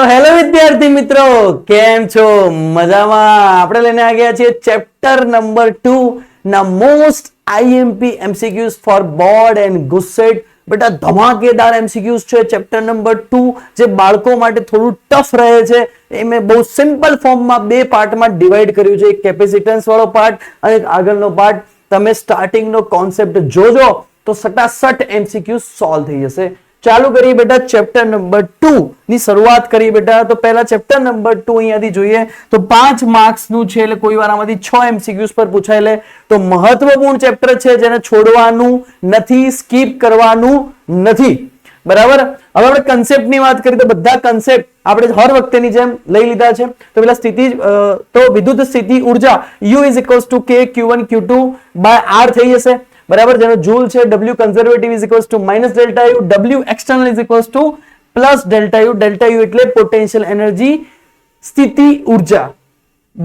તો હેલો વિદ્યાર્થી મિત્રો, કેમ છો? મજામાં? આપણે લઈને આ ગયા છીએ ચેપ્ટર નંબર 2 ના most IMP MCQs for board and GUJCET. બેટા ધમાકેદાર એમસીક્યુઝ છે ચેપ્ટર નંબર 2, જે બાળકો માટે થોડું ટફ રહે છે. એ મેં બહુ સિમ્પલ ફોર્મમાં બે પાર્ટમાં ડિવાઈડ કર્યું છે, એક કેપેસિટન્સ વાળો પાર્ટ અને એક આગળનો પાર્ટ. તમે સ્ટાર્ટિંગનો કોન્સેપ્ટ જોજો તો સટાસટ એમસીક્યુ સોલ્વ થઈ જશે. ચાલુ કરીએ બેટા ચેપ્ટર નંબર 2 ની શરૂઆત કરીએ બેટા. તો પહેલા ચેપ્ટર નંબર 2 અહીંયાથી જોઈએ તો 5 માર્ક્સ નું છે, એટલે કોઈ વાર આમાંથી 6 એમસીક્યુઝ પર પૂછાય. લે તો મહત્વપૂર્ણ ચેપ્ટર છે, જેને છોડવાનું નથી, સ્કીપ કરવાનું નથી. બરાબર. હવે આપણે કન્સેપ્ટ ની વાત કરીએ તો બધા કન્સેપ્ટ આપણે હર વખતેની જેમ લઈ લીધા છે. તો પેલા સ્થિતિ તો વિદ્યુત સ્થિતિ ઉર્જા U is equals to K Q1 Q2 by R થઈ જશે. બરાબર. જેનો જૂલ છે W conservative is equals to minus delta U, W external is equals to plus delta U. delta U એટલે પોટેન્શિયલ એનર્જી, સ્થિતિ ઉર્જા.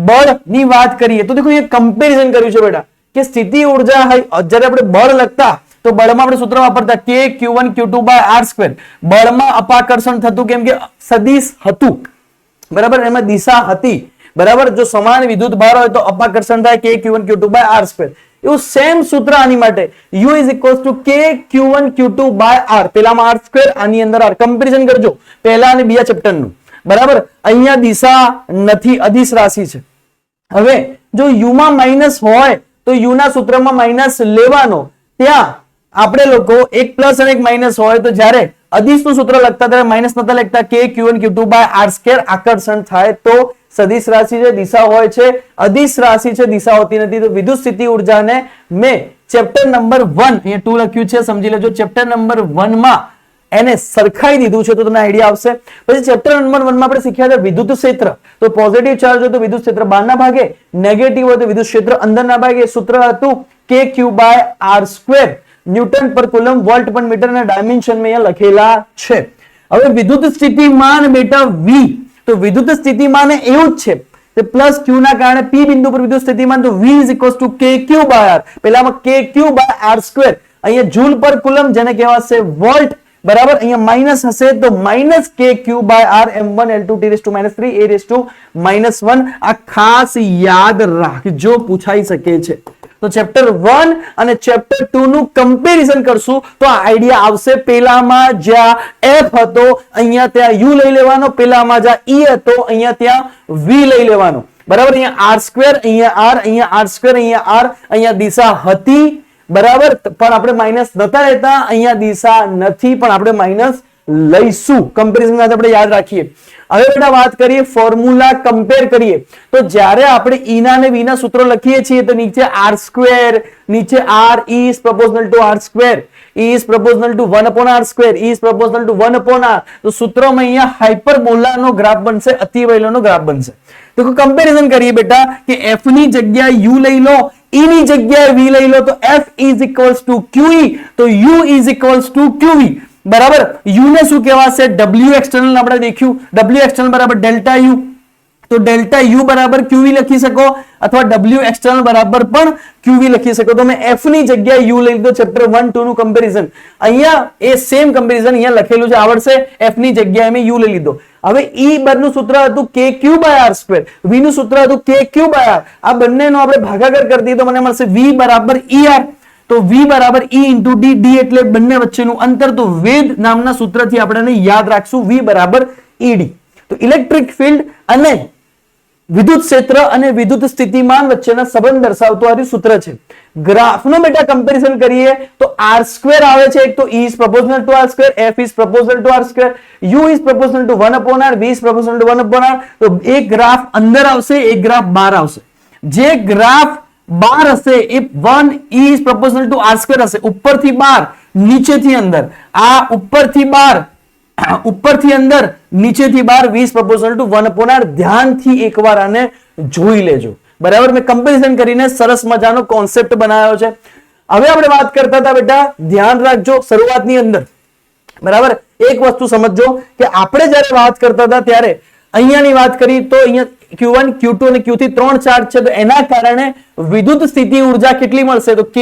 બળ ની વાત કરીએ તો દેખો અહીંયા કમ્પેરિઝન કર્યું છે બેટા કે સ્થિતિ ઉર્જા જ્યારે આપણે બળ લખતા તો બળમાં આપણે સૂત્ર વાપરતા K Q1 Q2 by R². બળમાં અપાકર્ષણ થતું કેમ કે સદિશ હતું. બરાબર. એમાં દિશા હતી. બરાબર. જો સમાન વિદ્યુત ભાર હોય તો અપાકર્ષણ થાય K Q1 Q2 by R². એવું સેમ સૂત્ર આની માટે U is equals to K Q1 Q2 by R. પેલામાં R², આની અંદર R. કમ્પેરિઝન કરજો પહેલા અને બીજા ચેપ્ટરનું. બરાબર. અહીંયા દિશા નથી, અદિશ રાશિ છે. હવે જો U માં માઇનસ હોય તો U ના સૂત્રમાં માઇનસ લેવાનો. ત્યાં આપણે લોકો એક પ્લસ અને એક માઇનસ હોય તો જ્યારે અદિશનું સૂત્ર લખતા ત્યારે માઇનસ નતા લખતા, K Q1 Q2 by R². આકર્ષણ થાય તો સદિશ રાશિ છે, દિશા હોય છે. અદિશ રાશિ છે, દિશા હોતી નથી. તો વિદ્યુત સ્થિતિ ઉર્જાને મેં ચેપ્ટર નંબર 1 અહીંયા 2 લખ્યું છે, સમજી લેજો. ચેપ્ટર નંબર 1 માં એને સરખાઈ દીધું છે તો તમને આઈડિયા આવશે. પછી ચેપ્ટર નંબર 1 માં આપણે શીખ્યા હતા વિદ્યુત ક્ષેત્ર. તો પોઝિટિવ ચાર્જ હોય તો વિદ્યુત ક્ષેત્ર બહારના ભાગે, નેગેટિવ હોય તો વિદ્યુત ક્ષેત્ર અંદરના ભાગે. સૂત્ર હતું KQ by R². ન્યૂટન પર કુલમ, વોલ્ટ પર મીટર અને ડાયમેન્શન મેં અહીંયા લખેલા છે. હવે વિદ્યુત સ્થિતિમાન બેટા V. તો વિદ્યુત સ્થિતિમાન એવું જ છે કે પ્લસ Q ના કારણે P બિંદુ પર વિદ્યુત સ્થિતિમાન, તો V is equals to KQ by R. પેલામાં KQ by R². અહીંયા જૂલ પર કુલમ, જેને કહેવાશે વોલ્ટ. બરાબર. અહીંયા માઇનસ હશે તો minus KQ by R M1 L2 T−3 A−1. આ ખાસ યાદ રાખજો, પૂછાઈ શકે છે. તો ચેપ્ટર 1 અને ચેપ્ટર 2 નું કમ્પેરિઝન કરશું તો આઈડિયા આવશે. પેલામાં જ્યાં F હતો અહીંયા ત્યાં U લઈ લેવાનો, પેલામાં જ્યાં E હતો અહીંયા ત્યાં V લઈ લેવાનો. બરાબર. અહીંયા R², અહીંયા R, અહીંયા R², અહીંયા R. અહીંયા દિશા હતી. બરાબર. પણ આપણે માઇનસ નતા લેતા. અહીંયા દિશા નથી પણ આપણે માઇનસ લઈશું. કમ્પેરિઝન આપણે યાદ રાખીએ. હવે બેટા વાત કરીએ ફોર્મ્યુલા કમ્પેર કરીએ તો જ્યારે આપણે E ના અને V ના સૂત્રો લખીએ છીએ તો નીચે R², નીચે R, E is proportional to R², E is proportional to 1 upon R², E is proportional to 1 upon R. તો સૂત્રમાં અહીંયા હાઇપરબોલાનો ગ્રાફ બનશે, અતિવૈલોનો ગ્રાફ બનશે. તો કમ્પેરિઝન કરીએ બેટા કે F ની જગ્યાએ U લઈ લો, E ની જગ્યાએ V લઈ લો તો F is equals to QE, તો U is equals to QV. બરાબર. U ને શું કહેવાશે? W એક્સટર્નલ આપણે દેખ્યું, W એક્સટર્નલ બરાબર ડેલ્ટા U. તો ડેલ્ટા U બરાબર QV લખી શકો અથવા W એક્સટર્નલ બરાબર પણ QV લખી શકો. તો મેં F ની જગ્યાએ U લઈ લીધો. ચેપ્ટર 1 2 નું કમ્પેરિઝન અહીંયા એ સેમ કમ્પેરિઝન અહીંયા લખેલું છે, આવડશે. F ની જગ્યાએ મેં U લઈ લીધો. હવે E નું સૂત્ર હતું KQ by R², V નું સૂત્ર હતું KQ by R. આ બંનેનો આપણે ભાગાકાર કરી દઈએ તો મને મળશે V બરાબર ER. તો V બરાબર E into D, D એટલે બંને વચ્ચેનું અંતર. તો વેધ નામના સૂત્રથી આપણે યાદ રાખશું V બરાબર ED. તો ઇલેક્ટ્રિક ફિલ્ડ અને વિદ્યુત ક્ષેત્ર અને વિદ્યુત સ્થિતિમાન વચ્ચેના સંબંધ દર્શાવતું આ સૂત્ર છે. ગ્રાફનો બેટા કમ્પેરિઝન કરીએ તો R² આવે છે એક, તો E is proportional to R², F is proportional to R², U is proportional to 1 upon R, V is proportional to 1 upon R. તો એક ગ્રાફ અંદર આવશે, એક ગ્રાફ બહાર આવશે. જે ગ્રાફ બાર હશે એ 1 E is proportional to R² હશે. ઉપરથી બહાર, નીચેથી અંદર. આ ઉપરથી બહાર, ઉપરથી અંદર, નીચેથી બહાર, V is proportional to 1 upon R. ધ્યાનથી એકવાર આને જોઈ લેજો. બરાબર. મેં કમ્પેરિઝન કરીને સરસ મજાનો કોન્સેપ્ટ બનાવ્યો છે. હવે આપણે વાત કરતા હતા બેટા, ધ્યાન રાખજો શરૂઆતની અંદર. બરાબર. એક વસ્તુ સમજજો કે આપણે જ્યારે વાત કરતા હતા ત્યારે અહીંયાની વાત કરી તો અહીંયા Q1 Q2 અને Q3 ત્રણ ચાર્જ છે. તો એના કારણે વિદ્યુત સ્થિતિ ઉર્જા કેટલી મળશે? તો K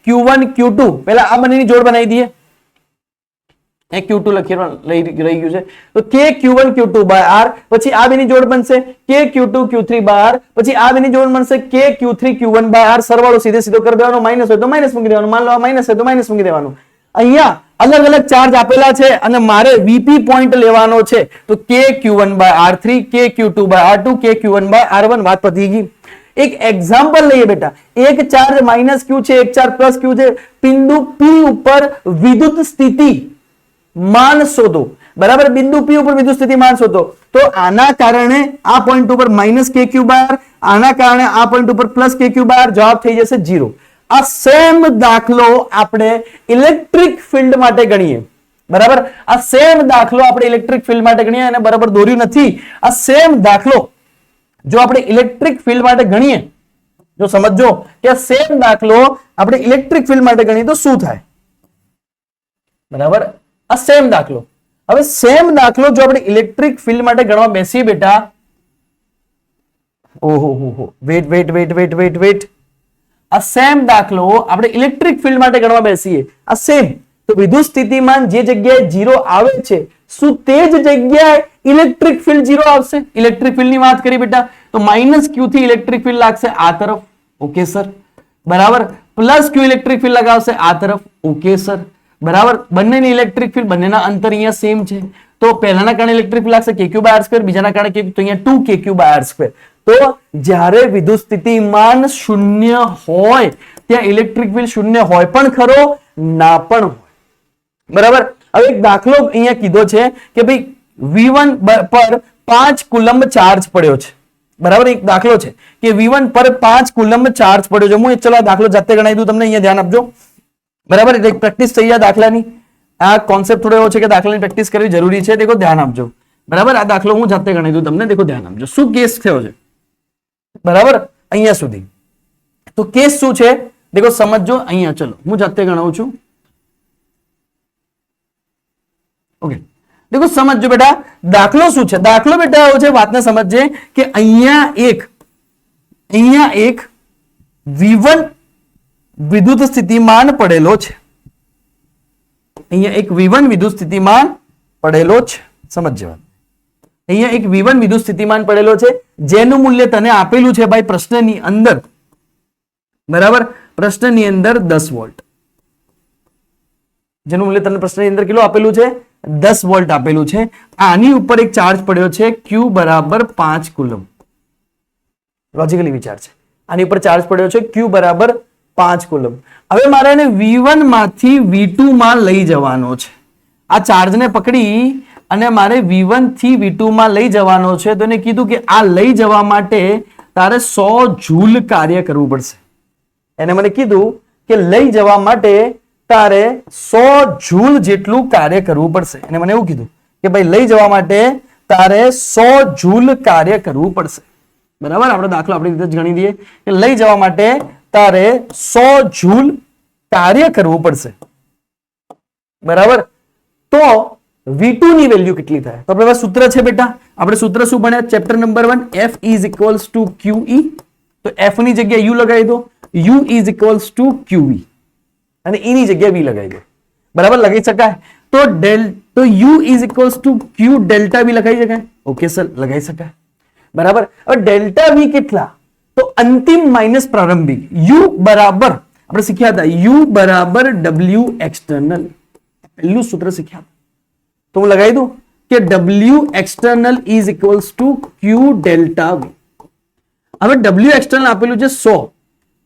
Q1 Q2. પહેલા આ બંનેની જોડ બનાવી દઈએ. એ Q2 રહી ગયું છે તો K Q1 Q2 by R, પછી આ બેની જોડ બનશે K Q2 Q3 by R, પછી આ બેની જોડ બનશે K Q3 Q1 by R. સરવાળો સીધો કરી દેવાનો, માઇનસ હોય તો માઇનસ મૂકી દેવાનું, માન લો માઇનસ હોય તો માઇનસ મૂકી દેવાનું. અહીંયા અલગ અલગ ચાર્જ આપેલા છે અને મારે VP પોઈન્ટ લેવાનો છે તો K Q1 by R3, K Q2 by R2, K Q1 by R1. વાત પતી ગઈ. એક એક્ઝામ્પલ લઈએ બેટા, એક ચાર્જ માઇનસ Q છે, એક ચાર્જ પ્લસ Q છે, બિંદુ P ઉપર વિદ્યુત સ્થિતિ માન શોધો. બરાબર, બિંદુ P ઉપર વિદ્યુત સ્થિતિ માન શોધો તો આના કારણે આ પોઈન્ટ ઉપર માઇનસ KQ by R, આના કારણે આ પોઈન્ટ ઉપર પ્લસ KQ by R, જવાબ થઈ જશે 0. આ સેમ દાખલો આપણે ઇલેક્ટ્રિક ફિલ્ડ માટે ગણીએ. બરાબર, આ સેમ દાખલો આપણે ઇલેક્ટ્રિક ફિલ્ડ માટે ગણીએ અને બરાબર દોર્યું નથી. આ સેમ દાખલો જો આપણે ઇલેક્ટ્રિક ફિલ્ડ માટે ગણીએ, જો સમજો કે આ સેમ દાખલો આપણે ઇલેક્ટ્રિક ફિલ્ડ માટે ગણીએ તો શું થાય. બરાબર, આ સેમ દાખલો, હવે સેમ દાખલો જો આપણે ઇલેક્ટ્રિક ફિલ્ડ માટે ગણવા બેસીએ બેટા, ઓહો વેટ, આ સેમ દાખલો આપણે ઇલેક્ટ્રિક ફિલ્ડ માટે ગણવા બેસીએ, આ સેમ, તો વિદ્યુત સ્થિતિમાન જે જગ્યાએ 0 આવે છે શું તે જ જગ્યાએ ઇલેક્ટ્રિક ફિલ્ડ 0 આવશે. ઇલેક્ટ્રિક ફિલ્ડ ની વાત કરી બેટા તો માઇનસ Q થી ઇલેક્ટ્રિક ફિલ્ડ લાગશે આ તરફ, ઓકે સર. બરાબર, પ્લસ Q ઇલેક્ટ્રિક ફિલ્ડ લગાવશે આ તરફ, ઓકે સર. બરાબર, બંનેની ઇલેક્ટ્રિક ફિલ્ડ, બંનેના અંતર અહીંયા સેમ છે તો પહેલાના કારણે ઇલેક્ટ્રિક ફિલ્ડ લાગશે KQ by R2, બીજાના કારણે KQ, તો અહીંયા 2 KQ by R2. તો જ્યારે વિદ્યુત સ્થિતિમાન શૂન્ય હોય ત્યાં ઇલેક્ટ્રિક ફિલ્ડ શૂન્ય હોય પણ ખરો, ના પણ હોય. બરાબર, હવે એક દાખલો અહીંયા કીધો છે કે ભાઈ V1 પર 5 કુલંબ ચાર્જ પડ્યો છે. બરાબર, એક દાખલો છે કે V1 પર 5 કુલંબ ચાર્જ પડ્યો છે. હું ચલો આ દાખલો જાતે ગણાવી દઉં તમને, અહીંયા ધ્યાન આપજો. બરાબર, એટલે પ્રેક્ટિસ થઈ જાય દાખલાની. આ કોન્સેપ્ટ થોડો એવો છે કે દાખલાની પ્રેક્ટિસ કરવી જરૂરી છે, દેખો ધ્યાન આપજો. બરાબર, આ દાખલો હું જાતે ગણાવી દઉં તમને, દેખો ધ્યાન આપજો. શું કેસ થયો છે બરાબર અહીંયા સુધી, તો કેસ શું છે દેખો સમજો. અહીંયા ચલો હું જાતે ગણાવું છું. ઓકે, દેખો સમજો બેટા દાખલો શું છે. દાખલો બેટા એવો છે, વાતને સમજજે કે અહીંયા એક V1 વિદ્યુત સ્થિતિમાન પડેલો છે. અહીંયા એક V1 વિદ્યુત સ્થિતિમાન પડેલો છે, સમજજે વાત. અહીંયા એક V1 વિદ્યુત સ્થિતિમાન પડેલો છે જેનું મૂલ્ય તને આપેલું છે ભાઈ પ્રશ્નની અંદર. બરાબર, પ્રશ્નની અંદર 10 વોલ્ટ, જેનું મૂલ્ય તને પ્રશ્નની અંદર કેટલું આપેલું છે, 10 વોલ્ટ આપેલું છે. આની ઉપર એક ચાર્જ પડ્યો છે Q બરાબર 5 કુલમ. લોજિકલી વિચાર છે, આની ઉપર ચાર્જ પડ્યો છે Q બરાબર 5 કુલમ. હવે મારે એને V1 માંથી V2 માં લઈ જવાનો છે. આ ચાર્જને પકડી અને મારે V1 થી V2 માં લઈ જવાનો છે તો એને કીધું કે આ લઈ જવા માટે તારે 100 જૂલ કાર્ય કરવું પડશે. એને મને કીધું કે લઈ જવા માટે તારે 100 જૂલ જેટલું કાર્ય કરવું પડશે. એને મને એવું કીધું કે ભાઈ લઈ જવા માટે તારે 100 જૂલ કાર્ય કરવું પડશે. બરાબર, આપણે દાખલો આપણી રીતે જ ગણી દઈએ કે લઈ જવા માટે તારે 100 જૂલ કાર્ય કરવું પડશે. બરાબર, તો V2 ની વેલ્યુ કેટલી થાય? તો આપણે સૂત્ર છે બેટા, આપણે સૂત્ર શું ભણ્યા chapter number 1, F is equals to QE. તો F ની જગ્યાએ U લગાવી દો, U is equals to QE અને E ની જગ્યાએ V લગાવી દો. બરાબર, લગાવી શકાય. તો U is equals to Q delta V લગાવી શકાય. ઓકે સર, લગાવી શકાય. બરાબર, હવે ડેલ્ટા V કેટલા? તો અંતિમ માઇનસ પ્રારંભિક. U બરાબર આપણે શીખ્યા હતા U બરાબર W એક્સટર્નલ, પહેલું સૂત્ર શીખ્યા. તો હું લગાવી દઉં કે W external is equals to Q delta V. હવે W external આપેલું છે 100,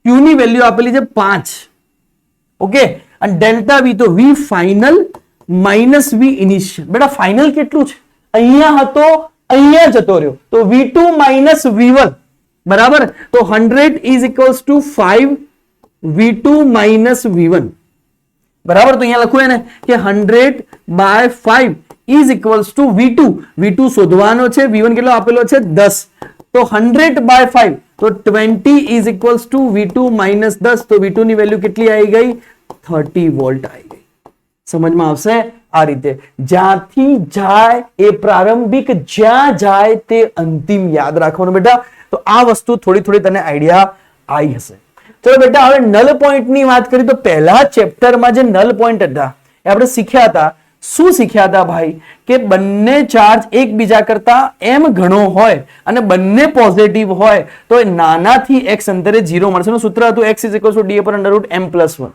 Q ની વેલ્યુ આપેલી છે 5. ઓકે, અને ડેલ્ટા V તો V final minus V initial. બેટા ફાઇનલ કેટલું છે? અહીંયા હતો, અહીંયા જતો રહ્યો તો V2 માઇનસ V1. બરાબર, તો 100 is equals to 5 V2 minus V1. બરાબર, તો અહીંયા લખું એને કે 100 by 5 is equals to V2. V2 શોધવાનો છે, V1 કેટલો આપેલો છે 10. તો 100 by 5 તો 20 is equals to V2 minus 10. તો V2 ની વેલ્યુ કેટલી આવી ગઈ? 30 વોલ્ટ આવી ગઈ. સમજમાં આવશે? આ રીતે જ્યાંથી જાય એ પ્રારંભિક, જ્યાં જાય તે અંતિમ યાદ રાખવાનું બેટા. તો આ વસ્તુ થોડી તને આઈડિયા આવી હશે. ચલો બેટા, હવે નલ પોઈન્ટ ની વાત કરી તો પહેલા ચેપ્ટરમાં જે નલ પોઈન્ટ હતા એ આપણે શીખ્યા હતા શું શીખ્યા હતા ભાઈ કે બંને ચાર્જ એકબીજા કરતા m ઘણો હોય અને બંને પોઝિટિવ હોય તો નાનાથી x અંતરે 0 મળશે. નું સૂત્ર હતું x = d/√m+1.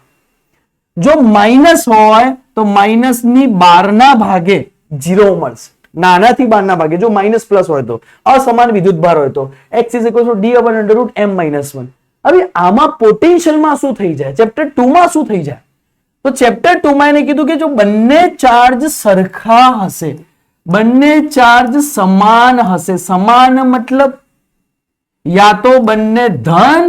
જો માઇનસ હોય તો માઇનસ ની 12 ના ભાગે 0 મળશે. નાનાથી 12 ના ભાગે, જો માઇનસ પ્લસ હોય તો, અસમાન વિદ્યુત ભાર હોય તો x = d/√m-1. હવે આમાં પોટેન્શિયલમાં શું થઈ જાય, ચેપ્ટર 2 માં શું થઈ જાય? તો ચેપ્ટર 2 માં એને કીધું કે જો બંને ચાર્જ સરખા હશે, બંને ચાર્જ સમાન હશે, સમાન મતલબ યા તો બંને ધન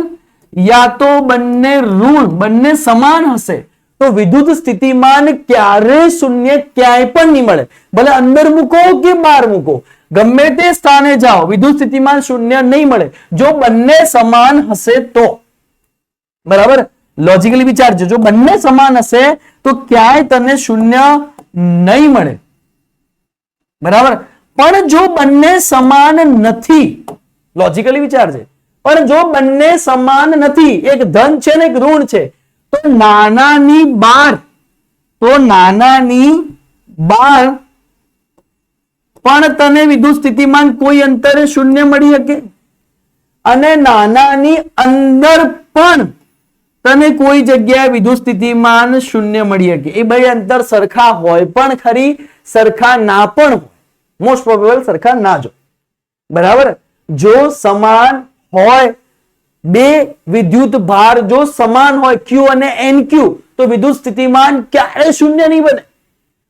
યા તો બંને ઋણ, બંને સમાન હશે તો વિદ્યુત સ્થિતિમાન ક્યારે શૂન્ય ક્યાંય પણ નહીં મળે. ભલે અંદર મૂકો કે બહાર મૂકો, ગમે તે સ્થાને જાઓ, વિદ્યુત સ્થિતિમાન શૂન્ય નહીં મળે જો બંને સમાન હશે તો. બરાબર, લોજિકલી વિચારજો, જો બંને સમાન હશે તો ક્યાંય તને શૂન્ય નહીં મળે. બરાબર, પણ જો બંને સમાન નથી, લોજિકલી વિચારજે, પણ જો બંને સમાન નથી, એક ધન છે ને એક ઋણ છે, તો નાનાની 12, તો નાનાની 12 પણ તને વિદ્યુત સ્થિતિમાન કોઈ અંતરે શૂન્ય મળી શકે, અને નાનાની અંદર પણ તને કોઈ જગ્યાએ વિદ્યુત સ્થિતિમાન શૂન્ય મળી શકે. એ બે અંતર સરખા હોય પણ ખરી, સરખા ના પણ હોય, મોસ્ટ પ્રોબેબલ સરખા ના જો. બરાબર, જો સમાન હોય, બે વિદ્યુત ભાર જો સમાન હોય q અને nq, તો વિદ્યુત સ્થિતિમાન ક્યારે શૂન્ય નહીં બને.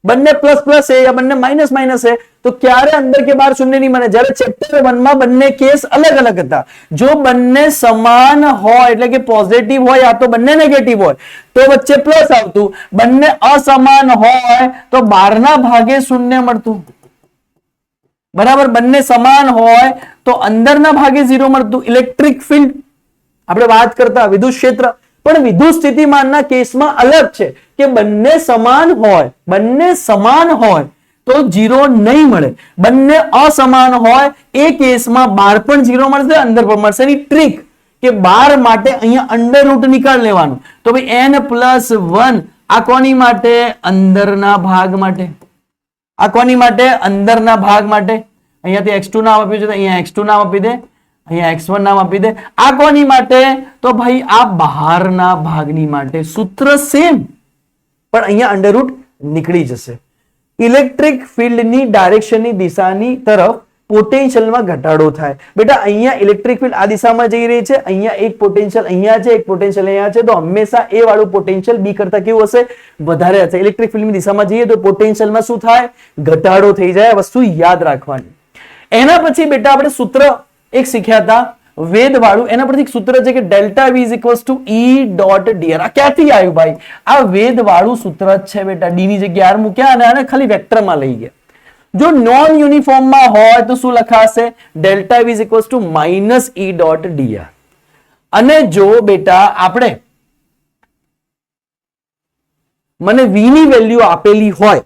બંને પ્લસ પ્લસ છે યા બંને માઇનસ માઇનસ છે તો ક્યારે અંદર કે બહાર શૂન્ય નહીં બને. જ્યારે ચેપ્ટર 1 માં બંને કેસ અલગ અલગ હતા. જો બંને સમાન હોય એટલે કે પોઝિટિવ હોય યા તો બંને નેગેટિવ હોય તો વચ્ચે પ્લસ આવતું, બંને અસમાન હોય તો 12 ના ભાગે શૂન્ય મળતું. બરાબર, બંને સમાન હોય તો અંદરના ભાગે 0 મળતું. ઇલેક્ટ્રિક ફિલ્ડ આપણે વાત કરતા વિદ્યુત ક્ષેત્ર, પણ વિદ્યુત સ્થિતિમાનના કેસમાં અલગ છે કે બંને સમાન હોય, બંને સમાન હોય તો 0 નહીં મળે. બંને અસમાન હોય એ કેસમાં બહાર પણ 0 મળશે, અંદર પણ મળશે. એની ટ્રીક કે બહાર માટે અહીંયા અંડર રૂટ નીકાળ લેવાનું. તો ભાઈ n+1 આ કોની માટે? અંદરના ભાગ માટે. આ કોની માટે? અંદરના ભાગ માટે. અહીંયાથી x2 નામ આપ્યું છે તો અહીંયા x2 નામ આપી દે, અહીંયા x1 નામ આપી દે. આ કોની માટે? તો ભાઈ આ બહારના ભાગની માટે. સૂત્ર સેમ પણ અહીંયા અંડર રૂટ નીકળી જશે. ઇલેક્ટ્રિક ફિલ્ડની ડાયરેક્શનની દિશાની તરફ પોટેન્શિયલમાં ઘટાડો થાય. બેટા અહીંયા ઇલેક્ટ્રિક ફિલ્ડ આ દિશામાં જઈ રહી છે, અહીંયા એક પોટેન્શિયલ અહીંયા છે, એક પોટેન્શિયલ અહીંયા છે, તો હંમેશા એ વાળું પોટેન્શિયલ બી કરતા કેવું હશે? વધારે હશે. ઇલેક્ટ્રિક ફિલ્ડની દિશામાં જઈએ તો પોટેન્શિયલમાં શું થાય? ઘટાડો થઈ જાય. વસ્તુ યાદ રાખવાની. એના પછી બેટા આપણે સૂત્ર એક શીખ્યા હતા વેદ વાળું, એના પરથી એક સૂત્ર છે કે ડેલ્ટા V = E.dr. આ ક્યાંથી આવ્યું ભાઈ? આ વેદ વાળું સૂત્ર જ છે બેટા. ડી ની જગ્યાએ r મૂક્યા અને આને ખાલી વેક્ટરમાં લઈ ગયા. જો નોન યુનિફોર્મમાં હોય તો શું લખાશે? Delta V = -E.dr. અને જો બેટા આપણે મને v ની વેલ્યુ આપેલી હોય,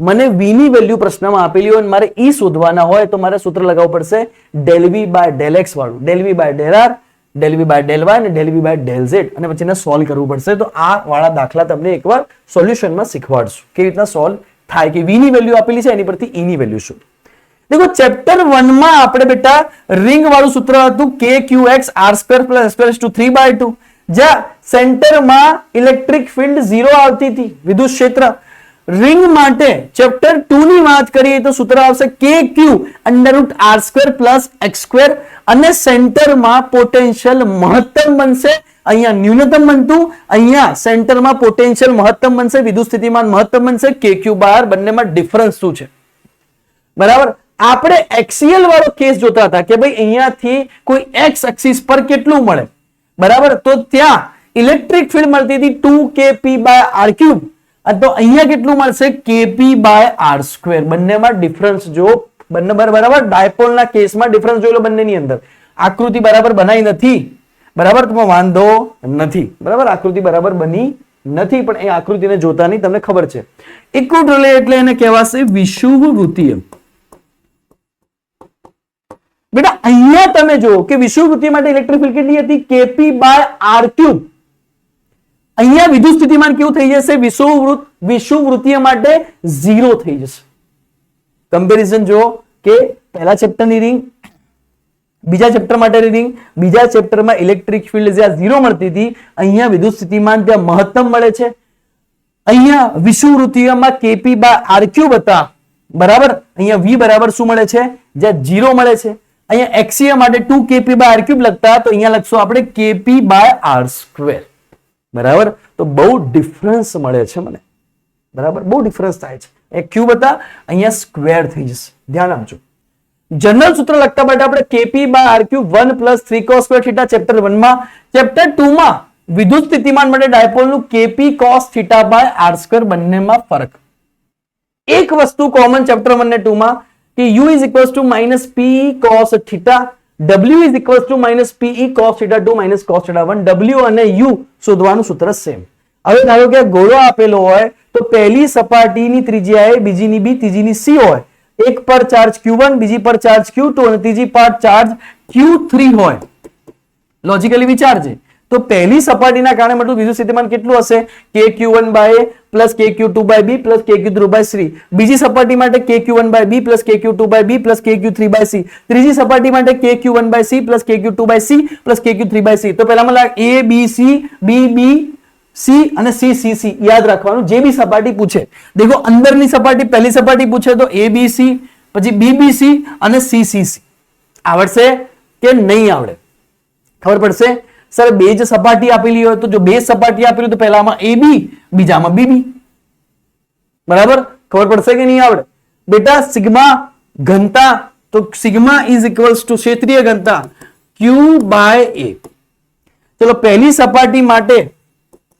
મને v ની વેલ્યુ પ્રશ્નમાં આપેલી હોય અને મારે e શોધવાના હોય તો મારે સૂત્ર લગાવવું પડશે del v/del x વાળું. del v/del r, del v/del y અને del v/del z, અને પછી એને સોલ્વ કરવું પડશે. તો આ વાળા દાખલા તમને એકવાર સોલ્યુશનમાં શીખવાડશું કેવી રીતના સોલ્વ થાય, કે v ની વેલ્યુ આપેલી છે એની પરથી e ની વેલ્યુ શું. દેખો ચેપ્ટર 1 માં આપણે બેટા રિંગ વાળું સૂત્ર હતું kqx r² + s² 3/2, જ્યાં સેન્ટરમાં ઇલેક્ટ્રિક ફિલ્ડ 0 આવતી હતી, વિદ્યુત ક્ષેત્ર. રિંગ માટે ચેપ્ટર 2 ની વાત કરીએ તો સૂત્ર આવશે kq √r² + x², અને સેન્ટરમાં પોટેન્શિયલ મહત્તમ બનશે. અહીંયા ન્યૂનતમ બનતું, અહીંયા સેન્ટરમાં પોટેન્શિયલ મહત્તમ બનશે, વિદ્યુત સ્થિતિમાન મહત્તમ બનશે. kq બાર બંનેમાં ડિફરન્સ શું છે? બરાબર, આપણે એક્સિયલ વાળો કેસ જોતા હતા કે ભાઈ અહીંયાથી કોઈ x એક્સિસ પર કેટલું મળે. બરાબર, તો ત્યાં ઇલેક્ટ્રિક ફિલ્ડ મળતી હતી 2kp/r³, તો અહીંયા કેટલું મળશે? kp/r². બંનેમાં ડિફરન્સ જો, બંને બરાબર. ડાયપોલના કેસમાં ડિફરન્સ જોઈ લો બંનેની અંદર. આકૃતિ બરાબર બનાવી નથી, બરાબર, તો વાંધો નથી. બરાબર, આકૃતિ બરાબર બની નથી, પણ એ આકૃતિને જોતાની તમને ખબર છે. ઇક્વિટોરિયલ એટલે એને કહેવાશે વિષુવવૃત્તીય. બેટા અહીંયા તમે જુઓ કે વિષુવવૃત્તીય માટે ઇલેક્ટ્રિક ફિલ્ડ કેટલી હતી? kp/r³. અહીંયા વિદ્યુત સ્થિતિમાન કેવું થઈ જશે? વિષુવવૃત્ત વિષુવવૃત્તીય માટે 0 થઈ જશે. કમ્પેરિઝન જો કે પહેલા ચેપ્ટરની રીંગ, બીજા ચેપ્ટર માટેની રીંગ, બીજા ચેપ્ટરમાં ઇલેક્ટ્રિક ફિલ્ડ જ્યાં 0 મળતી હતી, અહીંયા વિદ્યુત સ્થિતિમાન ત્યાં મહત્તમ મળે છે. અહીંયા વિષુવવૃત્તીયમાં kp બાય r ક્યુબ હતા, બરાબર. અહીંયા v બરાબર શું મળે છે? જ્યાં 0 મળે છે. અહીંયા એક્સીય માટે 2kp બાય r ક્યુબ લખતા, તો અહીંયા લખશું આપણે kp બાય r સ્ક્વેર, બરાબર. તો બહુ ડિફરન્સ મળે છે મને, બરાબર, બહુ ડિફરન્સ થાય છે. એક ક્યુબ હતા, અહીંયા સ્ક્વેર થઈ જશે, ધ્યાન આપજો. જનરલ સૂત્ર લખતા માટે આપણે kp by r cube 1 plus 3 cos square theta chapter 1 માં, ચેપ્ટર 2 માં વિદ્યુત સ્થિતિમાન માટે ડાયપોલનું kp cos theta by r square બંનેમાં ફરક. એક વસ્તુ કોમન ચેપ્ટર 1 ને 2 માં કે u is equals two minus p cos theta, w is equals two minus pe cos theta 2 minus cos theta 1, w અને u શોધવાનું સૂત્ર સેમ. હવે ધારો કે ગોળો આપેલો હોય તો પહેલી સપાટીની ત્રિજ્યાએ બીજીની b, ત્રીજીની c હોય, એક પર ચાર્જ q1, બીજી પર ચાર્જ q2 અને ત્રીજી પર ચાર્જ q3 હોય. લોજિકલી વિચારજે, તો પહેલી સપાટીના કારણે મળતું વિદ્યુત સ્થિતિમાન કેટલું હશે? kq1 by a plus kq2 by b plus kq3 by c. બીજી સપાટી માટે kq1 by b plus kq2 by b plus kq3 by c. ત્રીજી સપાટી માટે kq1 by c plus kq2 by c plus kq3 by c. તો પહેલામાં a b c, b b c અને c c c યાદ રાખવાનું, જે બી સપાટી પૂછે. દેખો અંદરની સપાટી, પહેલી સપાટી પૂછે તો a b c, પછી b b c અને c c c. આવડશે કે નહીં આવડે? ખબર પડશે. સર બે જ સપાટી આપેલી હોય તો જો બે સપાટી આપેલી તો પહેલામાં ab, બીજામાં bb, બરાબર. ખબર પડશે કે નહીં આવડે? બેટા સિગ્મા ઘનતા, તો સિગ્મા ઇઝ ઇક્વલ્સ ટુ ક્ષેત્રીય ઘનતા q બાય a. ચલો પહેલી સપાટી માટે,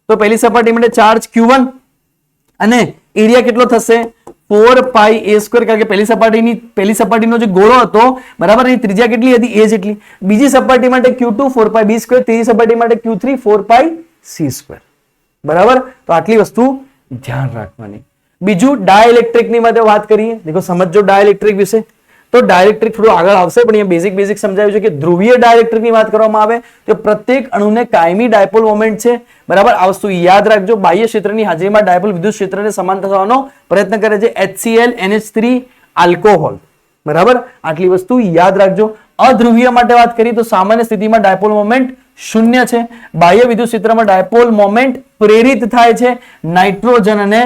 તો પહેલી સપાટી માટે ચાર્જ q1 અને એરિયા કેટલો થશે? 4 pi a સ્ક્વેર, કારણ કે પહેલી સપાટીનો જે ગોળો હતો, બરાબર, એની ત્રિજ્યા કેટલી હતી? a જેટલી. બીજી સપાટી માટે q2 4 pi b સ્ક્વેર, ત્રીજી સપાટી માટે q3 4 pi c સ્ક્વેર, બરાબર. તો આટલી વસ્તુ ધ્યાન રાખવાની. બીજું ડાઇલેક્ટ્રિકની માટે વાત કરીએ. દેખો સમજો ડાઇલેક્ટ્રિક વિશે, તો ડાઇલેક્ટ્રિક થોડું આગળ આવશે, પણ અહીંયા બેઝિક સમજાવ્યું છે કે ધ્રુવીય ડાઇલેક્ટ્રિકની વાત કરવામાં આવે તો પ્રત્યેક અણુને કાયમી ડાયપોલ મોમેન્ટ છે, બરાબર. આ વસ્તુ યાદ રાખજો. બાહ્ય ક્ષેત્રની હાજરીમાં ડાયપોલ વિદ્યુત ક્ષેત્રને સમાંતર થવાનો પ્રયત્ન કરે છે. HCl NH3 આલ્કોહોલ, બરાબર. આટલી વસ્તુ યાદ રાખજો. અધ્રુવીય માટે વાત કરીએ તો સામાન્ય સ્થિતિમાં ડાયપોલ મોમેન્ટ 0 છે. બાહ્ય વિદ્યુત ક્ષેત્રમાં ડાયપોલ મોમેન્ટ પ્રેરિત થાય છે નાઇટ્રોજન અને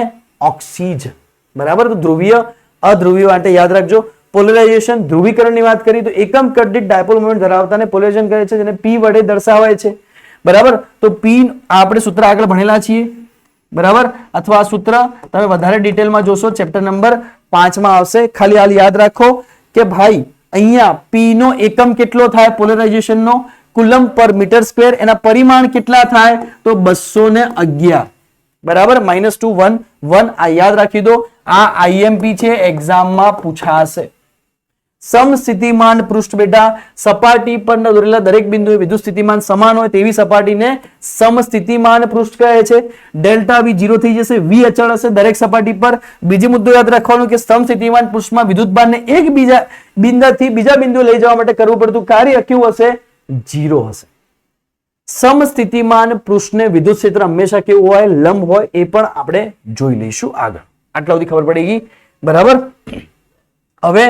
ઓક્સિજન, બરાબર. તો ધ્રુવીય અધ્રુવીય માટે યાદ રાખજો. પોલરાઇઝેશન, ધ્રુવીકરણની વાત કરીએ તો એકમ કટ દીઠ ડાયપોલ મોમેન્ટ ધરાવતાને પોલરાઇઝેશન કહે છે, જેને p વડે દર્શાવાય છે, બરાબર. તો p આપણે સૂત્ર આગળ ભણેલા છીએ, બરાબર. અથવા આ સૂત્ર તમે વધારે ડિટેલમાં જોશો ચેપ્ટર નંબર 5 માં આવશે. ખાલી હાલ યાદ રાખો કે ભાઈ અહીંયા p નો એકમ કેટલો થાય પોલરાઇઝેશન નો? કુલમ પર મીટર સ્ક્વેર. એના પરિમાણ કેટલા થાય? તો 211, બરાબર. -2 1 1. આ યાદ રાખી દો. આ IMP છે, એક્ઝામમાં પૂછાશે. સમસ્થિતિમાન પૃષ્ઠ, બેટા સપાટી પર દોરેલા દરેક બિંદુએ વિદ્યુત સ્થિતિમાન સમાન હોય તેવી સપાટીને સમસ્થિતિમાન પૃષ્ઠ કહે છે. ડેલ્ટા v 0 થઈ જશે, v અચળ હશે દરેક સપાટી પર. બીજો મુદ્દો યાદ રાખવાનો કે સમસ્થિતિમાન પૃષ્ઠમાં વિદ્યુતભારને એક બિંદુથી બીજા બિંદુએ લઈ જવા માટે કરવું પડતું કાર્ય કેવું હશે? 0 હશે. સમસ્થિતિમાન પૃષ્ઠને વિદ્યુત ક્ષેત્ર હંમેશા કેવું હોય? લંબ હોય. એ પણ આપણે જોઈ લઈશું આગળ. આટલા સુધી ખબર પડી ગઈ, બરાબર. હવે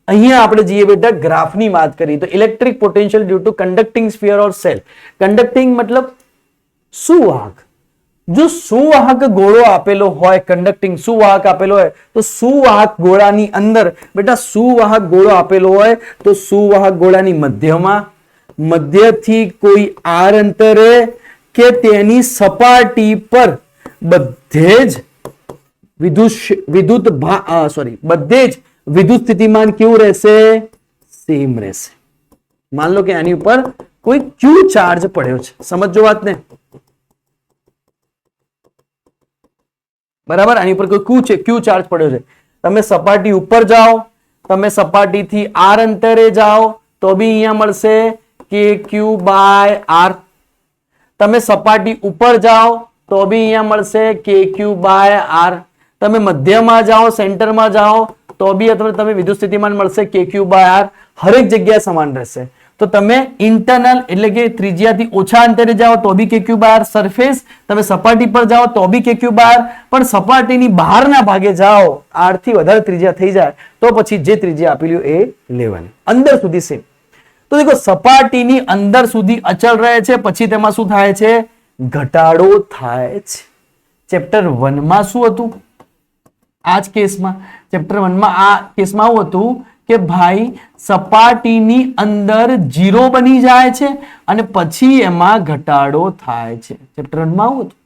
અહીંયા આપણે જઈએ બેટા ગ્રાફની વાત કરીએ તો electric potential due to conducting sphere or shell. Conducting મતલબ સુવાહક. જો સુવાહક ગોળો આપેલો હોય, કન્ડક્ટિંગ સુવાહક આપેલો હોય, તો સુવાહક ગોળાની અંદર બેટા સુવાહક ગોળો આપેલો હોય તો સુવાહક ગોળાની મધ્યથી કોઈ r અંતરે કે તેની સપાટી પર બધે જ બધે જ વિદ્યુત સ્થિતિમાન કેવું રહેશે? સેમ રહેશે. માન લો કે આની ઉપર કોઈ ક્યુ ચાર્જ પડ્યો છે, સમજો વાતને, બરાબર. આની ઉપર કોઈ ક્યુ ચાર્જ પડ્યો છે. તમે સપાટી ઉપર જાઓ, તમે સપાટીથી r અંતરે જાઓ તો બી અહીંયા મળશે kq બાય r. તમે સપાટી ઉપર જાઓ તો બી અહીંયા મળશે kq બાય r. તમે મધ્યમાં જાઓ, સેન્ટરમાં જાઓ તો બી તમે વિદ્યુત સ્થિતિમાન મળશે kq બાય r. હરેક જગ્યાએ સમાન રહેશે. તો તમે ઇન્ટરનલ એટલે કે ત્રિજ્યાથી ઓછા અંતરે જાઓ તો બી કે ક્યુ બહાર, સરફેસ તમે સપાટી પર જાઓ તો બી કે ક્યુ બહાર, પણ સપાટીની બહારના ભાગે જાઓ 8 થી વધારે ત્રિજ્યા થઈ જાય તો પછી જે ત્રિજ્યા આપેલી હોય એ લેવાની, અંદર સુધી સેમ. તો દેખો સપાટીની અંદર સુધી અચળ રહે છે, પછી તેમાં શું થાય છે? ઘટાડો થાય છે. ચેપ્ટર 1 માં શું હતું? આ જ કેસમાં ચેપ્ટર 1 માં આ કેસમાં આવું હતું કે ભાઈ સપાટીની અંદર 0 બની જાય છે અને પછી એમાં ઘટાડો થાય છે. ચેપ્ટર 1 માં આવું હતું.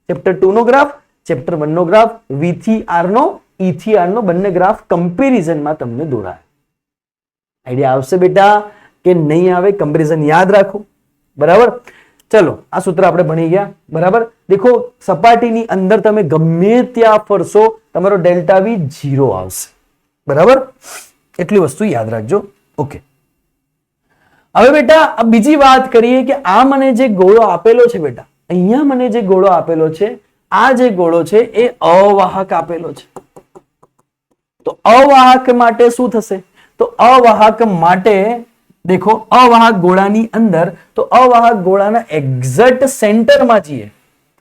ચેપ્ટર 2 નો ગ્રાફ, ચેપ્ટર 1 નો ગ્રાફ, V થી R નો, E થી R નો બંને ગ્રાફ કમ્પેરિઝનમાં તમને દોરાય. આઈડિયા આવશે બેટા કે નહીં આવે? કમ્પેરિઝન યાદ રાખો. બરાબર, ચલો આ સૂત્ર આપણે ભણી ગયા. બરાબર, દેખો સપાટીની અંદર તમે ગમે ત્યાં ફરશો તમારો ડેલ્ટા V 0 આવશે. બરાબર, એટલી વસ્તુ યાદ રાખજો. ઓકે, હવે બેટા બીજી વાત કરીએ કે આ મને જે ગોળો આપેલો છે બેટા, અહીંયા મને જે ગોળો આપેલો છે, આ જે ગોળો છે એ અવાહક આપેલો છે. તો અવાહક માટે શું થશે? તો અવાહક માટે દેખો અવાહક ગોળાની અંદર, તો અવાહક ગોળાના એક્ઝેક્ટ સેન્ટરમાં જઈએ.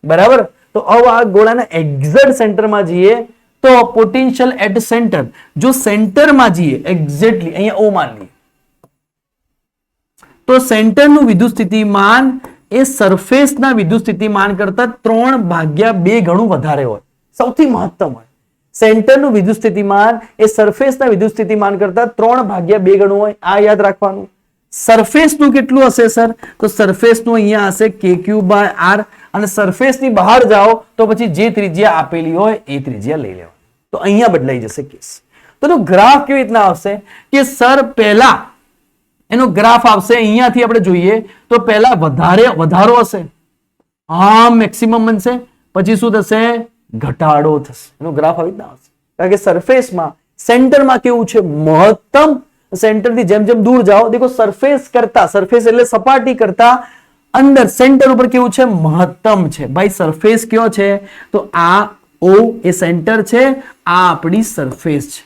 બરાબર, તો અવાહક ગોળાના એક્ઝેક્ટ સેન્ટરમાં જઈએ તો પોટેન્શિયલ એટ સેન્ટર, જો સેન્ટરમાં જઈએ એક્ઝેક્ટલી અહીંયા ઓ માન લઈએ તો સેન્ટરનું વિદ્યુત સ્થિતિમાન એ સરફેસના વિદ્યુત સ્થિતિમાન કરતા 3/2 ગણું વધારે હોય, સૌથી મહત્તમ હોય. સેન્ટરનું વિદ્યુત સ્થિતિમાન એ સરફેસના વિદ્યુત સ્થિતિમાન કરતા 3/2 ગણું હોય. આ યાદ રાખવાનું. સરફેસનું કેટલું હશે સર? તો સરફેસનું અહીંયા હશે KQ/R, અને સરફેસની બહાર જાઓ તો પછી જે ત્રિજ્યા આપેલી હોય એ ત્રિજ્યા લઈ લેવા. તો અહીંયા બદલાઈ જશે કેસ. તો ગ્રાફ કેવી રીતના આવશે કે સર પહેલા એનો ગ્રાફ આવશે અહીંયાથી આપણે જોઈએ તો પહેલા વધારો હશે, હા મેક્સિમમ બનશે, પછી શું થશે? ઘટાડો થશે. એનો ગ્રાફ આવી રીતના આવશે, કારણ કે સરફેસમાં સેન્ટરમાં કેવું છે? મહત્તમ. સેન્ટરથી જેમ જેમ દૂર જાઓ દેખો સરફેસ કરતા, સરફેસ એટલે સપાટી કરતા અંદર સેન્ટર ઉપર કેવું છે? મહત્તમ છે. ભાઈ સરફેસ કયો છે? તો આ O એ સેન્ટર છે, આ આપણી સરફેસ છે.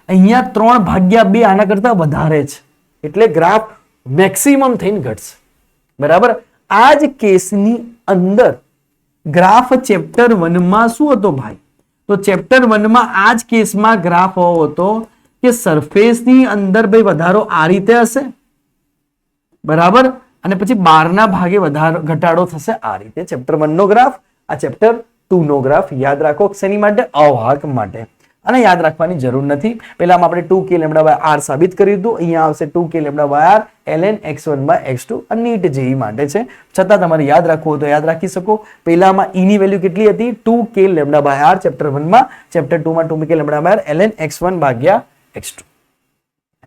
અહીંયા 3/2 આના કરતા વધારે છે એટલે ગ્રાફ મેક્સિમમ થઈને ઘટશે. બરાબર, આ જ કેસની અંદર ગ્રાફ ચેપ્ટર 1 માં શું હતો ભાઈ? તો ચેપ્ટર 1 માં આ જ કેસમાં ગ્રાફ હતો કે સરફેસની અંદર ભાઈ વધારો આ રીતે હશે. બરાબર, અને પછી બહારના ભાગે ઘટાડો થશે આ રીતે. ચેપ્ટર 1 નો ગ્રાફ, આ ચેપ્ટર 2 નો ગ્રાફ. યાદ રાખો શેની માટે? અવાહક માટે. અને યાદ રાખવાની જરૂર નથી. પહેલામાં આપણે 2k λ/r સાબિત કર્યું હતું. અહીંયા આવશે 2k λ/r ln x1/x2. આ નીટ જેઈ માટે છે, છતાં તમારે યાદ રાખવું હોય તો યાદ રાખી શકો. પહેલામાં e ની વેલ્યુ કેટલી હતી? 2k λ/r ચેપ્ટર 1 માં. ચેપ્ટર 2 માં 2k λ/r ln x1/x2.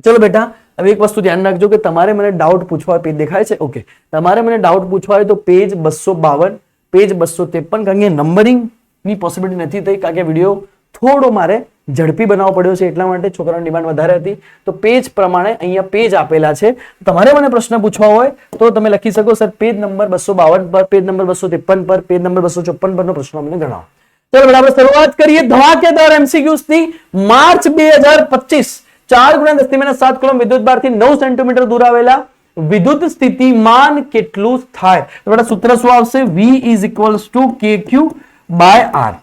ચલો બેટા, હવે એક વસ્તુ ધ્યાન રાખજો કે તમારે મને ડાઉટ પૂછવા હોય, પેજ દેખાય છે? ઓકે, તમારે મને ડાઉટ પૂછવા હોય તો પેજ 252, પેજ 253, કારણ કે નંબરિંગ ની પોસિબિલિટી નથી થઈ, કારણ કે વિડીયો થોડો મારે ઝડપી બનાવવો પડ્યો છે, એટલા માટે છોકરાની ડિમાન્ડ વધારે હતી. તો પેજ પ્રમાણે અહીંયા પેજ આપેલા છે. તમારે મને પ્રશ્ન પૂછવા હોય તો તમે લખી શકો સર પેજ નંબર 252 પર, પેજ નંબર 253 પર, પેજ નંબર 254 પરનો પ્રશ્ન અમને ગણાવો. ચલો બેટા, આપણે શરૂઆત કરીએ ધમાકેદાર MCQs ની. માર્ચ 2025 4 × 10⁻7 કુલમ વિદ્યુત ભારથી 9 સેન્ટીમીટર દૂર આવેલા વિદ્યુત સ્થિતિમાન કેટલું થાય? તો બેટા સૂત્ર શું આવશે? V = KQ/R.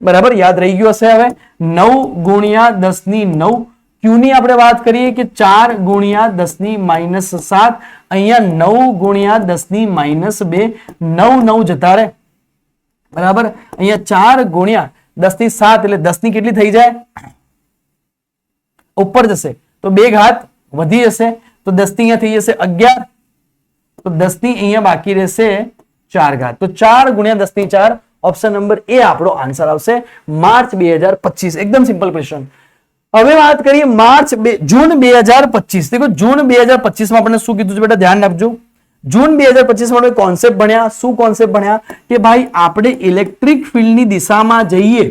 બરાબર, યાદ રહી ગયું હશે. હવે 9 × 10⁹ Q ની આપણે વાત કરીએ કે 4 × 10⁻7, અહીંયા 9 × 10⁻2, 9 9 જતા રહે. બરાબર, અહીંયા 4 × 10⁷ એટલે 10 ની કેટલી થઈ જાય? ઉપર જશે તો 2 ઘાત વધી જશે, તો 10 ની અહીંયા થઈ જશે 11, તો 10 ની અહીંયા બાકી રહેશે 4 ઘાત. તો 4 × 10⁴, ઓપ્શન નંબર એ આપણો આન્સર આવશે. માર્ચ 2025, એકદમ સિમ્પલ ક્વેશ્ચન. હવે વાત કરીએ જૂન 2025. દેખો જૂન 2025 માં આપણે શું કીધું છે બેટા? ધ્યાન આપજો. જૂન 2025 માં આપણે કોન્સેપ્ટ ભણ્યા. શું કોન્સેપ્ટ ભણ્યા? કે ભાઈ આપણે ઇલેક્ટ્રિક ફિલ્ડની દિશામાં જઈએ.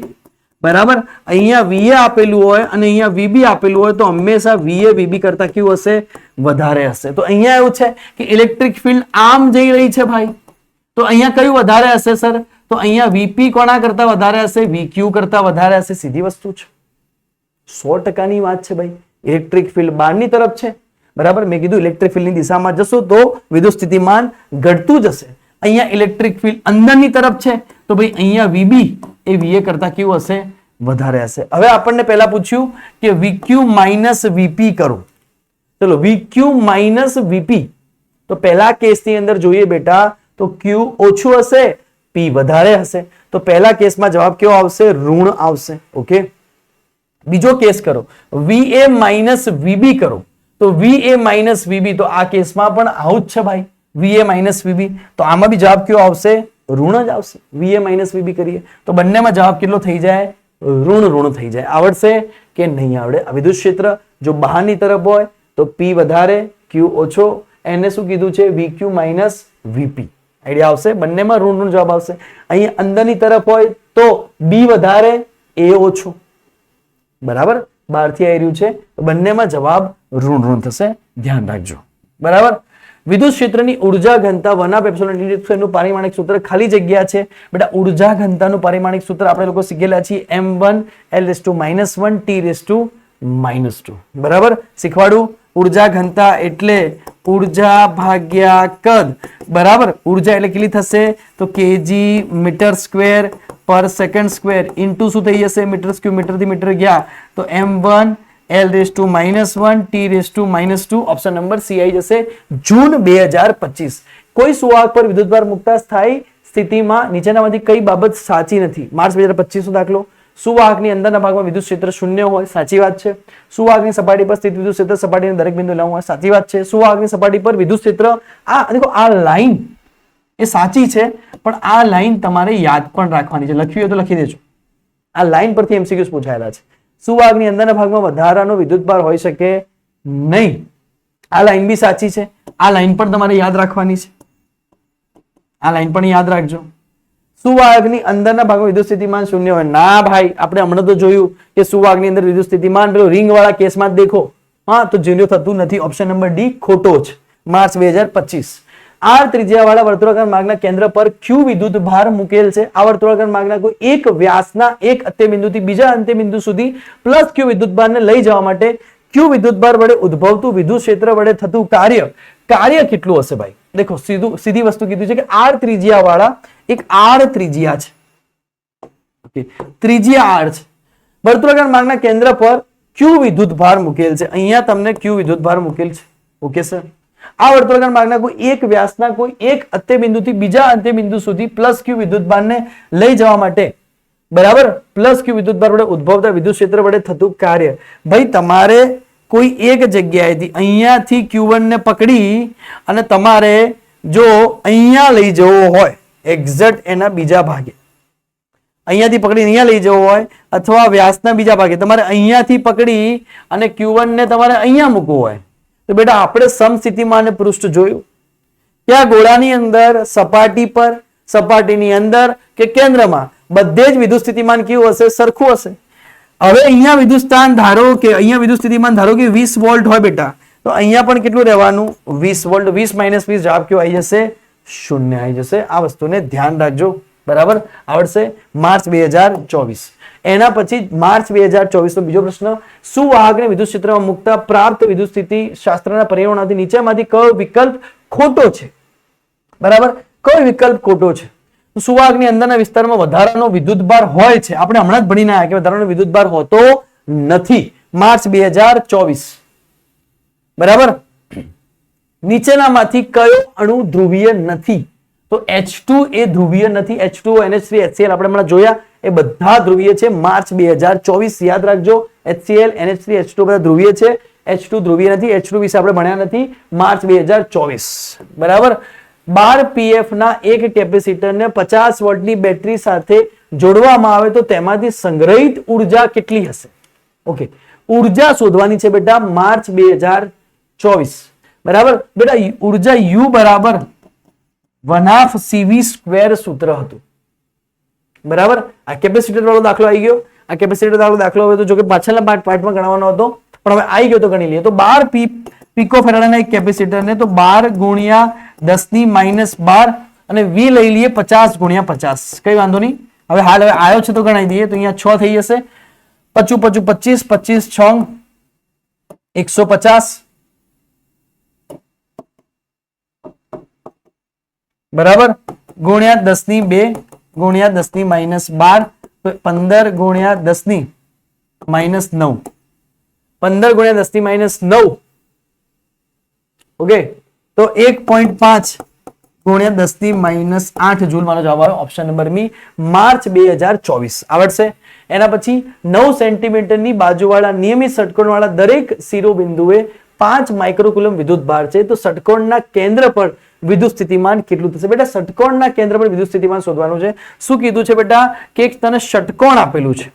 બરાબર, અહીંયા VA આપેલું હોય અને અહીંયા VB આપેલું હોય તો હંમેશા VA VB કરતા કેવું હશે? વધારે હશે. તો અહીંયા એવું છે કે ઇલેક્ટ્રિક ફિલ્ડ આમ જઈ રહી છે ભાઈ, તો અહીંયા કયું વધારે હશે સર? તો અહીંયા VP કોના કરતા વધારે હશે? VQ કરતા વધારે હશે. સીધી વસ્તુ છે, 100% ની વાત છે ભાઈ. ઇલેક્ટ્રિક ફિલ્ડ બહારની તરફ છે બરાબર. મેં કીધું ઇલેક્ટ્રિક ફિલ્ડની દિશામાં જશો તો વિદ્યુત સ્થિતિમાન ઘટતું જશે. અહીંયા ઇલેક્ટ્રિક ફિલ્ડ અંદરની તરફ છે તો ભાઈ અહીંયા વીબી એ વીએ કરતા કેવું હશે? વધારે હશે. હવે આપણને પહેલા પૂછ્યું કે વીક્યુ માઇનસ વીપી કરો. ચલો વીક્યુ માઇનસ વીપી, તો પહેલા કેસની અંદર જોઈએ બેટા તો ક્યુ ઓછું હશે, પી વધારે હશે. તો પહેલા કેસમાં જવાબ કેવો આવશે? ઋણ આવશે. ઓકે. બીજો કેસ કરો, વીએ માઇનસ વીબી કરો. તો વીએ માઇનસ વીબી, તો આ કેસમાં પણ આવું જ છે ભાઈ, વીએ માઇનસ વીબી. તો આમાં બી જવાબ કેવો આવશે? ઋણ જ આવશે. વીએ માઇનસ વીબી કરીએ તો બંનેમાં જવાબ કેટલો થઈ જાય? ઋણ થઈ જાય. આવડશે કે નહીં આવડે? આ વિદ્યુત ક્ષેત્ર જો બહારની તરફ હોય તો પી વધારે, ક્યુ ઓછો. એને શું કીધું છે? વીક્યુ માઇનસ વીપી. આઈડિયા આવશે? બંનેમાં ઋણ જવાબ આવશે. અહીંયા અંદરની તરફ હોય તો બી વધારે, એ ઓછો. બરાબર. બહારથી આવી રહ્યું છે તો બંનેમાં જવાબ ઋણ થશે. ધ્યાન રાખજો. બરાબર. વિદ્યુત ક્ષેત્રની ઉર્જા ઘનતા 1/ε નું પારિમાણિક સૂત્ર ખાલી જગ્યા છે. બેટા ઉર્જા ઘનતાનું પારિમાણિક સૂત્ર આપણે લોકો શીખેલા છીએ m1 l−1 t−2. બરાબર. શીખવાડું. ઉર્જા ઘનતા એટલે ઉર્જા ભાગ્યા કદ. બરાબર. ઉર્જા એટલે કેટલી થશે? તો KG metre square per second square into શું થઈ જશે? Metre square. મીટર થી મીટર ગયા તો m1 l−1 t−2. Option number C આવી જશે. જૂન 2025. કોઈ સુવાહક પર વિદ્યુતભાર મુકતા સ્થાયી સ્થિતિમાં નીચેનામાંથી કઈ બાબત સાચી નથી? માર્ચ 2025 નો દાખલો. સુવાહકની અંદરના ભાગમાં વિદ્યુત ક્ષેત્ર શૂન્ય હોય, સાચી વાત છે. સુવાહકની સપાટી પર સ્થિત વિદ્યુત ક્ષેત્ર સપાટીના દરેક બિંદુ લાવવું હોય, સાચી વાત છે. સુવાહકની સપાટી પર વિદ્યુત ક્ષેત્ર, આ દેખો આ લાઈન એ સાચી છે, પણ આ લાઈન તમારે યાદ પણ રાખવાની છે. લખ્યું હોય તો લખી દેજો. આ લાઈન પરથી એમસીક્યુઝ પૂછાયેલા છે. સુવાહકની અંદરના ભાગમાં વધારાનો વિદ્યુતભાર હોઈ શકે નહીં. આ લાઈન બી સાચી છે. આ લાઈન પણ તમારે યાદ રાખવાની છે. આ લાઈન પણ યાદ રાખજો. સુવાહકની અંદરના ભાગમાં વિદ્યુત સ્થિતિમાન શૂન્ય હોય. ના ભાઈ, આપણે હમણાં તો જોયું કે સુવાહકની અંદર વિદ્યુત સ્થિતિમાન પેલો રિંગ વાળા કેસમાં જ દેખો. હા, તો જેનું થતું નથી. ઓપ્શન નંબર ડી ખોટો છે. માર્ચ 2025. આર ત્રિજ્યા વાળા વર્તુળાકાર માર્ગના કેન્દ્ર પર ક્યુ વિદ્યુત ભાર મૂકેલ છે. આ વર્તુળાકાર માર્ગના કોઈ એક વ્યાસના એક અંત્યબિંદુથી બીજા અંત્યબિંદુ સુધી પ્લસ ક્યુ વિદ્યુતભારને લઈ જવા માટે ક્યુ વિદ્યુતભાર વડે ઉદ્ભવતું વિદ્યુત ક્ષેત્ર વડે થતું કાર્ય કેટલું હશે ભાઈ? દેખો સીધી વસ્તુ કીધું છે કે આર ત્રિજ્યા વાળા એક આર ત્રિજ્યા છે. ઓકે, ત્રિજ્યા આર છે. વર્તુળાકાર માર્ગના કેન્દ્ર પર ક્યુ વિદ્યુતભાર મૂકેલ છે. અહીંયા તમને ક્યુ વિદ્યુતભાર મૂકેલ છે. Okay sir. આ વર્તુળાકાર માર્ગના કોઈ એક વ્યાસના કોઈ એક અંત્યબિંદુથી બીજા અંત્યબિંદુ સુધી પ્લસ ક્યુ વિદ્યુતભારને લઈ જવા માટે, બરાબર, પ્લસ ક્યુ વિદ્યુતભાર વડે ઉદ્ભવતા વિદ્યુત ક્ષેત્ર વડે થતું કાર્ય. ભાઈ તમારે કોઈ એક જગ્યાએથી અહીંયાથી Q1 ને પકડી અને તમારે જો અહીંયા લઈ જવો હોય, એક્ઝેક્ટ એના બીજા ભાગે અહીંયાથી પકડી અહીંયા લઈ જવો હોય, અથવા વ્યાસના બીજા ભાગે તમારે અહીંયાથી પકડી અને Q1 ને તમારે અહીંયા મૂકવું હોય, તો બેટા આપણે સમસ્થિતિમાન પૃષ્ઠ જોયું. ત્યાં ગોળાની અંદર સપાટી પર, સપાટીની અંદર કે કેન્દ્રમાં બધે જ વિદ્યુત સ્થિતિમાન કેવું હશે? સરખું હશે. હવે અહીંયા વિદ્યુત સ્થાન ધારો કે અહીંયા વિદ્યુત સ્થિતિમાન ધારો કે 20 વોલ્ટ હોય બેટા, તો અહીંયા પણ કેટલું રહેવાનું? 20 વોલ્ટ. 20 - 20 જવાબ કેવો આવી જશે? શૂન્ય આવી જશે. આ વસ્તુને ધ્યાન રાખજો. બરાબર, આવડશે. માર્ચ 2024. એના પછી માર્ચ 2024 નો બીજો પ્રશ્ન, સુવાહકને વિદ્યુત ક્ષેત્રમાં મુકતા પ્રાપ્ત વિદ્યુત સ્થિતિ શાસ્ત્રના પરિમાણોથી નીચેમાંથી કયો વિકલ્પ ખોટો છે? બરાબર, કયો વિકલ્પ ખોટો છે? સુવાહકની અંદરના વિસ્તારમાં વધારાનો વિદ્યુતભાર હોય છે. આપણે હમણાં જ ભણીને આવ્યા કે વધારાનો વિદ્યુતભાર હોતો નથી. માર્ચ 2024. બરાબર. નીચેનામાંથી કયો અણુ ધ્રુવીય નથી? તો H2 એ ધ્રુવીય નથી. H2O, NH3, HCl આપણે હમણાં જોયા, એ બધા ધ્રુવીય છે. માર્ચ 2024 યાદ રાખજો. HCl, NH3, H2 બધા ધ્રુવીય છે. H2 ધ્રુવીય નથી. H2 વિશે આપણે ભણ્યા નથી. માર્ચ 2024. બરાબર. 12 pf ના એક કેપેસિટરને 50 વોલ્ટની બેટરી સાથે જોડવામાં આવે તો તેમાંથી સંગ્રહિત ઉર્જા કેટલી હશે? ઓકે, ઉર્જા શોધવાની છે બેટા. માર્ચ 2024. બરાબર. બેટા ઉર્જા U બરાબર 1/2 CV² સૂત્ર હતું. બરાબર. આ કેપેસિટર વાળો દાખલો આવી ગયો. આ કેપેસિટર વાળો દાખલો હવે તો જો કે પાછળના પાર્ટમાં ગણવાનો હતો, પણ હવે આવી ગયો તો ગણી લઈએ. તો 12 પિકોફેરાડના એક કેપેસિટરને તો 12 × 10⁻12 અને V લઈ લઈએ 50 × 50. કઈ વાંધો નહીં. હવે હાલ હવે આવ્યો છે તો ગણાવી દઈએ. તો અહીંયા 6 થઈ જશે. 55 25 25 6 150 બરાબર, ગુણ્યા 10^2 ગુણ્યા 10^-12, તો 15 ગુણ્યા 10^-9, 15 ગુણ્યા 10^-9, ઓકે, તો 1.5 ગુણ્યા 10^-8 જૂલ મારો જવાબ આવ્યો ઓપ્શન નંબર બી, માર્ચ 2024. આવડશે. એના પછી 9 સેન્ટીમીટરની બાજુવાળા નિયમિત ષટકોણવાળા દરેક શિરોબિંદુએ 5 માઇક્રોકુલમ વિદ્યુત ભાર છે, તો ષટકોણના કેન્દ્ર પર વિદ્યુત સ્થિતિમાન કેટલું થશે? બેટા ષટકોણના કેન્દ્ર પર વિદ્યુત સ્થિતિમાન શોધવાનું છે. શું કીધું છે બેટા કે એક તને ષટકોણ આપેલું છે,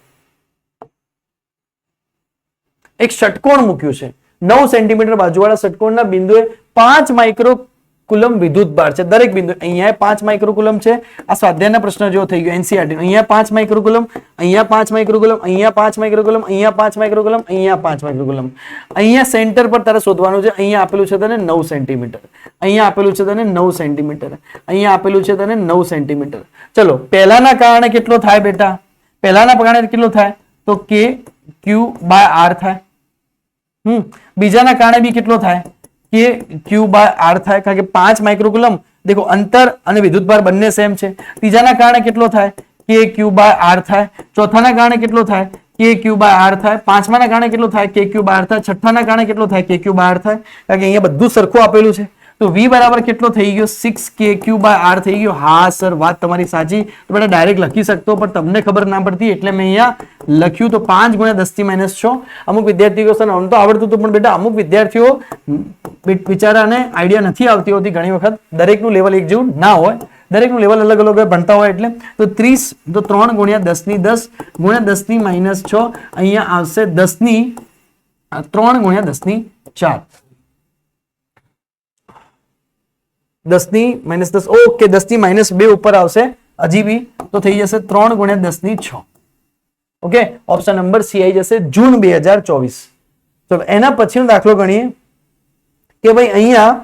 એક ષટકોણ મૂક્યું છે, 9 સેન્ટીમીટર બાજુવાળા ષટકોણના બિંદુએ 5 માઇક્રોકુલમ વિદ્યુત ભાર છે. દરેક બિંદુ અહીંયા 5 માઇક્રોકુલમ છે. આ સ્વાધ્યાયના પ્રશ્ન જેવો થઈ ગયો એનસીઈઆરટી. અહીંયા 5 માઇક્રોકુલમ, અહીંયા 5 માઇક્રોકુલમ, અહીંયા 5 માઇક્રોકુલમ, અહીંયા 5 માઇક્રોકુલમ, અહીંયા 5 માઇક્રોકુલમ. અહીંયા સેન્ટર પર તારે શોધવાનું છે. અહીંયા આપેલું છે તને 9 સેન્ટીમીટર, અહીંયા આપેલું છે તને 9 સેન્ટીમીટર, અહીંયા આપેલું છે તને 9 સેન્ટીમીટર. ચલો પહેલાના કારણે કેટલો થાય બેટા? પહેલાના કારણે કેટલો થાય? તો કે Q/R થાય. બીજાના કારણે બી કેટલો થાય? કે Q/R થાય, કારણ કે 5 માઇક્રોકુલમ દેખો અંતર અને વિદ્યુતભાર બંને સેમ છે. ત્રીજાના કારણે કેટલો થાય? કે Q/R થાય. ચોથાના કારણે કેટલો થાય? કે Q/R થાય. પાંચમાના કારણે કેટલો થાય? કે Q/R થાય. છઠ્ઠાના કારણે કેટલો થાય? કે Q/R થાય. કારણ કે અહીંયા બધું સરખું આપેલું છે. તો V બરાબર કેટલો થઈ ગયો? 6 Q/R થઈ ગયો. હા સર, વાત તમારી સાચી. તો બેટા ડાયરેક્ટ લખી શકતો, પણ તમને ખબર ના પડતી એટલે મેં અહીંયા લખ્યું. તો 5 ગુણ્યા 10^-6. અમુક વિદ્યાર્થીઓ સર આમ તો આવડતું હતું, પણ બેટા અમુક વિદ્યાર્થીઓ બિચારાને આઈડિયા નથી આવતી હોતી ઘણી વખત. દરેકનું લેવલ એક જેવું ના હોય, દરેકનું લેવલ અલગ અલગ ભણતા હોય એટલે. તો 30, તો 3 ગુણ્યા 10^10 ગુણ્યા 10^-6, અહીંયા આવશે 3 ગુણ્યા 10^4. 10^-10, ઓકે, 10^-2 ઉપર આવશે હજી બી, તો થઈ જશે 3 ગુણ્યા 10^6. ઓકે, ઓપ્શન નંબર સી આવી જશે, જૂન 2024. ચલો એના પછીનો દાખલો ગણીએ કે ભાઈ અહીંયા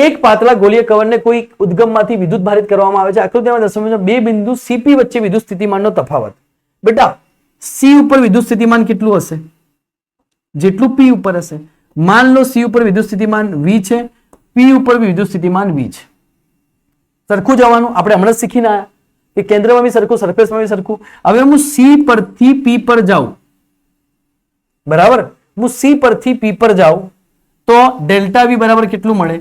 એક પાતળા ગોળીય કવરને કોઈ ઉદ્ગમમાંથી વિદ્યુત ભારિત કરવામાં આવે છે. આકૃતિમાં દર્શાવ્યા બે બિંદુ CP વચ્ચે વિદ્યુત સ્થિતિમાનનો તફાવત. બેટા C ઉપર વિદ્યુત સ્થિતિમાન કેટલું હશે? જેટલું P ઉપર હશે. मान लो C ઉપર વિદ્યુત સ્થિતિમાન V છે, P ઉપર બી વિદ્યુત સ્થિતિમાન V છે. સરખું જવાનું આપણે હમણાં જ શીખીને આયા કે કેન્દ્રમાં બી સરખું, સરફેસમાં બી સરખું. હવે હું C પરથી P પર જાઉં, બરાબર, હું C પરથી P પર જાઉં તો ડેલ્ટા V બરાબર કેટલું મળે?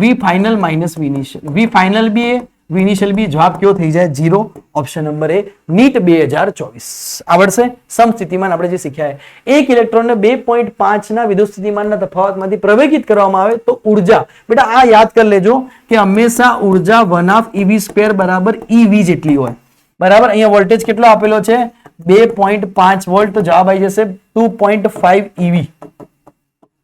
V final minus V initial. V final B A, V initial B, જવાબ કયો થઈ જાય? 0. Option number A, NEET 2024. આવડશે. સમસ્થિતિમાન આપણે જે શીખ્યા છે, એક ઇલેક્ટ્રોનને 2.5 ના વિદ્યુત સ્થિતિમાનના તફાવતમાંથી પ્રવેગિત કરવામાં આવે તો ઉર્જા, બેટા આ યાદ કરી લેજો કે હંમેશા ઉર્જા 1/2 EV² બરાબર EV જેટલી હોય. બરાબર, અહીંયા વોલ્ટેજ કેટલો આપેલો છે? 2.5 વોલ્ટ. તો જવાબ આવી જશે 2.5 EV.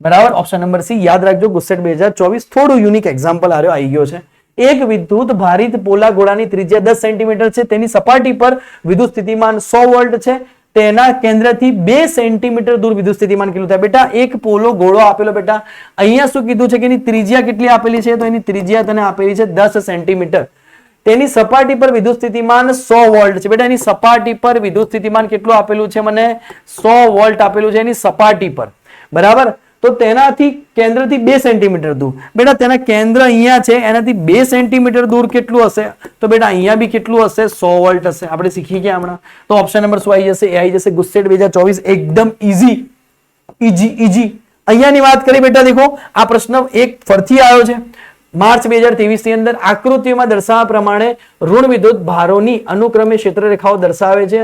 બરાબર, ઓપ્શન નંબર સી. યાદ રાખજો, ગુસ્સેટ 2024 થોડું યુનિક એક્ઝામ્પલ આવ્યો આવી ગયો છે. એક વિદ્યુત ભારિત પોલા ગોળાની ત્રિજ્યા 10 સેન્ટીમીટર છે, તેની સપાટી પર વિદ્યુત સ્થિતિમાન 100 વોલ્ટ છે, તેના કેન્દ્રથી 2 સેન્ટીમીટર દૂર વિદ્યુત સ્થિતિમાન કેટલું થાય? બેટા એક પોલો ગોળો આપેલો, બેટા અહીંયા શું કીધું છે કે એની ત્રિજ્યા કેટલી આપેલી છે? તો એની ત્રિજ્યા તને આપેલી છે 10 સેન્ટીમીટર. તેની સપાટી પર વિદ્યુત સ્થિતિમાન 100 વોલ્ટ છે. બેટા એની સપાટી પર વિદ્યુત સ્થિતિમાન કેટલું આપેલું છે? મને 100 વોલ્ટ આપેલું છે એની સપાટી પર. બરાબર, તો તેનાથી કેન્દ્રથી 2 સેન્ટીમીટર દૂર. બેટા તેના કેન્દ્ર અહીંયા છે, એનાથી 2 સેન્ટીમીટર દૂર કેટલું હશે? તો બેટા અહીંયા બી કેટલું હશે? 100 વોલ્ટ હશે. આપણે શીખી ગયા હમણાં. તો ઓપ્શન નંબર શું આવી જશે? એ આવી જશે ગુસ્સેટ 2024. એકદમ ઈઝી. અહીંયાની વાત કરી બેટા, દેખો આ પ્રશ્ન એક ફરથી આવ્યો છે માર્ચ 2023 ની અંદર. આકૃતિમાં દર્શાવ્યા પ્રમાણે ઋણ વિદ્યુત ભારોની અનુક્રમે ક્ષેત્રરેખાઓ દર્શાવે છે.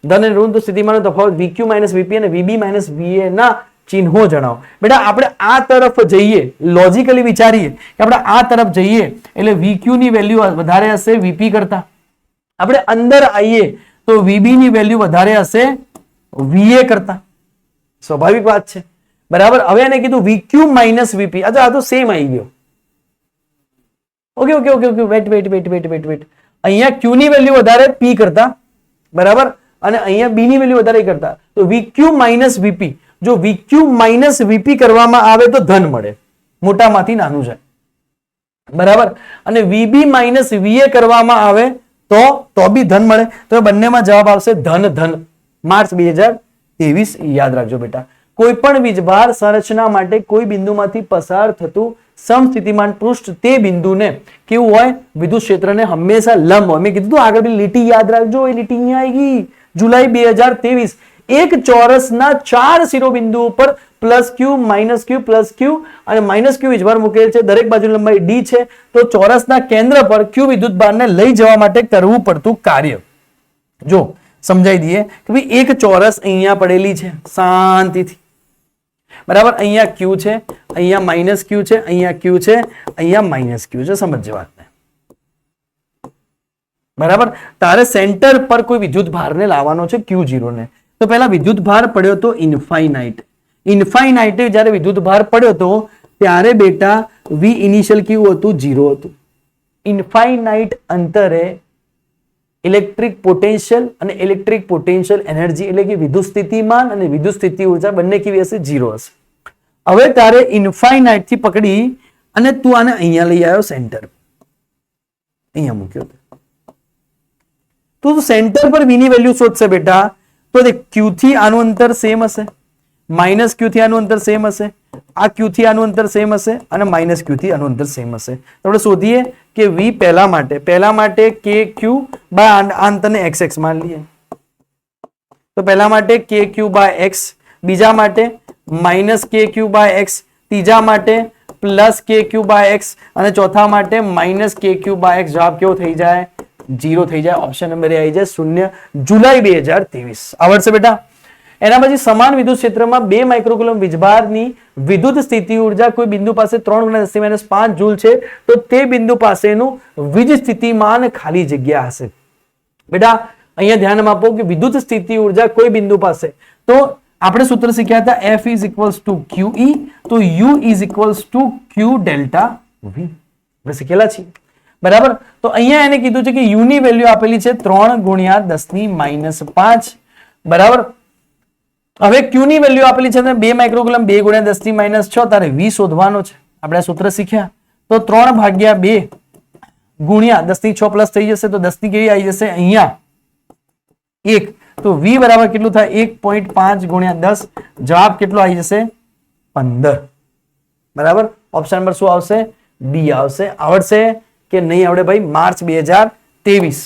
ધન અને ઋણ સ્થિતિમાનનો તફાવત VQ - VP અને VB - VA ના ચિહ્નો જણાવો. બેટા આપણે આ તરફ જઈએ, લોજિકલી વિચારીએ કે આપણે આ તરફ જઈએ એટલે VQ ની વેલ્યુ વધારે હશે VP કરતા. આપણે અંદર આવીએ તો VB ની વેલ્યુ વધારે હશે VA કરતા. સ્વાભાવિક વાત છે. બરાબર, હવે એને કીધું VQ - VP. અચ્છા, આ તો સેમ આવી ગયો. Okay, wait. અહીંયા Q ની વેલ્યુ વધારે P કરતા, બરાબર, અને અહીંયા B ની વેલ્યુ વધારે કરતા. તો VQ - VP, જો VQ - VP કરવામાં આવે તો ધન મળે, મોટામાંથી નાનું છે. બરાબર, અને VB - VA કરવામાં આવે તો બી ધન મળે. તો બંનેમાં જવાબ આવશે ધન. માર્ચ 2023. યાદ રાખજો બેટા, કોઈ પણ વીજભાર સંરચના માટે કોઈ બિંદુમાંથી પસાર થતું સમસ્થિતિમાન પૃષ્ઠ તે બિંદુને કેવું હોય, વિદ્યુત ક્ષેત્રને હંમેશા લંબ હોય. મેં કીધું આગળ પેલી લીટી યાદ રાખજો, એ લીટી અહીંયા આવી ગઈ. જુલાઈ 2023 એક ચોરસના 4 શિરોબિંદુઓ પર +q -q +q અને -q વીજભાર મૂકેલ છે. દરેક બાજુની લંબાઈ d છે. તો ચોરસના કેન્દ્ર પર q વિદ્યુતભારને લઈ જવા માટે કરવું પડતું કાર્ય જો સમજાઈ દઈએ કે ભાઈ એક ચોરસ અહીંયા પડેલી છે શાંતિથી, બરાબર. અહીંયા q છે, અહીંયા -q છે, અહીંયા q છે, અહીંયા -q છે. સમજજો વાતને, બરાબર. તારે સેન્ટર પર કોઈ વિદ્યુત ભારને લાવવાનો છે q0 ને. તો પહેલા વિદ્યુત ભાર પડ્યો તો ઇન્ફાઇનાઇટ. ઇન્ફાઇનાઇટે જ્યારે વિદ્યુત ભાર પડ્યો તો ત્યારે બેટા v ઇનિશિયલ કેવું હતું, 0 હતું. ઇન્ફાઇનાઇટ અંતરે ઇલેક્ટ્રિક પોટેન્શિયલ અને ઇલેક્ટ્રિક પોટેન્શિયલ એનર્જી એટલે કે વિદ્યુત સ્થિતિમાન અને વિદ્યુત સ્થિતિ ઉર્જા બંને કેવી હશે, 0 હશે. હવે તારે ઇન્ફાઇનાઇટ થી પકડી અને તું આને અહીંયા લઈ આવ્યો સેન્ટર, અહીંયા મૂક્યો તો સેન્ટર પર v ની વેલ્યુ શોધશે બેટા. તો q થી આનું અંતર સેમ હશે, -q થી આનું અંતર સેમ હશે, આ q થી આનું અંતર સેમ હશે અને -q થી આનું અંતર સેમ હશે. તો આપણે શોધીએ કે v પહેલા માટે kq બાય આ અંતરને xx માન લઈએ. તો પહેલા માટે kq બાય x, બીજા માટે -kq બાય x, ત્રીજા માટે +kq બાય x અને ચોથા માટે -kq બાય x. જવાબ કેવો થઈ જાય, 0 થઈ જાય. ઓપ્શન નંબર એ આવી જાય 0. જુલાઈ 2023 આવડશે બેટા. એના પછી સમાન વિદ્યુત ક્ષેત્રમાં 2 માઇક્રોકુલમ વીજભારની વિદ્યુત સ્થિતિ ઉર્જા કોઈ બિંદુ પાસે 3 × 10⁻5 જૂલ છે તો તે બિંદુ પાસેનું વીજ સ્થિતિમાન ખાલી જગ્યા હશે. બેટા અહીંયા ધ્યાન આપો કે વિદ્યુત સ્થિતિ ઉર્જા કોઈ બિંદુ પાસે, તો આપણે સૂત્ર શીખ્યા હતા F = QE, તો U = Q ડેલ્ટા V આપણે શીખેલા છીએ, બરાબર. તો અહીંયા એને કીધું છે કે U ની વેલ્યુ આપેલી છે 3 × 10⁻5, બરાબર. હવે q ની વેલ્યુ આપેલી છે 2 માઇક્રોકુલમ 2 × 10⁻6. તારે v શોધવાનો છે. આપણે આ સૂત્ર શીખ્યા તો 3/2 ગુણ્યા 10⁻6 પ્લસ થઈ જશે તો 10 ની કેવી આવી જશે અહીંયા 1. તો v બરાબર કેટલું થાય 1.5 × 10. જવાબ કેટલો આવી જશે 15, બરાબર. ઓપ્શન નંબર શું આવશે, બી આવશે. આવડશે કે નહીં આવડે ભાઈ? માર્ચ 2023.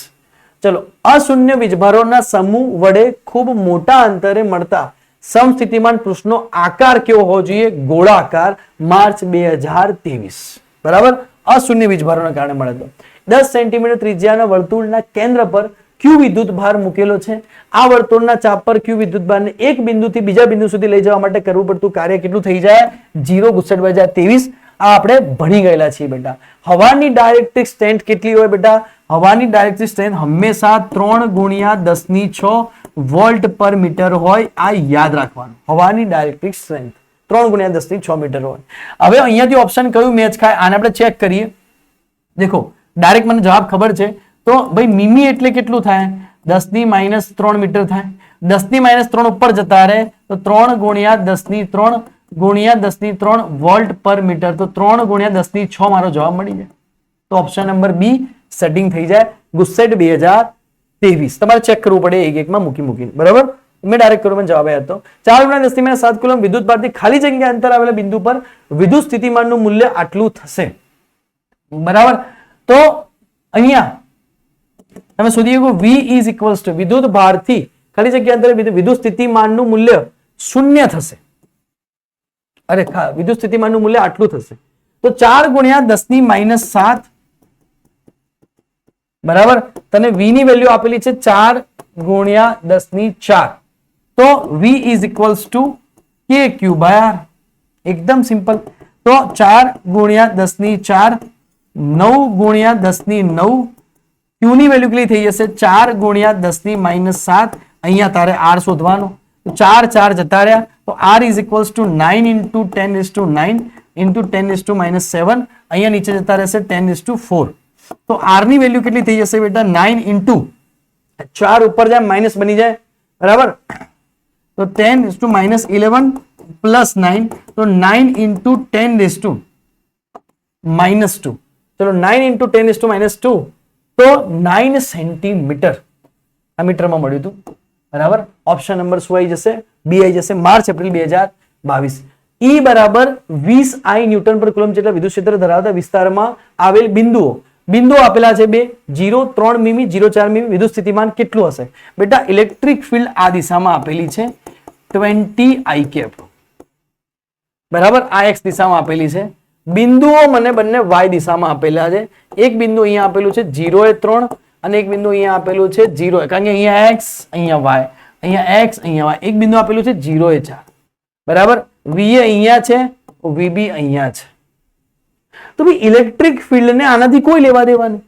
ચલો, અશૂન્ય વીજભારોના સમૂહ વડે ખૂબ મોટા અંતરે મળતા સમસ્થિતિમાન પૃષ્ઠનો આકાર કેવો હોવો જોઈએ, ગોળાકાર. માર્ચ 2023, બરાબર. અશૂન્ય વીજભારોના કારણે મળે તો 10 સેન્ટીમીટર ત્રિજ્યાના વર્તુળના કેન્દ્ર પર q વિદ્યુત ભાર મૂકેલો છે. આ વર્તુળના ચાપ પર q વિદ્યુત ભારને એક બિંદુથી બીજા બિંદુ સુધી લઈ જવા માટે કરવું પડતું કાર્ય કેટલું થઈ જાય, 0. ગુજસેટ 2023. આ આપણે ભણી ગયેલા છીએ બેટા. હવાની ડાયરેક્ટ્રિક સ્ટ્રેન્થ કેટલી હોય બેટા? હવાની ડાયરેક્ટ્રિક સ્ટ્રેન્થ હંમેશા 3 × 10⁻6 વોલ્ટ પર મીટર હોય. આ યાદ રાખવાનું. હવાની ડાયરેક્ટ્રિક સ્ટ્રેન્થ 3 × 10⁻6 મીટર હોય. હવે અહીંયાથી ઓપ્શન કયું મેચ ખાય આને આપણે ચેક કરીએ. દેખો ડાયરેક્ટ મને જવાબ ખબર છે તો ભાઈ મીમી એટલે કેટલું થાય, 10⁻³ મીટર થાય. 10⁻³ ઉપર જતા રહે તો 3 × 10⁻³ ગુણ્યા 10⁻³ વોલ્ટ પર મીટર. તો 3 × 10⁻6 મારો જવાબ મળી જાય. તો ઓપ્શન નંબર બી સેટિંગ થઈ જાય. ગુજસેટ 2023 તમારે ચેક કરવું પડે એક એકમાં મૂકીને, બરાબર. મેં ડાયરેક્ટ કર્યો, મને જવાબ આવ્યો હતો 4 × 10⁻7 કુલમ વિદ્યુત ભારથી ખાલી જગ્યા અંતર આવેલા બિંદુ પર વિદ્યુત સ્થિતિમાનનું મૂલ્ય આટલું થશે, બરાબર. તો અહીંયા તમે શોધી શકો v = વિદ્યુત ભારથી ખાલી જગ્યા અંતરે વિદ્યુત સ્થિતિમાનનું મૂલ્ય 0 થશે. અરે વિદ્યુત સ્થિતિમાનનું મૂલ્ય આટલું થશે. તો 4 × 10⁻7, બરાબર. તને v ની વેલ્યુ આપેલી છે 4 × 10⁻4. તો v = kq/r. એકદમ સિમ્પલ. તો 4 × 10⁻4, 9 × 10�9. q ની વેલ્યુ કેટલી થઈ જશે 4 × 10⁻7. અહીંયા તારે r શોધવાનો. 4 4 જતા રહ્યા તો r = 9 × 10⁹ × 10⁻7. અહીંયા નીચે જતા રહેશે 10⁴. તો r ની વેલ્યુ કેટલી થઈ જશે બેટા 9 × 4 ઉપર જાય માઇનસ બની જાય, બરાબર. તો 10⁻11 પ્લસ 9. તો 9 × 10⁻². ચલો 9 × 10⁻². તો 9 સેન્ટીમીટર આ મીટરમાં મળ્યું હતું, બરાબર. ઓપ્શન નંબર શું આવી જશે, બી આવી જશે. March April 2022. E બરાબર 20 I ન્યૂટન પર કુલમ જેટલા વિદ્યુત ક્ષેત્ર ધરાવતા વિસ્તારમાં આવેલ બિંદુઓ આપેલા છે બે 0 3 મીમી 0 4 મીમી વિદ્યુત સ્થિતિમાન કેટલું હશે? બેટા ઇલેક્ટ્રિક ફિલ્ડ આ દિશામાં આપેલી છે 20 I કેપ, બરાબર, આ x દિશામાં આપેલી છે. બિંદુઓ મને બંને y દિશામાં આપેલા છે. એક બિંદુ અહીંયા આપેલું છે 0 એ 3 અને એક બિંદુ અહીંયા આપેલું છે 0 કારણ કે અહીંયા x અહીંયા y, અહીંયા x અહીંયા y, એક બિંદુ આપેલું છે 0 એ 4, બરાબર. v અહીંયા છે, vb અહીંયા છે. તો ભાઈ ઇલેક્ટ્રિક ફિલ્ડને આનાથી કોઈ લેવા દેવા નહીં.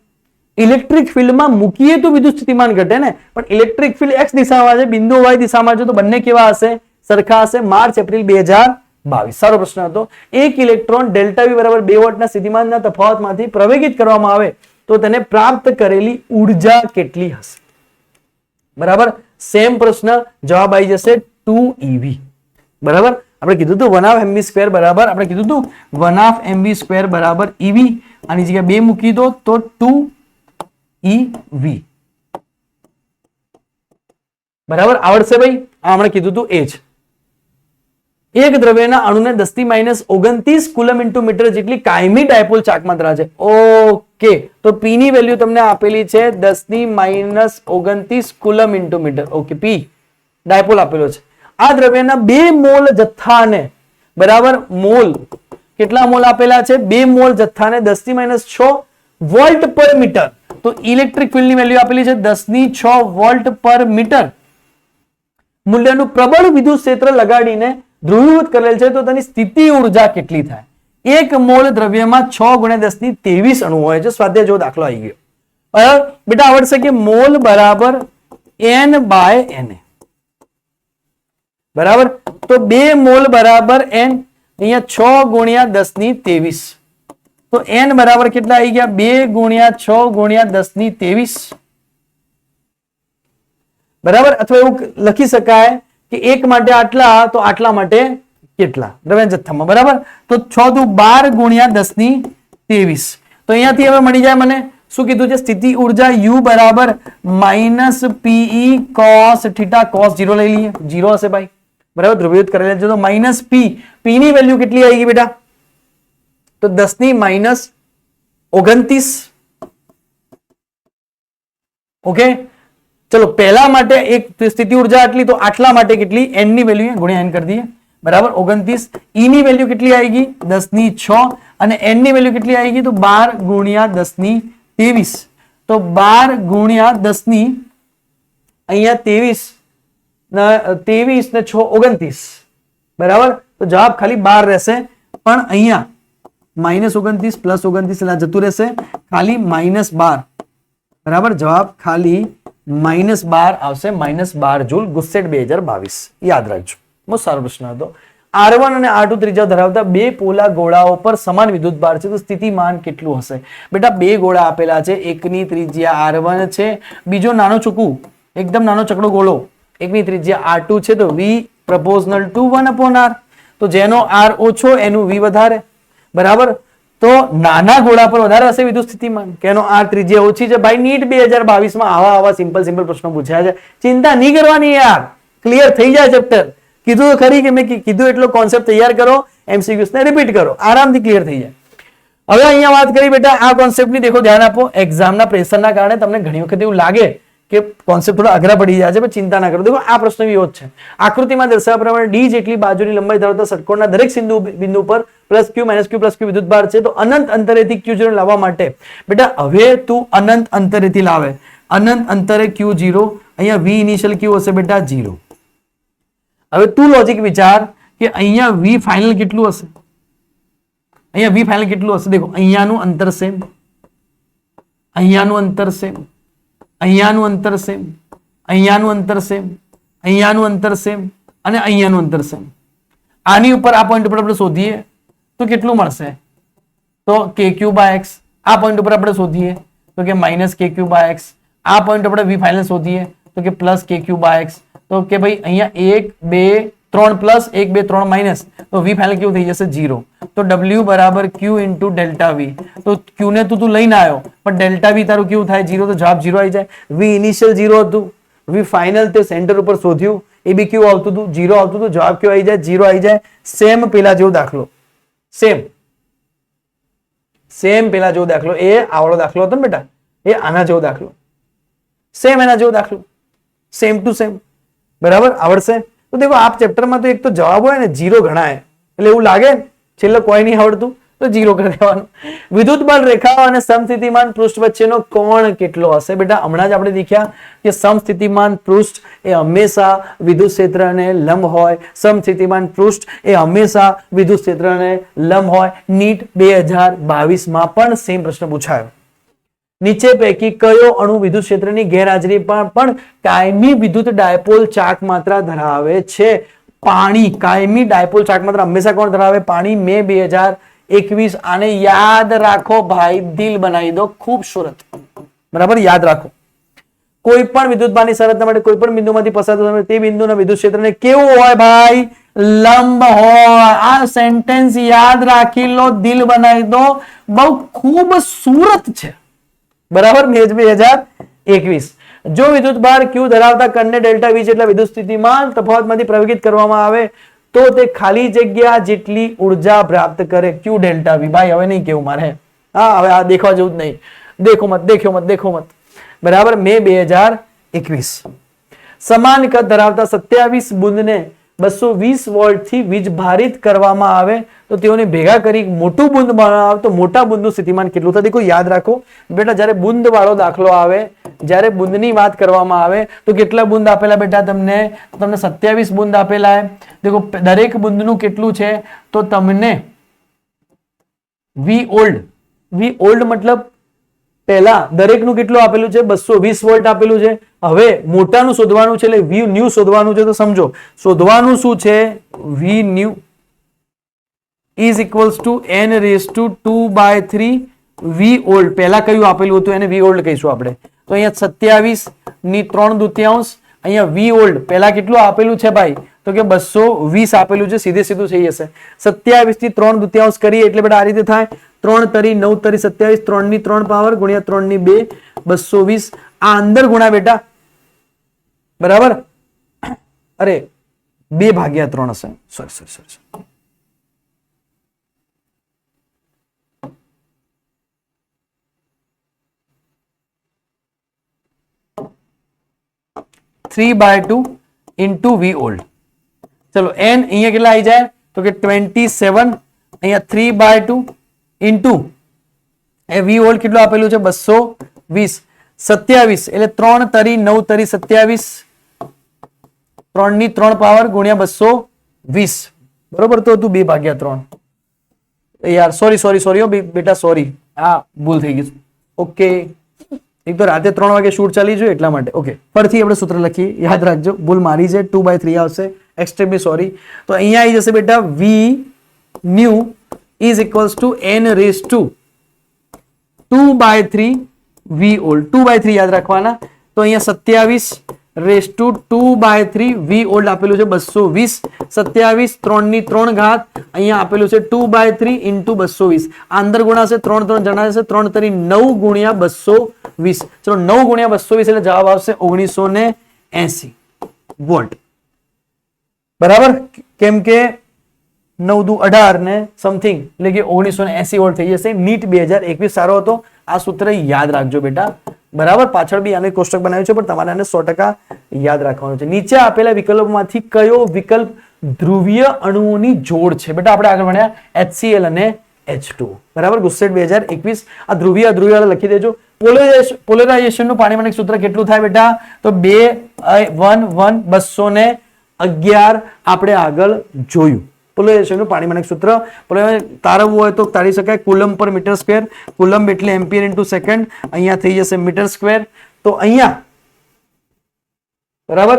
ઇલેક્ટ્રિક ફિલ્ડમાં મૂકીએ તો વિદ્યુત સ્થિતિમાન ઘટે ને, પણ ઇલેક્ટ્રિક ફિલ્ડ x દિશામાં છે, બિંદુ y દિશામાં છે, તો બંને કેવા હશે? સરખા હશે. March April 2022. સારો પ્રશ્ન હતો. એક ઇલેક્ટ્રોન ડેલ્ટા વી બરાબર 2 વોટના સ્થિતિમાનના તફાવતમાંથી પ્રવેગિત કરવામાં આવે તો તેને પ્રાપ્ત કરેલી ઉર્જા કેટલી હશે? બરાબર, સેમ પ્રશ્ન, જવાબ આવી જશે 2 eV. બરાબર, આપણે કીધું હતું 1/mv² બરાબર, આપણે કીધું હતું 1/mv² બરાબર eV, આની જગ્યાએ 2 મૂકી દો તો 2 eV. બરાબર, આવડશે ભાઈ? આ હમણાં કીધું હતું એ જ. એક દ્રવ્યના અણુને 10⁻29 કુલમ ઇન્ટુ મીટર જેટલી કાયમી ડાયપોલ ચાક માત્રા છે. ઓકે, તો p ની વેલ્યુ તમને આપેલી છે 10⁻29 coulomb into metre. Okay, p dipole આપેલો છે. આ દ્રવ્યના 2 મોલ જથ્થાને, બરાબર, મોલ કેટલા મોલ આપેલા છે? 2 મોલ જથ્થાને 10⁻6 વોલ્ટ પર મીટર. તો ઇલેક્ટ્રિક ફિલ્ડની વેલ્યુ આપેલી છે 10⁻6 વોલ્ટ પર મીટર. મૂલ્યનું પ્રબળ વિદ્યુત ક્ષેત્ર લગાડીને ધ્રુવીભૂત કરેલ છે તો તેની સ્થિતિ ઉર્જા કેટલી થાય? 1 મોલ દ્રવ્યમાં 6 × 10⁻23 અણુ હોય છે. સ્વાધ્યાય જો દાખલો આવી ગયો. બરાબર, બેટા આવડશે કે મોલ બરાબર n/na. બરાબર, તો 2 મોલ બરાબર n, અહીંયા 6 × 10⁻23, તો n બરાબર કેટલા આવી ગયા? 2 × 6 × 10⁻23. બરાબર, અથવા એવું લખી શકાય કે એક માટે આટલા તો આટલા માટે કેટલા દ્રવ્ય જથ્થામાં. બરાબર, તો 6 દુ 12 × 10⁻23. તો અહીંયાથી હવે મળી જાય મને શું કીધું છે? સ્થિતિ ઉર્જા u બરાબર -pe cos θ cos 0 લઈ લઈએ, 0 હશે ભાઈ. બરાબર, ધ્રુવીકૃત કરેલ છે તો -p, p ની વેલ્યુ કેટલી આવી ગઈ બેટા? તો 10⁻29. ઓકે, ચલો પહેલા માટે એક સ્થિતિ ઉર્જા આટલી, તો આટલા માટે કેટલી? n ની વેલ્યુ ગુણ્યા n કરી દઈએ. બરાબર, 29. e ની વેલ્યુ કેટલી આવી ગઈ? 10�6. અને n ની વેલ્યુ કેટલી આવી ગઈ? તો 12 × 10⁻23. તો 12 × 10 અહીંયા 23 ને 6 29. બરાબર, તો જવાબ ખાલી 12 રહેશે, પણ અહીંયા -29 + 29 એટલે જતું રહેશે, ખાલી -12. બરાબર, જવાબ ખાલી -12 આવશે, -12 જૂલ. ગુસ્સેટ 2022. યાદ રાખજો, બહુ સારો પ્રશ્ન હતો. R1 અને R2 ત્રિજ્યા ધરાવતા 2 પોલા ગોળાઓ પર સમાન વિદ્યુત ભાર છે તો સ્થિતિમાન કેટલું હશે? બેટા 2 ગોળા આપેલા છે, એકની ત્રિજ્યા R1 છે, બીજો નાનો ચોકુ એકદમ નાનો ચકડો ગોળો, એકની ત્રિજ્યા R2 છે, તો V proportional to 1/r. તો જેનો R ઓછો એનું V વધારે. બરાબર, તો નાના ગોળા પર વધારે હશે વિદ્યુત સ્થિતિમાન, કે એનો R ત્રિજ્યા ઓછી છે. ભાઈ નીટ 2022 માં આવા સિમ્પલ પ્રશ્નો પૂછ્યા છે. ચિંતા નહીં કરવાની યાર, ક્લિયર થઈ જાય ચેપ્ટર. કીધું તો ખરી કે મેં કીધું એટલો કોન્સેપ્ટ તૈયાર કરો, MCQs ને રિપીટ કરો, આરામથી ક્લિયર થઈ જાય. હવે અહીંયા વાત કરી બેટા આ કોન્સેપ્ટની, દેખો ધ્યાન આપો. એક્ઝામના પ્રેશરના કારણે તમને ઘણી વખત એવું લાગે કે કોન્સેપ્ટ થોડા અઘરા પડી જાય છે, પણ ચિંતા ના કરો. દેખો આ પ્રશ્ન એવો જ છે. આકૃતિમાં દર્શાવ્યા પ્રમાણે ડી જેટલી બાજુની લંબાઈ ધરાવતા ષટકોણના દરેક બિંદુ પર +q -q + q વિદ્યુત ભાર છે, તો અનંત અંતરેથી q0 લાવવા માટે બેટા હવે તું અનંત અંતરેથી લાવે. અનંત અંતરે q0, અહીંયા v ઇનિશિયલ q હશે બેટા 0. હવે તું લોજિક વિચાર કે અહીંયા v ફાઇનલ કેટલું હશે? અહીંયા v ફાઇનલ કેટલું હશે? દેખો અહીંયાનું અંતર સેમ, અહીંયાનું અંતર સેમ, અહીંયાનું અંતર સેમ, અહીંયાનું અંતર સેમ, અહીંયાનું અંતર સેમ અને અહીંયાનું અંતર સેમ. આની ઉપર આ પોઈન્ટ ઉપર આપણે શોધીએ તો કેટલું મળશે? તો kq/x. આ પોઈન્ટ ઉપર આપણે શોધીએ તો કે -kq/x. આ પોઈન્ટ ઉપર v ફાઇનલ શોધીએ તો કે +kq/x. તો કે ભાઈ અહીંયા 1 2 3 પ્લસ 1 2 3 માઇનસ, તો v ફાઇનલ કેવું થઈ જશે? 0. તો w બરાબર q ઇન્ટુ ડેલ્ટા v. તો q ને તું લઈને આવ્યો, પણ ડેલ્ટા v તારું કેવું થાય? 0. તો જવાબ 0 આવી જાય. v ઇનિશિયલ 0 હતું, v ફાઇનલ તે સેન્ટર ઉપર શોધ્યું એ બી કેવું આવતું હતું? 0 આવતું હતું. જવાબ કેવો આવી જાય? 0 આવી જાય. સેમ પેલા જેવો દાખલો, સેમ પેલા જેવો દાખલો, એ આવડો દાખલો હતો ને બેટા, એ આના જેવો દાખલો, સેમ એના જેવો દાખલો, સેમ ટુ સેમ. બરાબર, આવડશે? તો દેખો આ ચેપ્ટરમાં તો એક તો જવાબ હોય ને 0 ગણાય, એટલે એવું લાગે છેલ્લે કોઈ નહીં આવડતું તો 0 કરી દેવાનું. વિદ્યુત બળ રેખાઓ અને સમસ્થિતિમાન પૃષ્ઠ વચ્ચેનો કોણ કેટલો હશે? બેટા હમણાં જ આપણે દેખ્યા કે સમસ્થિતિમાન પૃષ્ઠ એ હંમેશા વિદ્યુત ક્ષેત્રને લંબ હોય, સમસ્થિતિમાન પૃષ્ઠ એ હંમેશા વિદ્યુત ક્ષેત્રને લંબ હોય. નીટ 2022 માં પણ સેમ પ્રશ્ન પૂછાયો. નીચે પૈકી કયો અણુ વિદ્યુત ક્ષેત્રની ગેરહાજરીમાં પણ કાયમી વિદ્યુત ડાયપોલ ચાક માત્રા ધરાવે છે? પાણી. કાયમી ડાયપોલ ચાક માત્રા હંમેશા કોણ ધરાવે? પાણી. મે 2021. આને યાદ રાખો ભાઈ, દિલ બનાવી દો, ખૂબ સુરત. બરાબર, યાદ રાખો. કોઈ પણ વિદ્યુતભારની શરત માટે કોઈ પણ બિંદુમાંથી પસાર થતા તે બિંદુના વિદ્યુત ક્ષેત્રને કેવું હોય ભાઈ? લંબ હોય. આ સેન્ટેન્સ યાદ રાખી લો, દિલ બનાવી દો, બહુ ખૂબ સુરત છે. બરાબર, મે 2021. જો વિદ્યુત ભાર Q ધરાવતા કણને ડેલ્ટા V જેટલા વિદ્યુત સ્થિતિમાન તફાવતમાંથી પ્રવેગિત કરવામાં આવે તો તે ખાલી જગ્યા જેટલી ઉર્જા પ્રાપ્ત કરે. Q delta V. ભાઈ હવે નહીં કેવું મારે, હા હવે આ દેખવા જેવું જ નહીં. દેખો મત. બરાબર, મે 2021. સમાન કદ ધરાવતા 27 બુંદને 220 વોલ્ટથી વીજભારિત કરવામાં આવે તો તેઓને ભેગા કરી મોટું બુંદ બનાવે તો મોટા બુંદનું સ્થિતિમાન કેટલું થાય? દેખો યાદ રાખો બેટા, જ્યારે બુંદ વાળો દાખલો આવે, જ્યારે બુંદની વાત કરવામાં આવે તો કેટલા બુંદ આપેલા બેટા તમને? 27 બુંદ આપેલા. દેખો દરેક બુંદનું કેટલું છે તો તમને V ઓલ્ડ મતલબ પહેલા દરેકનું કેટલું આપેલું છે? 220 વોલ્ટ આપેલું છે. હવે મોટાનું શોધવાનું છે, એટલે V ન્યુ શોધવાનું છે. તો સમજો શોધવાનું શું છે? V new is equals to n raise to 2/3 V old. પહેલા કયું આપેલું હતું? એને V ઓલ્ડ કહીશું આપણે. તો અહીંયા 27 ની 3/2, અહીંયા V ઓલ્ડ પહેલા કેટલું આપેલું છે ભાઈ? તો કે 220 આપેલું છે. સીધું થઈ જશે. 27 થી 3/2 કરીએ એટલે બેટા આ રીતે થાય. 3 તરી 9 તરી 27, 3 ની 3 પાવર ગુણ્યા 3 ની 2, 220. આ અંદર ગુણા બેટા, બરાબર, અરે 2/3 હશે. Sorry 3/2 into V old. ચલો n અહીંયા કેટલા આવી જાય? તો કે 27. અહીંયા 3/2 into એ V old કેટલું આપેલું છે? 220. 27 એટલે 3 તરી 9 તરી 27, 3 ની 3 પાવર ગુણ્યા 220. બરોબર, તો હતું 2/3. યાર સોરી બેટા, સોરી, હા ભૂલ થઈ ગઈ. ઓકે, એક તો રાતે 3 વાગે શૂટ ચાલી જોઈએ એટલા માટે. ઓકે, ફરીથી આપણે સૂત્ર લખીએ, યાદ રાખજો, ભૂલ મારી છે. 2/3 આવશે. Extremely sorry. તો અહીંયા આવી જશે બેટા V new is equals to n raise to 2/3 V old. 2/3 યાદ રાખવાના. તો અહીંયા 27 રેઝ ટુ 2/3 V ઓલ્ડ આપેલું છે 220. 27 3 ની 3 ઘાત, અહીંયા આપેલું છે 2/3 ઇન્ટુ 220. આ અંદર ગુણાશે, 3 3 જણાશે, 3 તરી 9 ગુણ્યા 220. ચલો 9 ગુણ્યા 220 એટલે જવાબ આવશે 1980 વોલ્ટ. બરાબર, કેમ કે 9 દુ 18 ને સમથિંગ એટલે કે 1980 વોલ્ટ થઈ જશે. નીટ 2021 સારો હતો. આ સૂત્ર યાદ રાખજો બેટા. બરાબર, પાછળ બી આને કોષ્ટક બનાવ્યું છે પણ તમારે આને 100% યાદ રાખવાનું છે. નીચે આપેલા વિકલ્પોમાંથી કયો વિકલ્પ ધ્રુવીય અણુઓની જોડ છે? બેટા આપણે આગળ ભણ્યા HCl અને H2. બરાબર, ગુસ્સેટ 2021. આ ધ્રુવીય અધ્રુવીય લખી દેજો. પોલરાઇઝેશન નું પાણીમાણિક સૂત્ર કેટલું થાય બેટા? તો 2 1 1 211 આપણે આગળ જોયું. પોલરાઇઝેશન નું પાણીમાણિક સૂત્ર તારવવું હોય તો તારી શકાય. કુલમ પર મીટર સ્ક્વેર, કુલમ એટલે એમ્પિયર ઇન્ટુ સેકન્ડ, અહીંયા થઈ જશે મીટર સ્ક્વેર. તો અહીંયા બરાબર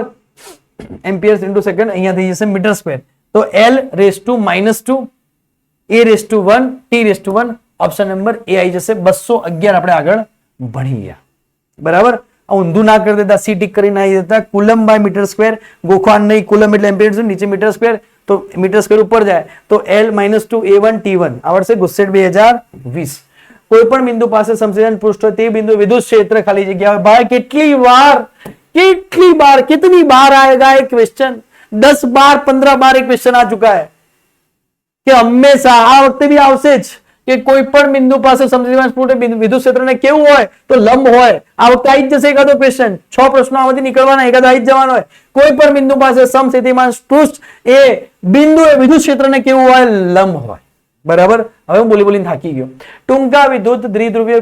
એમ્પિયર ઇન્ટુ સેકન્ડ, અહીંયા થઈ જશે મીટર સ્ક્વેર. તો L raise to -2, A raise to 1, T raise to 1. Option number A આવી જશે. 211 આપણે આગળ ભણી ગયા. બરાબર, ઊંધું ના કરી દેતા, સી ટીક કરી નાખી દેતા. કુલમ બાય મીટર સ્ક્વેર, ગોખવાન નહીં. કુલમ એટલે એમ્પિયર, નીચે મીટર સ્ક્વેર, તો મીટર સ્ક્વેર ઉપર જાય તો L -2 A1 T1 આવડશે. ગુસ્સેટ 2020. કોઈ પણ બિંદુ પાસે સમસ્થિતિમાન પૃષ્ઠ તે બિંદુ વિદ્યુત ક્ષેત્ર ખાલી જગ્યા હોય. ભાઈ કેટલી વાર कितनी बार आएगा एक क्वेश्चन, 10 बार 15 बार एक क्वेश्चन आ चुका है કે હંમેશા આ વખતે બી આવશે જ કે કોઈ પણ બિંદુ પાસે સમસ્થિતિમાન સ્ફુટ વિદ્યુત ક્ષેત્રને કેવું હોય તો લંબ હોય. આ વખતે આવી જ જશે એકાદો ક્વેશ્ચન, 6 પ્રશ્નો આમાંથી નીકળવાના, એકાદો આવી જ જવાનો હોય. કોઈ પણ બિંદુ પાસે સમસ્થિતિમાન પૃષ્ઠ એ બિંદુ એ વિદ્યુત ક્ષેત્રને કેવું હોય, લંબ હોય. બરાબર. હવે હું બોલીને થાકી ગયો. ટૂંકા વિદ્યુત દ્વિધ્રુવીય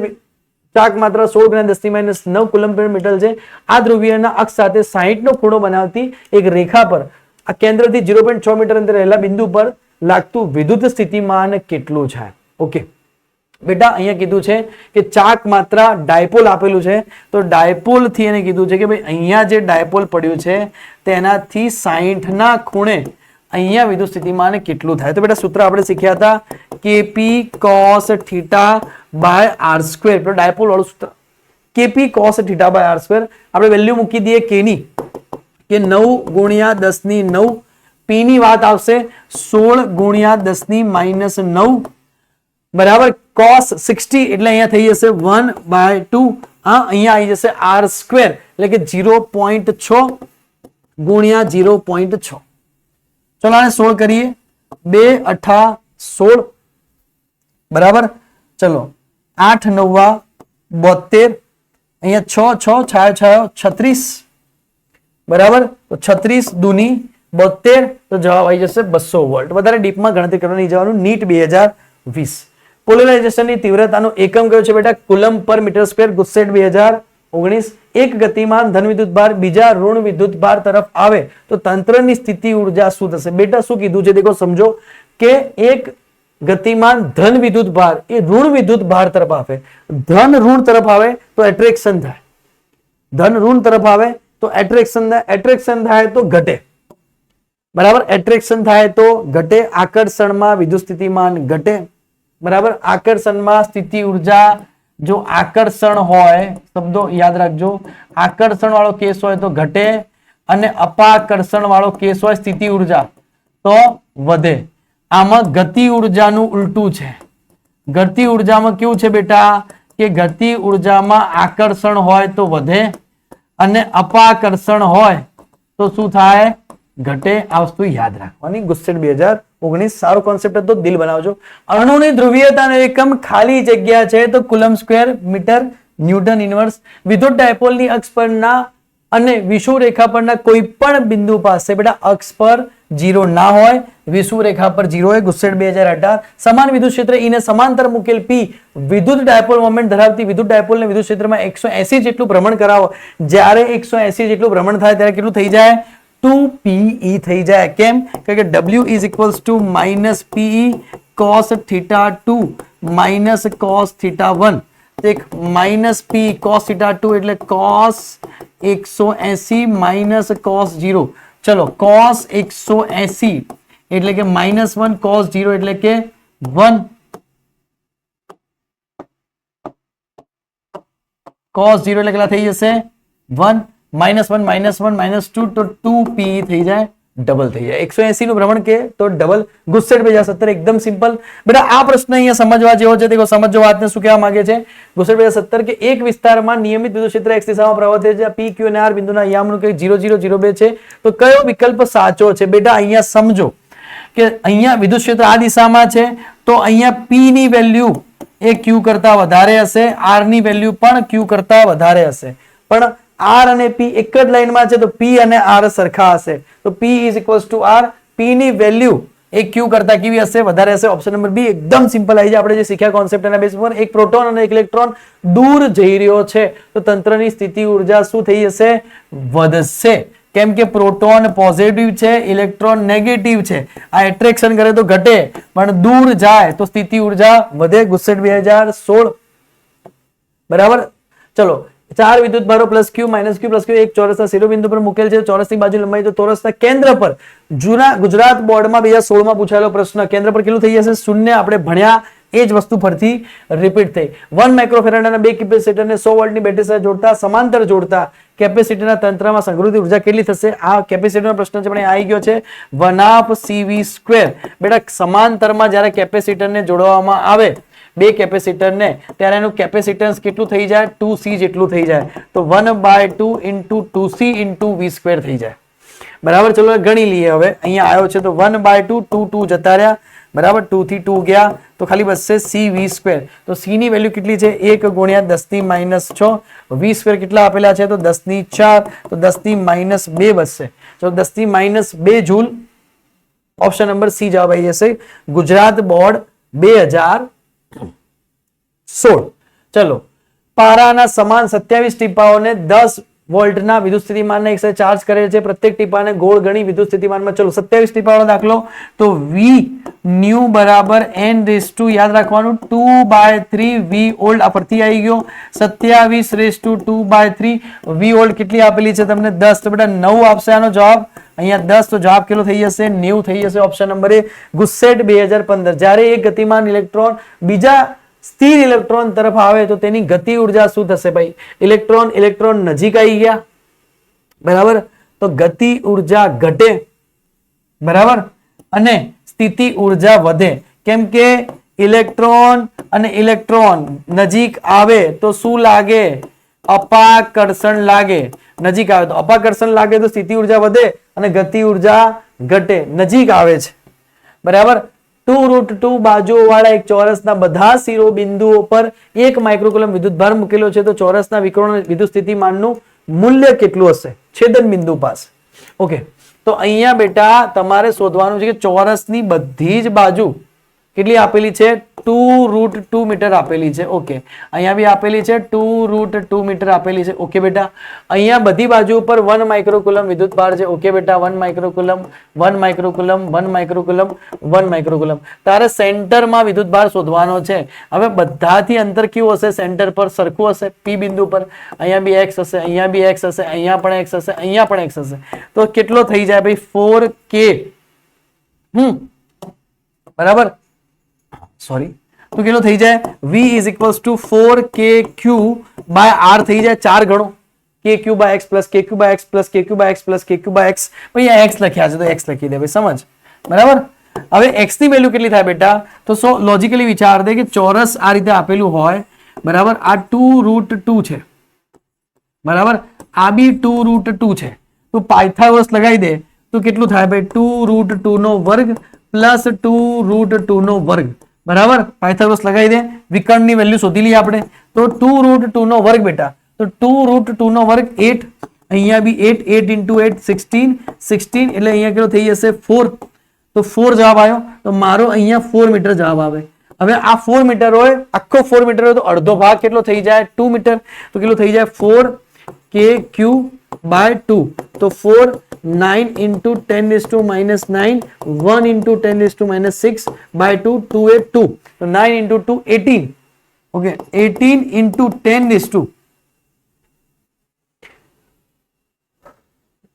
ચાક માત્ર 16 × 10 - 9 કુલમ મીટર છે. આ ધ્રુવીયના અક્ષ સાથે 60 નો ખૂણો બનાવતી એક રેખા પર આ કેન્દ્રથી 0.6 મીટર અંતરે રહેલા બિંદુ પર લાગતું વિદ્યુત સ્થિતિમાન કેટલું છે? ઓકે બેટા, અહીંયા કીધું છે કે ચાક માત્ર ડાયપોલ આપેલું છે, તો ડાયપોલ થી એને કીધું છે કે ભાઈ અહીંયા જે ડાયપોલ પડ્યું છે તેનાથી 60 ના ખૂણે અહીંયા વિદ્યુત સ્થિતિમાન કેટલું થાય? તો બેટા સૂત્ર આપણે શીખ્યા હતા KP cos theta by R square. Dipole વાળું સૂત્ર KP cos theta by R square. આપણે વેલ્યુ મૂકી દઈએ કે ની કે 9 × 10⁹. પી ની વાત આવશે 16 × 10⁻⁹ બરાબર. cos 60 એટલે અહીંયા થઈ જશે 1/2. અહીંયા આવી જશે આર સ્ક્વેર એટલે કે 0.6 × 0.6. ચલો આને 16 કરીએ. 2 × 8 = 16 બરાબર. ચલો 8 × 9 = 72. અહીંયા 6 છાયો 36 બરાબર. તો 36 દૂની 72, તો જવાબ આવી જશે 200 વોલ્ટ. વધારે ડીપમાં ગણતરી કરવા નહીં જવાનું. નીટ 2020. પોલરાઇઝેશનની તીવ્રતાનો એકમ કયો છે બેટા? કુલમ પર મીટર સ્ક્વેર. ગુસ્સેટ 2019. એક ગતિમાન ધન વિદ્યુત ભાર બીજા ઋણ વિદ્યુત ભાર તરફ આવે તો તંત્રની સ્થિતિ ઉર્જા શું થશે? બેટા શું કીધું છે દેખો સમજો કે એક ગતિમાન ધન વિદ્યુત ભાર એ ઋણ વિદ્યુત ભાર તરફ આવે, ધન ઋણ તરફ આવે તો એટ્રેક્શન થાય, ધન ઋણ તરફ આવે તો એટ્રેક્શન થાય, એટ્રેક્શન થાય તો ઘટે બરાબર. એટ્રેક્શન થાય તો ઘટે, આકર્ષણમાં વિદ્યુત સ્થિતિમાન ઘટે બરાબર. આકર્ષણમાં સ્થિતિ ઉર્જા, જો આકર્ષણ હોય, શબ્દો યાદ રાખજો, આકર્ષણ વાળો કેસ હોય તો ઘટે અને અપાકર્ષણ વાળો કેસ હોય સ્થિતિ ઉર્જા તો વધે. આમાં ગતિ ઉર્જાનું ઉલટું છે. ગતિ ઉર્જામાં કેવું છે બેટા કે ગતિ ઉર્જામાં આકર્ષણ હોય તો વધે અને અપાકર્ષણ હોય તો શું થાય? ઘટે. આ વસ્તુ યાદ રાખવાની. ગુસ્સેટ 2019 સારો કોન્સેપ્ટ હતો, દિલ બનાવજો. અણુની ધ્રુવીયતાનો એકમ ખાલી જગ્યા છે તો coulomb square metre newton inverse. વિદ્યુત ડાયપોલની અક્ષ પરના અને વિષુવ રેખા પરના કોઈ પણ બિંદુ પાસે બેટા અક્ષ પર 0 ના હોય, વિષુવ રેખા પર 0 હોય. ગુસ્સેટ 2018. સમાન વિદ્યુત ક્ષેત્ર E ને સમાંતર મૂકેલ P વિદ્યુત ડાયપોલ મોમેન્ટ ધરાવતી વિદ્યુત ડાયપોલને વિદ્યુત ક્ષેત્રમાં 180 જેટલું ભ્રમણ કરાવો. જ્યારે 180 જેટલું ભ્રમણ થાય ત્યારે કેટલું થઈ જાય? 2pe થઈ જાય. કેમ? કારણ કે W = -pe cos θ2 - cos θ1. એક -p cos θ2 એટલે cos 180 - cos 0. ચલો cos 180 એટલે કે -1 cos 0 એટલે કે 1 cos 0 એટલે કેટલા થઈ જશે? 1 -1 -1 -2 તો 2pe થઈ જાય, ડબલ થઈ જાય. 180 નું ભ્રમણ કે તો ડબલ. ગુસ્સેટ 2017 એકદમ સિમ્પલ બેટા. આ પ્રશ્ન અહીંયા સમજવા જેવો છે. દેખો સમજો વાતને શું કહેવા માંગે છે. ગુસ્સેટ 2017 કે એક વિસ્તારમાં નિયમિત વિદ્યુત ક્ષેત્ર x દિશામાં પ્રવર્તે છે. p q અને r બિંદુના યામનું કંઈક 0 0 0 2 છે તો કયો વિકલ્પ સાચો છે? બેટા અહીંયા સમજો કે અહીંયા વિદ્યુત ક્ષેત્ર આ દિશામાં છે તો અહીંયા p ની વેલ્યુ એ q કરતા વધારે હશે, r ની વેલ્યુ પણ q કરતા વધારે હશે. પણ R અને P એક જ લાઈનમાં છે તો P અને R સરખા હશે. તો P = R. P ની વેલ્યુ એ Q કરતા કેવી હશે? વધારે હશે. ઓપ્શન નંબર બી એકદમ સિમ્પલ આવી જાય. આપણે જે શીખ્યા કોન્સેપ્ટ એના બેઝ પર એક પ્રોટોન અને એક ઇલેક્ટ્રોન દૂર જઈ રહ્યો છે તો તંત્રની સ્થિતિ ઉર્જા શું થઈ જશે? વધશે. કેમ કે પ્રોટોન પોઝિટિવ છે, ઇલેક્ટ્રોન નેગેટિવ છે. આ એટ્રેક્શન કરે તો ઘટે પણ દૂર જાય તો સ્થિતિ ઉર્જા વધે. ગુસ્સેટ 2016 બરાબર. ચલો 4 વિદ્યુત ભારો plus q minus q plus q એક ચોરસના શિરોબિંદુ પર મૂકેલ છે. ચોરસની બાજુ લંબાઈ તો ચોરસના કેન્દ્ર પર. જૂના ગુજરાત બોર્ડમાં 2016 માં પૂછાયેલો પ્રશ્ન. કેન્દ્ર પર કેટલું થઈ જશે? 0. આપણે ભણ્યા એ જ વસ્તુ ફરીથી રિપીટ થઈ. 1 માઇક્રોફેરાડ અને 2 કેપેસિટરને 100 વોલ્ટની બેટરી સાથે જોડતા સમાંતર જોડતા કેપેસિટરના તંત્રમાં સંગ્રહિત ઉર્જા કેટલી થશે? આ કેપેસિટરનો પ્રશ્ન છે પણ આવી ગયો છે 1/2 CV². બેટા સમાંતરમાં જ્યારે કેપેસિટરને જોડવામાં આવે બે કેપેસિટર ને ત્યારે એનું કેપેસિટન્સ કેટલું થઈ જાય 2c જેટલું થઈ જાય તો 1/2 into 2c into v² થઈ જાય બરાબર ચલો ગણી લઈએ હવે અહીંયા આવ્યો છે તો 1/2 2 જતા રહ્યા બરાબર 2 થી 2 ગયા તો ખાલી બચશે cv². તો c ની વેલ્યુ કેટલી છે 1 × 10⁻6 v² કેટલા આપેલા છે તો 10⁴ તો 10⁻2 બચશે તો 10⁻2 જૂલ. ઓપ્શન નંબર સી જવાબ આવી જશે ગુજરાત બોર્ડ 2016. ચલો પારાના સમાન 27 ટીપાઓને 10 વોલ્ટના વિદ્યુત સ્થિતિમાનને એક સાથે ચાર્જ કરે છે પ્રત્યેક ટીપાને ગોળ ગણી વિદ્યુત સ્થિતિમાનમાં ચલો 27 ટીપાનો દાખલો તો v ન્યુ બરાબર n⁻² યાદ રાખવાનું 2/3 v ઓલ્ડ આ પરથી આવી ગયો 27 2/3 v ઓલ્ડ કેટલી આપેલી છે તમને 10 તો બેટા 9 આપશે આનો જવાબ અહીંયા 10 તો જવાબ કેટલો થઈ જશે 90 થઈ જશે ઓપ્શન નંબર એ ગુસ્સેટ 2015. જ્યારે એક ગતિમાન ઇલેક્ટ્રોન બીજા સ્થિર ઇલેક્ટ્રોન તરફ આવે તો તેની ગતિ ઉર્જા શું થશે ભાઈ ઇલેક્ટ્રોન નજીક આવી ગયા બરાબર તો ગતિ ઉર્જા ઘટે બરાબર અને સ્થિતિ ઉર્જા વધે કેમ કે ઇલેક્ટ્રોન અને ઇલેક્ટ્રોન નજીક આવે તો શું લાગે અપાકર્ષણ લાગે નજીક આવે તો અપાકર્ષણ લાગે તો સ્થિતિ ઉર્જા વધે અને ગતિ ઉર્જા ઘટે નજીક આવે છે બરાબર 2√2 બાજુઓ વાળા એક ચોરસના બધા શિરોબિંદુઓ પર 1 માઇક્રોકુલમ વિદ્યુતભાર મૂકેલો છે તો ચોરસના વિકર્ણ વિદ્યુત સ્થિતિમાનનું મૂલ્ય કેટલું હશે છેદન બિંદુ પાસે ઓકે તો અહીંયા બેટા તમારે શોધવાનું છે કે ચોરસની બધી જ બાજુ કેટલી આપેલી છે 2√2 મીટર આપેલી છે ઓકે અહીંયા બી આપેલી છે 2√2 મીટર આપેલી છે ઓકે બેટા અહીંયા બધી બાજુ ઉપર 1 માઇક્રોકુલમ વિદ્યુતભાર છે ઓકે બેટા 1 માઇક્રોકુલમ 1 માઇક્રોકુલમ 1 માઇક્રોકુલમ 1 માઇક્રોકુલમ તારે સેન્ટરમાં વિદ્યુતભાર શોધવાનો છે હવે બધાથી અંતર કેવું હશે સેન્ટર પર સરખું હશે p બિંદુ પર અહીંયા બી x હશે અહીંયા બી x હશે અહીંયા પણ x હશે અહીંયા પણ x હશે તો કેટલો થઈ જાય ભાઈ 4k બરાબર સોરી તો કેટલો થઈ જાય v = 4kq / r થઈ જાય 4 ગણો kq/x + kq/x + kq/x + kq/x ભાઈ આ x લખ્યા છે તો x લખી દે ભાઈ સમજ બરાબર હવે x ની વેલ્યુ કેટલી થાય બેટા તો સો લોજિકલી વિચાર દે કે ચોરસ આ રીતે આપેલું હોય બરાબર આ 2√2 છે બરાબર આ બી 2√2 છે તો પાયથાગોરસ લગાવી દે તો કેટલું થાય ભાઈ 2√2 નો વર્ગ + 2√2 નો વર્ગ બરાબર પાયથાગોરસ લગાવી દે વિકર્ણની વેલ્યુ શોધી લઈએ આપણે તો 2√2 નો વર્ગ બેટા તો 2√2 નો વર્ગ 8 અહીંયા બી 8 8 × 8 16 એટલે અહીંયા કેટલો થઈ જશે 4 તો 4 જવાબ આવ્યો તો મારો અહીંયા 4 મીટર જવાબ આવે હવે આ 4 મીટર હોય આખો 4 મીટર હોય તો અડધો ભાગ કેટલો થઈ જાય 2 મીટર તો કેટલો થઈ જાય 4kq/2 તો 4 9 × 10⁻⁹ 1 × 10⁻⁶/2 2 8 2 તો 9 × 2 18 ઓકે 18 × 10⁻⁹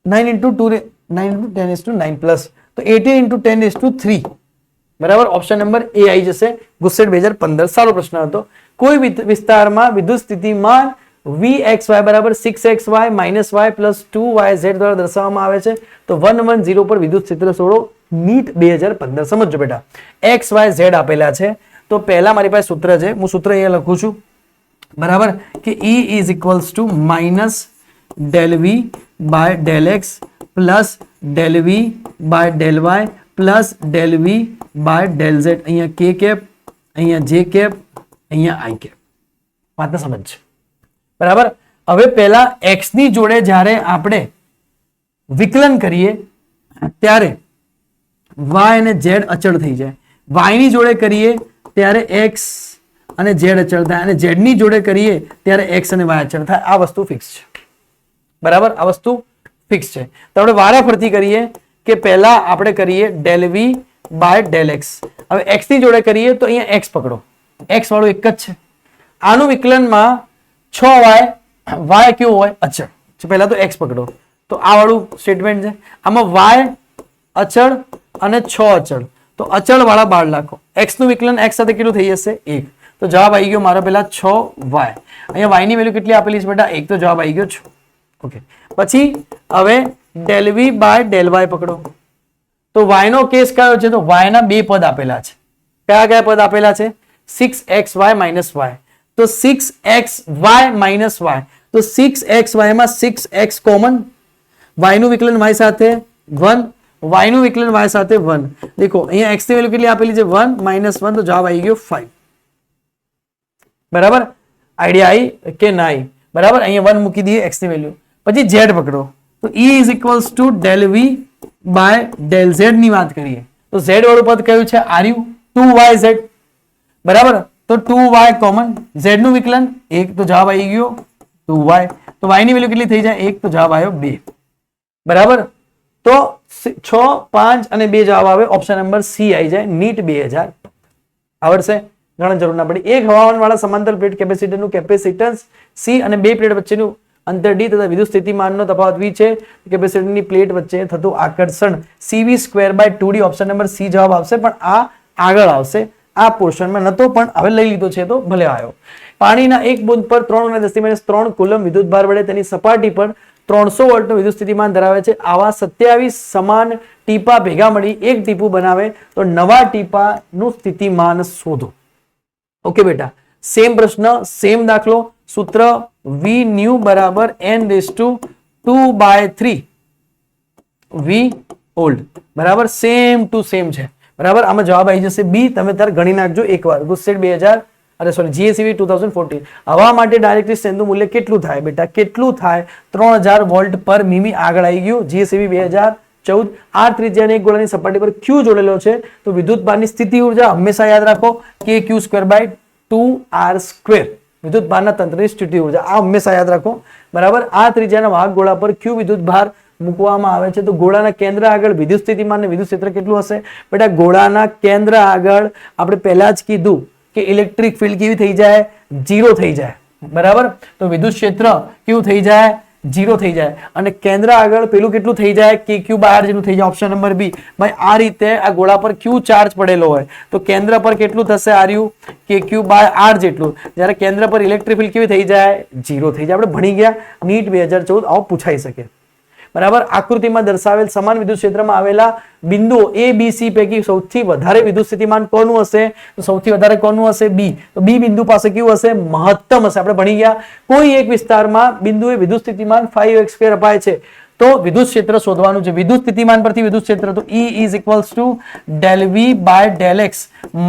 9 × 2 9 × 10⁻⁹ પ્લસ તો 18 × 10⁻3 બરાબર ઓપ્શન નંબર એ આવી જશે ગુસ્સેટ 2015 સારો પ્રશ્ન હતો કોઈ વિસ્તારમાં વિદ્યુત સ્થિતિમાન vxy બરાબર 6xy - y + 2yz દ્વારા દર્શાવવામાં આવે છે તો 110 પર વિદ્યુત ક્ષેત્ર શોધો નીટ 2015 સમજો બેટા x y z આપેલા છે તો પહેલા મારી પાસે સૂત્ર છે હું સૂત્ર અહીંયા લખું છું બરાબર કે E = -∂v/∂x +∂v/∂y +∂v/∂z અહીંયા k કેપ અહીંયા j કેપ અહીંયા i કેપ વાતને સમજ બરાબર હવે પહેલા x ની જોડે જ્યારે આપણે વિકલન કરીએ ત્યારે y અને z અચળ થઈ જાય y ની જોડે કરીએ ત્યારે x અને z અચળ થાય અને z ની જોડે કરીએ ત્યારે x અને y અચળ થાય આ વસ્તુ ફિક્સ છે બરાબર આ વસ્તુ ફિક્સ છે તો આપણે વારાફરતી કરીએ કે પહેલા આપણે કરીએ ∂v/∂x હવે x ની જોડે કરીએ તો અહીંયા x પકડો x વાળું એક જ છે આનું વિકલનમાં 6y y કેવું હોય અચળ પહેલા તો x પકડો તો આ વાળું સ્ટેટમેન્ટ છે આમાં y અચળ અને 6 અચળ તો અચળ વાળા બાદ નાખો x નું વિકલન x સાથે કેટલું થઈ જશે 1 તો જવાબ આવી ગયો મારો પહેલા 6y અહીંયા y ની વેલ્યુ કેટલી આપેલી છે બેટા 1 તો જવાબ આવી ગયો 6 ઓકે પછી હવે ∂v/∂y પકડો તો y નો કેસ કયો છે તો y ના બે પદ આપેલા છે કયા કયા પદ આપેલા છે 6xy માઇનસ વાય. તો 6xy માઇનસ વાય, તો 6xy માં 6x કોમન, y નું વિકલન y સાથે 1, y નું વિકલન y સાથે 1. દેખો અહીંયા x ની વેલ્યુ કેટલી આપેલી છે 1 -1, તો જવાબ આવી ગયો 5. બરાબર, આઈડિયા આવી કે ના આવી? બરાબર, અહીંયા 1 મૂકી દઈએ x ની વેલ્યુ. પછી z પકડો, તો E is equals to del v by del z ની વાત કરીએ તો z વાળું પદ કયું છે? આર્યું 2yz. બરાબર, તો 2y કોમન, z નું વિકલન 1, તો જવાબ આવી ગયો 2y. તો y ની વેલ્યુ કેટલી થઈ જાય? 1, તો જવાબ આવ્યો 2. બરાબર, તો 6, 5 અને 2 જવાબ આવે. ઓપ્શન નંબર સી આવી જાય. નીટ 2000 આવડશે, ઘણા જરૂર ના પડી. એક હવામાન વાળા સમાંતર પ્લેટ કેપેસિટરનું કેપેસિટન્સ સી અને બે પ્લેટ વચ્ચેનું અંતર ડી તથા વિદ્યુત સ્થિતિમાનનો તફાવત v છે. કેપેસિટરની પ્લેટ વચ્ચે થતું આકર્ષણ cv²/2d. ઓપ્શન નંબર સી જવાબ આવશે, પણ આ આગળ આવશે, આ પોર્શનમાં નતો, પણ હવે લઈ લીધો છે તો ભલે આવ્યો. પાણીના એક બુંદ પર 3 × 10⁻³ વિદ્યુત ભાર વડે તેની સપાટી પર 300 વોલ્ટનું વિદ્યુત સ્થિતિમાન ધરાવે છે. આવા 27 સમાન ટીપા ભેગા મળી એક ટીપું બનાવે તો નવા ટીપાનું સ્થિતિમાન શોધો. ઓકે બેટા, સેમ પ્રશ્ન, સેમ દાખલો. સૂત્ર v ન્યુ બરાબર n/2/3 v ઓલ્ડ. બરાબર, સેમ ટુ સેમ છે. બરાબર, આમાં જવાબ આવી જશે બી. તમે તાર ગણી નાખજો એકવાર. ગુસ્સેટ 2000 GACV 2014. હવા માટે ડાયરેક્ટલી સ્ટ્રેન્થનું મૂલ્ય કેટલું થાય બેટા? કેટલું થાય? 3000 વોલ્ટ પર મીમી. આગળ આવી ગયું GACV 2014. આ ત્રિજ્યાની એક ગોળાની સપાટી પર q જોડેલો છે, તો વિદ્યુત ભારની સ્થિતિ ઉર્જા હંમેશા યાદ રાખો kq²/2r². વિદ્યુત ભારના તંત્રની સ્થિતિ ઉર્જા આ હંમેશા યાદ રાખો. બરાબર, આ ત્રિજ્યાના વાહક ગોળા પર q વિદ્યુત ભાર મૂકવામાં આવે છે, તો ગોળાના કેન્દ્ર આગળ વિદ્યુત સ્થિતિમાન અને વિદ્યુત ક્ષેત્ર કેટલું હશે? બેટા, ગોળાના કેન્દ્ર આગળ આપણે પહેલા જ કીધું કે ઇલેક્ટ્રિક ફિલ્ડ કેવી થઈ જાય? 0 થઈ જાય. બરાબર, તો વિદ્યુત ક્ષેત્ર કેવું થઈ જાય? 0 થઈ જાય. અને કેન્દ્ર આગળ પેલું કેટલું થઈ જાય? kq/r જેટલું થઈ જાય. Option number B. ભાઈ, આ રીતે આ ગોળા પર q ચાર્જ પડેલો હોય તો કેન્દ્ર પર કેટલું થશે? આર્યું kq/r જેટલું. જ્યારે કેન્દ્ર પર ઇલેક્ટ્રિક ફિલ્ડ કેવી થઈ જાય? 0 થઈ જાય. આપણે ભણી ગયા. નીટ 2014 આવો પૂછાઈ શકે. બરાબર, આકૃતિમાં દર્શાવેલ સમાન વિદ્યુત ક્ષેત્રમાં આવેલા બિંદુઓ a b c પૈકી સૌથી વધારે વિદ્યુત સ્થિતિમાન કોનું હશે? તો સૌથી વધારે કોનું હશે? બી. તો બી બિંદુ પાસે કેવું હશે? મહત્તમ હશે. આપણે ભણી ગયા. કોઈ એક વિસ્તારમાં બિંદુએ વિદ્યુત સ્થિતિમાન 5x² અપાય છે, તો વિદ્યુત ક્ષેત્ર શોધવાનું છે. વિદ્યુત સ્થિતિમાન પરથી વિદ્યુત ક્ષેત્ર, તો E is equals to del v by del x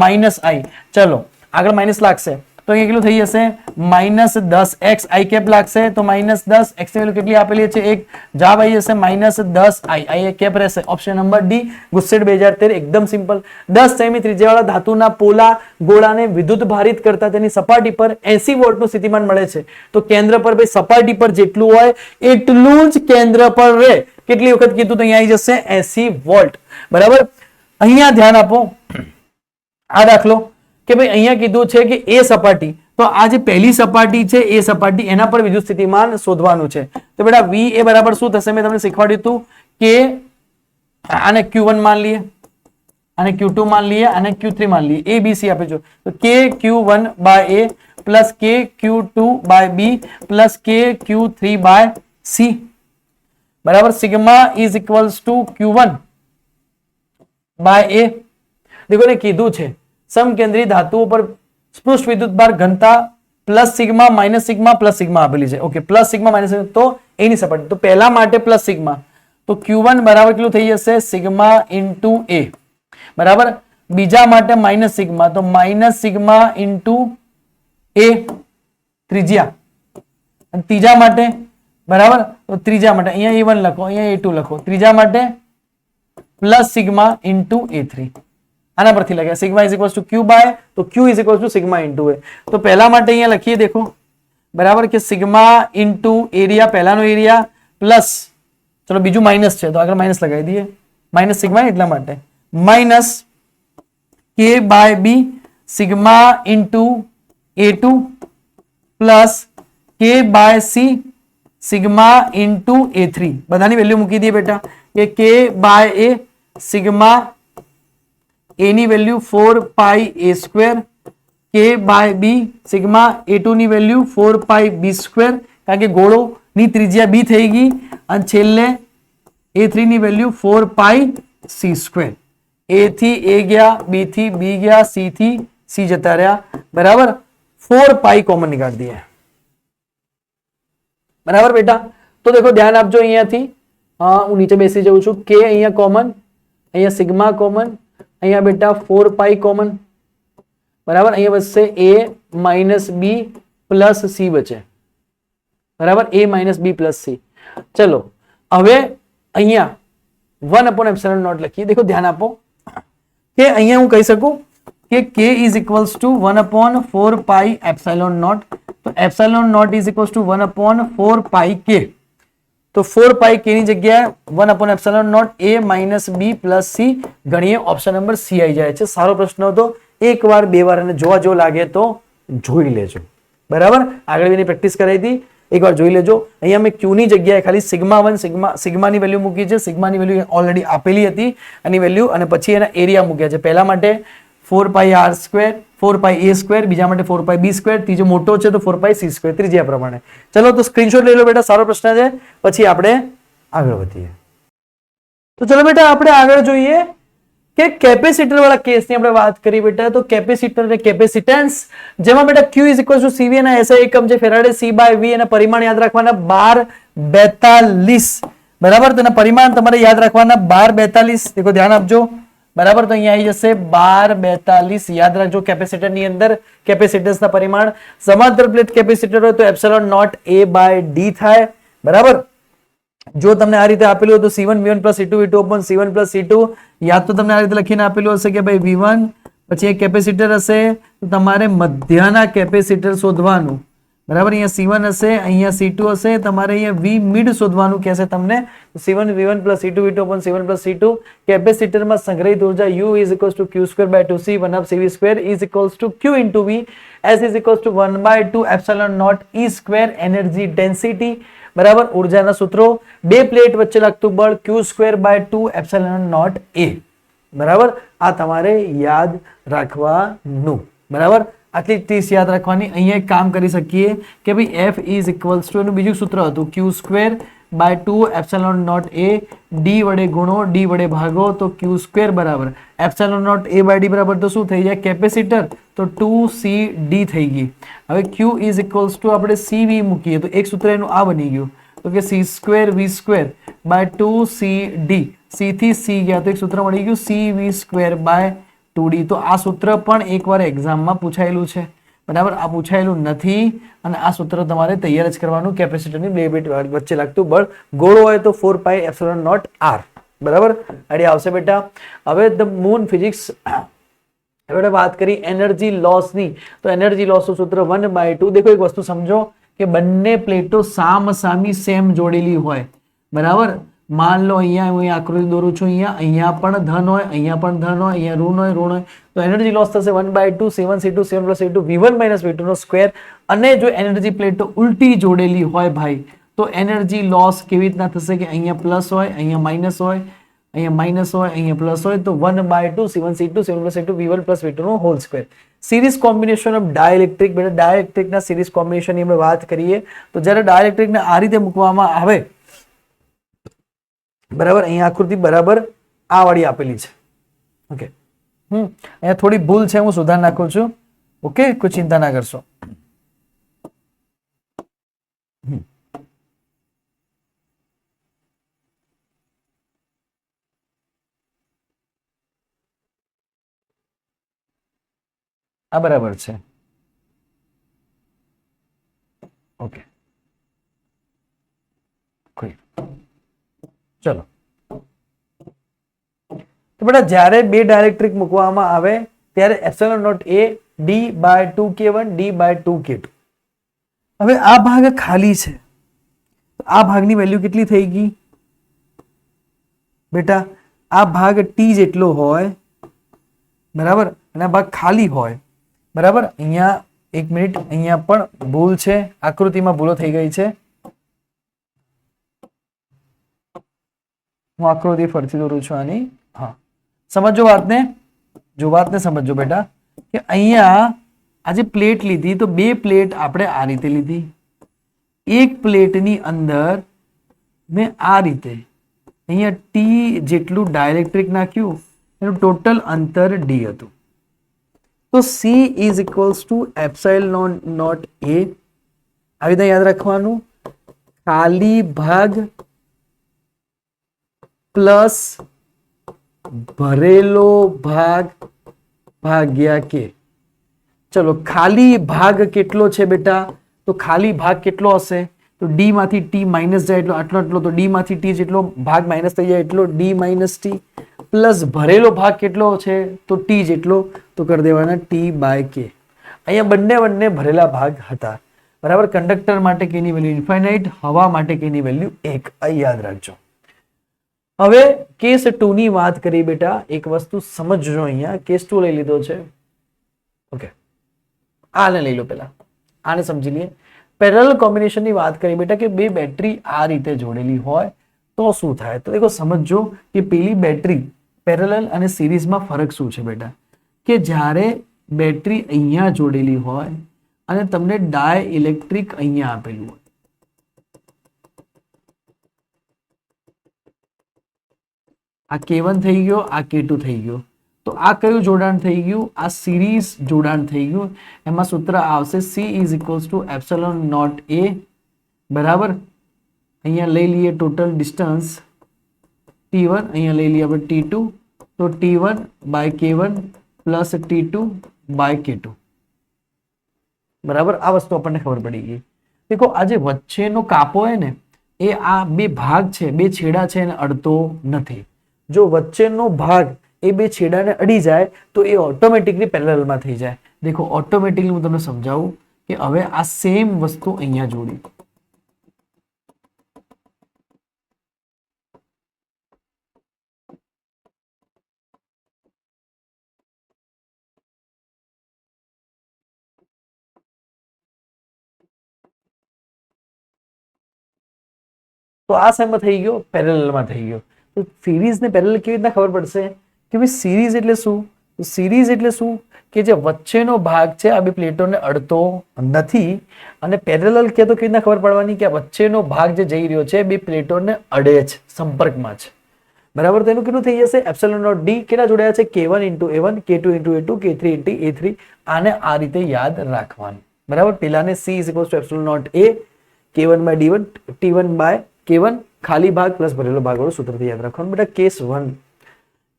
minus i. ચલો આગળ માઇનસ લાગશે તો અહીંયા કેટલું થઈ જશે? -10x i કેપ લાગશે, તો -10 x ની વેલ્યુ કેટલી આપેલી છે? 1. જવાબ આવી જશે -10 i કેપ રહેશે. Option number D. ગુસ્સેટ 2013 એકદમ સિમ્પલ. 10 સેમી ત્રિજ્યાવાળા ધાતુના પોલા ગોળાને વિદ્યુત ભારિત કરતા તેની સપાટી પર 80 વોલ્ટનું સ્થિતિમાન મળે છે, તો કેન્દ્ર પર ભાઈ સપાટી પર જેટલું હોય એટલું જ કેન્દ્ર પર રહે. કેટલી વખત કીધું? તો અહીંયા આવી જશે 80 વોલ્ટ. બરાબર, અહીંયા ધ્યાન આપો. આ દાખલો કે ભાઈ અહીંયા કીધું છે કે એ સપાટી, તો આ જે પહેલી સપાટી છે એ સપાટી, એના પર વિદ્યુત સ્થિતિમાન શોધવાનું છે. તો બેટા v એ બરાબર શું થશે? મેં તમને શીખવાડ્યું હતું કે આને q1 માન લઈએ, આને q2 માન લઈએ, આને q3 માન લઈએ. a b c આપે છે, તો kq1/a plus kq2/b plus kq3/c. બરાબર, sigma is equals two q1/a. દેખો ને કીધું છે સમકેન્દ્રી ધાતુઓ પર પૃષ્ઠ વિદ્યુત ભાર ઘનતા plus sigma minus sigma plus sigma આપેલી છે. Okay, plus sigma minus sigma, તો એની સપાટી, તો પહેલા માટે પ્લસ સિગ્મા, તો q1 બરાબર કેટલું થઈ જશે? Sigma into a. બરાબર, બીજા માટે માઇનસ સિગ્મા, તો માઇનસ સિગ્મા ઇન્ટુ a ત્રિજ્યા. ત્રીજા માટે બરાબર, તો ત્રીજા માટે અહીંયા a1 લખો, અહીંયા a2 લખો. ત્રીજા માટે પ્લસ સિગ્મા ઇન્ટુ a3. આના પરથી લખ્યા sigma is equals to q by, તો q is equals to sigma into a. તો પહેલા માટે અહીંયા લખીએ, દેખો બરાબર, કે સિગ્મા ઇન્ટુ એરિયા, પહેલાનો એરિયા પ્લસ, ચલો બીજું માઇનસ છે તો આગળ માઇનસ લગાવી દઈએ. માઇનસ સિગ્મા એટલા માટે minus k by b sigma into a2 plus k by c sigma into a3. બધાની વેલ્યુ મૂકી દઈએ બેટા, કે k by a sigma a ની વેલ્યુ 4πa², k by b sigma a2 ની વેલ્યુ 4πb², કારણ કે ગોળો ની ત્રિજ્યા b થઈ ગઈ, અને છેલ્લે a3 ની વેલ્યુ 4πc². a થી a ગયા, b થી b ગયા, c થી C જતા રહ્યા, બરાબર. 4 પાઈ કોમન निकाल दिए, બરાબર બેટા. તો દેખો ધ્યાન આપજો અહીંયાથી, હું નીચે બેસી જાઉં છું. કે અહીંયા કોમન, અહીંયા સિગ્મા કોમન, અહીંયા બેટા 4 પાઈ કોમન, બરાબર. અહીંયા બચશે a minus b plus c બચે, બરાબર. a minus b plus c. ચલો હવે અહીંયા 1/epsilon નોટ લખીએ. દેખો ધ્યાન આપો કે અહીંયા હું કહી શકું કે k is equals to 1/4 pi epsilon not. તો epsilon not is equals to 1/4 pi k. તો 4 પાઈ k ની જગ્યાએ 1/epsilon not a minus b plus c ગણીએ. ઓપ્શન નંબર c આવી જાય છે. સારો પ્રશ્ન હતો, એક વાર બે વાર અને જોવા જો લાગે તો જોઈ લેજો, બરાબર. આગળ એની પ્રેક્ટિસ કરાવી હતી, એકવાર જોઈ લેજો. અહીંયા મેં q ની જગ્યાએ ખાલી સિગ્માની વેલ્યુ મૂકી છે. સિગ્માની વેલ્યુ ઓલરેડી આપેલી હતી એની વેલ્યુ, અને પછી એના એરિયા મૂક્યા છે. પહેલા માટે 4 પાઈ r square, 4 pi a square, બીજા માટે 4 પાઈ b સ્ક્વેર, ત્રીજો મોટો છે તો 4 પાઈ c સ્ક્વેર, ત્રીજા પ્રમાણે. ચલો તો સ્ક્રીનશોટ લઈ લો બેટા, સારો પ્રશ્ન છે. પછી આપણે આગળ વધીએ. તો ચલો બેટા આપણે આગળ જોઈએ કે કેપેસિટર વાળા કેસની આપણે વાત કરી બેટા. તો કેપેસિટર અને કેપેસિટન્સ, જેમાં બેટા q is equal two cv અને SI એકમ છે ફેરાડે, c બાય v અને પરિમાણ યાદ રાખવાના 1242, બરાબર. તેના પરિમાણ તમારે યાદ રાખવાના 1242. દેખો ધ્યાન આપજો, બરાબર. તો અહીંયા આવી જશે 1242, યાદ રાખજો. કેપેસિટર ની અંદર કેપેસિટન્સ ના પરિમાણ, સમાંતર પ્લેટ કેપેસિટર હોય તો epsilon not a by d થાય, બરાબર. જો તમને આ રીતે આપેલું હોય તો C1 V1 plus C2 V2 upon C1 plus C2, યાદ તો તમને આ રીતે લખીને આપેલું હશે કે ભાઈ V1, પછી એક કેપેસિટર હશે તો તમારે મધ્યના કેપેસિટર શોધવાનું, બરાબર. અહીંયા C1 હશે, અહીંયા C2 હશે, તમારે અહીંયા V મિડ શોધવાનું કહેશે તમને. C1 V1 plus C2 V2 upon C1 plus C2. કેપેસિટરમાં સંગ્રહિત ઉર્જા U is equals to Q square by 2C 1 half CV square is equals to Q into V. S is equals to 1 by 2 epsilon naught E square energy density, બરાબર. ઉર્જાના સૂત્રો, બે plate વચ્ચે લાગતું બળ Q square by 2 epsilon naught A, બરાબર. આ તમારે યાદ રાખવાનું, બરાબર. આટલી ટ્રીસ યાદ રાખવાની. અહીંયા એક કામ કરી શકીએ કે ભાઈ F ઇઝ ઇક્વલ્સ ટુ, એનું બીજું સૂત્ર હતું Q square by 2 epsilon not A, D વડે ગુણો, D વડે ભાગો તો Q સ્ક્વેર બરાબર epsilon not A by D બરાબર તો શું થઈ જાય કેપેસિટર, તો 2CD થઈ ગઈ. હવે Q ઇઝ ઇક્વલ્સ ટુ આપણે CV મૂકીએ તો એક સૂત્ર એનું આ બની ગયું, તો કે C square V square by 2CD, C થી C ગયા તો એક સૂત્ર મળી ગયું CV સ્ક્વેર બાય 2D. તો આ સૂત્ર પણ એકવાર એક્ઝામમાં પૂછાયેલું છે, બરાબર. આ પૂછાયેલું નથી અને આ સૂત્ર તમારે તૈયાર જ કરવાનું. કેપેસિટરની બે પ્લેટ વચ્ચે લાગતું બળ ગોળો હોય તો 4 પાઈ એપ્સિલોન નોટ r, બરાબર. આઈડિયા આવશે બેટા. હવે ધ મૂન ફિઝિક્સ, હવે વાત કરી એનર્જી લોસની, તો એનર્જી લોસનું સૂત્ર 1/2. દેખો એક વસ્તુ સમજો કે બંને પ્લેટો સામસામી સેમ જોડેલી હોય, બરાબર. માન લો અહીંયા હું આકૃતિ દોરું છું, અહીંયા પણ ધન હોય, અહીંયા પણ ધન હોય, અહીંયા ઋણ હોય, તો એનર્જી લોસ થશે 1/2 C1 C2 C1 plus C2 V1 minus V2 નો સ્ક્વેર. અને જો એનર્જી પ્લેટો ઉલટી જોડેલી હોય ભાઈ તો એનર્જી લોસ કેવી રીતના થશે કે અહીંયા પ્લસ હોય, અહીંયા માઇનસ હોય, અહીંયા માઇનસ હોય, અહીંયા પ્લસ હોય, તો 1/2 C1 C2 C1 plus C2 V1 plus V2 નો whole square. Series combination of dielectric, બેટા ડાયઇલેક્ટ્રિકના સિરીઝ કોમ્બિનેશનની આપણે વાત કરીએ તો જ્યારે ડાયઇલેક્ટ્રિકને આ રીતે મૂકવામાં આવે, બરાબર. અહીંયા આકૃતિ બરાબર આ વાળી આપેલી છે, ઓકે. અહીંયા થોડી ભૂલ છે, હું સુધાર નાખું છું, ઓકે. કોઈ ચિંતા ના કરશો. આ બરાબર છે, ઓકે. ચલો તો બેટા જ્યારે બે ડાયલેક્ટ્રિક મૂકવામાં આવે ત્યારે epsilon not A D by 2K1 D by 2K2. હવે આ ભાગ ખાલી છે, આ ભાગની વેલ્યુ કેટલી થઈ ગઈ બેટા? આ ભાગ T જેટલો હોય, બરાબર, અને આ ભાગ ખાલી હોય, બરાબર. અહીંયા એક મિનિટ, અહીંયા પણ ભૂલ છે, આકૃતિમાં ભૂલો થઈ ગઈ છે. હું આકૃતિ ફરીથી દોરું છું આની. હા, સમજો વાતને, જો વાતને સમજો બેટા કે અહીંયા આજે પ્લેટ લીધી તો બે પ્લેટ આપણે આ રીતે લીધી, એક પ્લેટની અંદર મેં આ રીતે અહીંયા T જેટલું ડાયલેક્ટ્રિક નાખ્યું, એનું ટોટલ અંતર D હતું. તો C is equals to epsilon naught A, આવી રીતે યાદ રાખવાનું, ખાલી ભાગ પ્લસ ભરેલો ભાગ ભાગ્યા કે. ચલો ખાલી ભાગ કેટલો છે બેટા, તો ખાલી ભાગ કેટલો હશે, તો ડી માંથી ટી માઇનસ જાય એટલો આટલો આટલો, તો ડી માંથી ટી જેટલો ભાગ માઇનસ થઈ જાય એટલો ડી માઇનસ ટી, પ્લસ ભરેલો ભાગ કેટલો છે તો ટી જેટલો, તો કરી દેવાના ટી બાય કે. અહીંયા બંને ભરેલા ભાગ હતા, બરાબર. કંડક્ટર માટે કેની વેલ્યુ ઇન્ફાઇનાઇટ, હવા માટે કેની વેલ્યુ 1, આ યાદ રાખજો. હવે કેસ 2 ની વાત કરી બેટા, એક વસ્તુ સમજજો, અહીંયા કેસ 2 લઈ લીધો છે. ઓકે, આને લઈ લો, પેલા આને સમજી લઈએ. પેરેલલ કોમ્બિનેશન ની વાત કરી બેટા કે બે બેટરી આ રીતે જોડેલી હોય તો શું થાય, તો દેખો સમજજો કે પેલી બેટરી પેરેલલ અને સિરીઝમાં ફરક શું છે બેટા, કે જ્યારે બેટરી અહીંયા જોડેલી હોય અને તમને ડાયઇલેક્ટ્રિક અહીંયા આપેલું હોય, આ K1 થઈ ગયો, આ K2 થઈ ગયો, તો આ કયું જોડાણ થઈ ગયું, આ સિરીઝ જોડાણ થઈ ગયું. એમાં સૂત્ર આવશે C is equals to epsilon not A, બરાબર. અહીંયા લઈ લઈએ ટોટલ ડિસ્ટન્સ T1, અહીંયા લઈ લઈએ આપણે T2, તો T1 by K1 plus T2 by K2, બરાબર. આ વસ્તુ આપણને ખબર પડી ગઈ. દેખો આ જે વચ્ચેનો કાપો હોય ને, એ આ બે ભાગ છે, બે છેડા છે, એને અડતો નથી. જો વચ્ચેનો ભાગ એ બે છેડાને અડી જાય તો એ ઓટોમેટિકલી પેરેલલમાં થઈ જાય. દેખો ઓટોમેટિકલી હું તમને સમજાવું કે હવે આ સેમ વસ્તુ અહીંયા જોડી, તો આ શેમાં થઈ ગયો, પેરેલલમાં થઈ ગયો. તો સિરીઝ ને પેરેલલ કેવી રીતના ખબર પડશે કે ભાઈ સિરીઝ એટલે શું, સિરીઝ એટલે શું કે જે વચ્ચેનો ભાગ છે આ બે પ્લેટોને અડતો નથી, અને પેરેલલ કે તો કેવી રીતના ખબર પડવાની કે આ વચ્ચેનો ભાગ જે જઈ રહ્યો છે બે પ્લેટોને અડે છે, સંપર્કમાં છે, બરાબર. તો એનું કેટલું થઈ જશે, એપ્સિલોન નોટ ડી કેટલા જોડાયા છે, K1 into A1, K2 into A2, K3 into A3. આને આ રીતે યાદ રાખવાનું, બરાબર. પેલાને C is equals to epsilon not A, K1 by D1, T1 by K1, ખાલી ભાગ પ્લસ ભરેલો ભાગ વાળું સૂત્રથી યાદ રાખવાનું. બેટા કેસ 1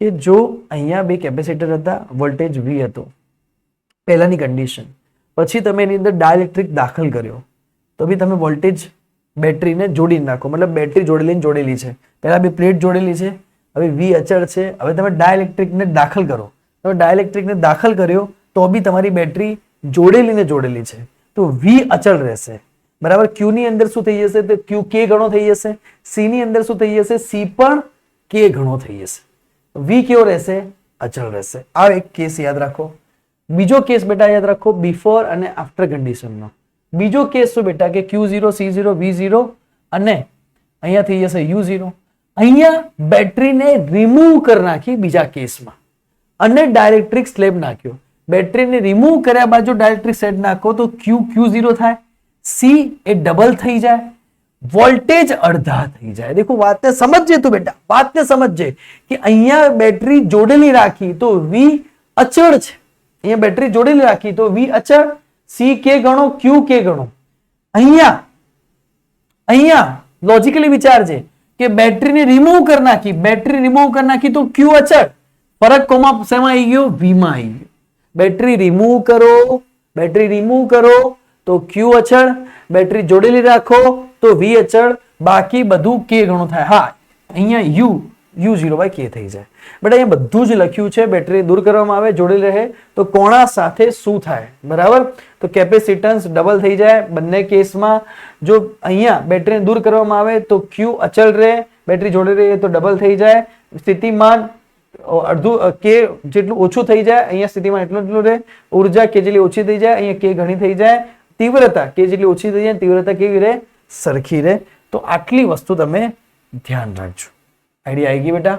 કે જો અહીંયા બે કેપેસિટર હતા, વોલ્ટેજ V હતો, પહેલાની કન્ડિશન, પછી તમે એની અંદર ડાઇલેક્ટ્રિક દાખલ કર્યો, તો બી તમે વોલ્ટેજ બેટરીને જોડીને નાખો, મતલબ બેટરી જોડેલી છે, પહેલા બે પ્લેટ જોડેલી છે, હવે V અચળ છે, હવે તમે ડાઇલેક્ટ્રિકને દાખલ કરો, તમે ડાઇલેક્ટ્રિકને દાખલ કર્યો તો બી તમારી બેટરી જોડેલી છે, તો V અચળ રહેશે, બરાબર. Q ની અંદર શું થઈ જશે, તો Q K ગણો થઈ જશે. C ની અંદર શું થઈ જશે, C પણ K ગણો થઈ જશે. V કેવો રહેશે, અચળ રહેશે. આ એક કેસ યાદ રાખો. બીજો કેસ બેટા યાદ રાખો, બિફોર અને આફ્ટર કન્ડિશનનો. બીજો કેસ શું બેટા કે Q0 C0 V0 અને અહીંયા થઈ જશે U0. અહીંયા બેટરીને રિમૂવ કરી નાખી બીજા કેસમાં અને ડાઇલેક્ટ્રિક સ્લેબ નાખ્યો. બેટરીને રિમૂવ કર્યા બાદ જો ડાઇલેક્ટ્રિક સ્લેબ નાખો તો Q0 થાય, C એ ડબલ થઈ જાય, વોલ્ટેજ અડધા થઈ જાય. દેખો વાતને સમજજે તું બેટા, વાતને સમજજે કે અહીંયા બેટરી જોડેલી રાખી તો V અચળ છે, અહીંયા બેટરી જોડેલી રાખી તો V અચળ, C K ગણો, Q K ગણો. અહીંયા લોજિકલી વિચારજે કે બેટરીને રિમૂવ કરી નાખી તો Q અચળ, ફરક કોમાં શેમાં આવી ગયો, V માં આવી ગયો. બેટરી રિમૂવ કરો તો Q અચળ, બેટરી જોડેલી રાખો તો V અચળ, બાકી બધું K ગણું થાય. હા, અહીંયા U0 by K થઈ જાય. બટ અહીંયા બધું જ લખ્યું છે, બેટરી દૂર કરવામાં આવે, જોડેલી રહે તો કોણા સાથે શું થાય, બરાબર. તો કેપેસિટન્સ ડબલ થઈ જાય બંને કેસમાં. જો અહીંયા બેટરીને દૂર કરવામાં આવે તો Q અચળ રહે, બેટરી જોડેલી રહે તો ડબલ થઈ જાય. સ્થિતિમાન અડધું K જેટલું ઓછું થઈ જાય, અહીંયા સ્થિતિમાન એટલું રહે. ઉર્જા K જેટલી ઓછી થઈ જાય, અહીંયા K ઘણી થઈ જાય. તીવ્રતા K જેટલી ઓછી થઈ જાય, તીવ્રતા કેવી રહે, સરખી રહે. તો આટલી વસ્તુ તમે ધ્યાન રાખજો. આઈડિયા આવી ગઈ બેટા?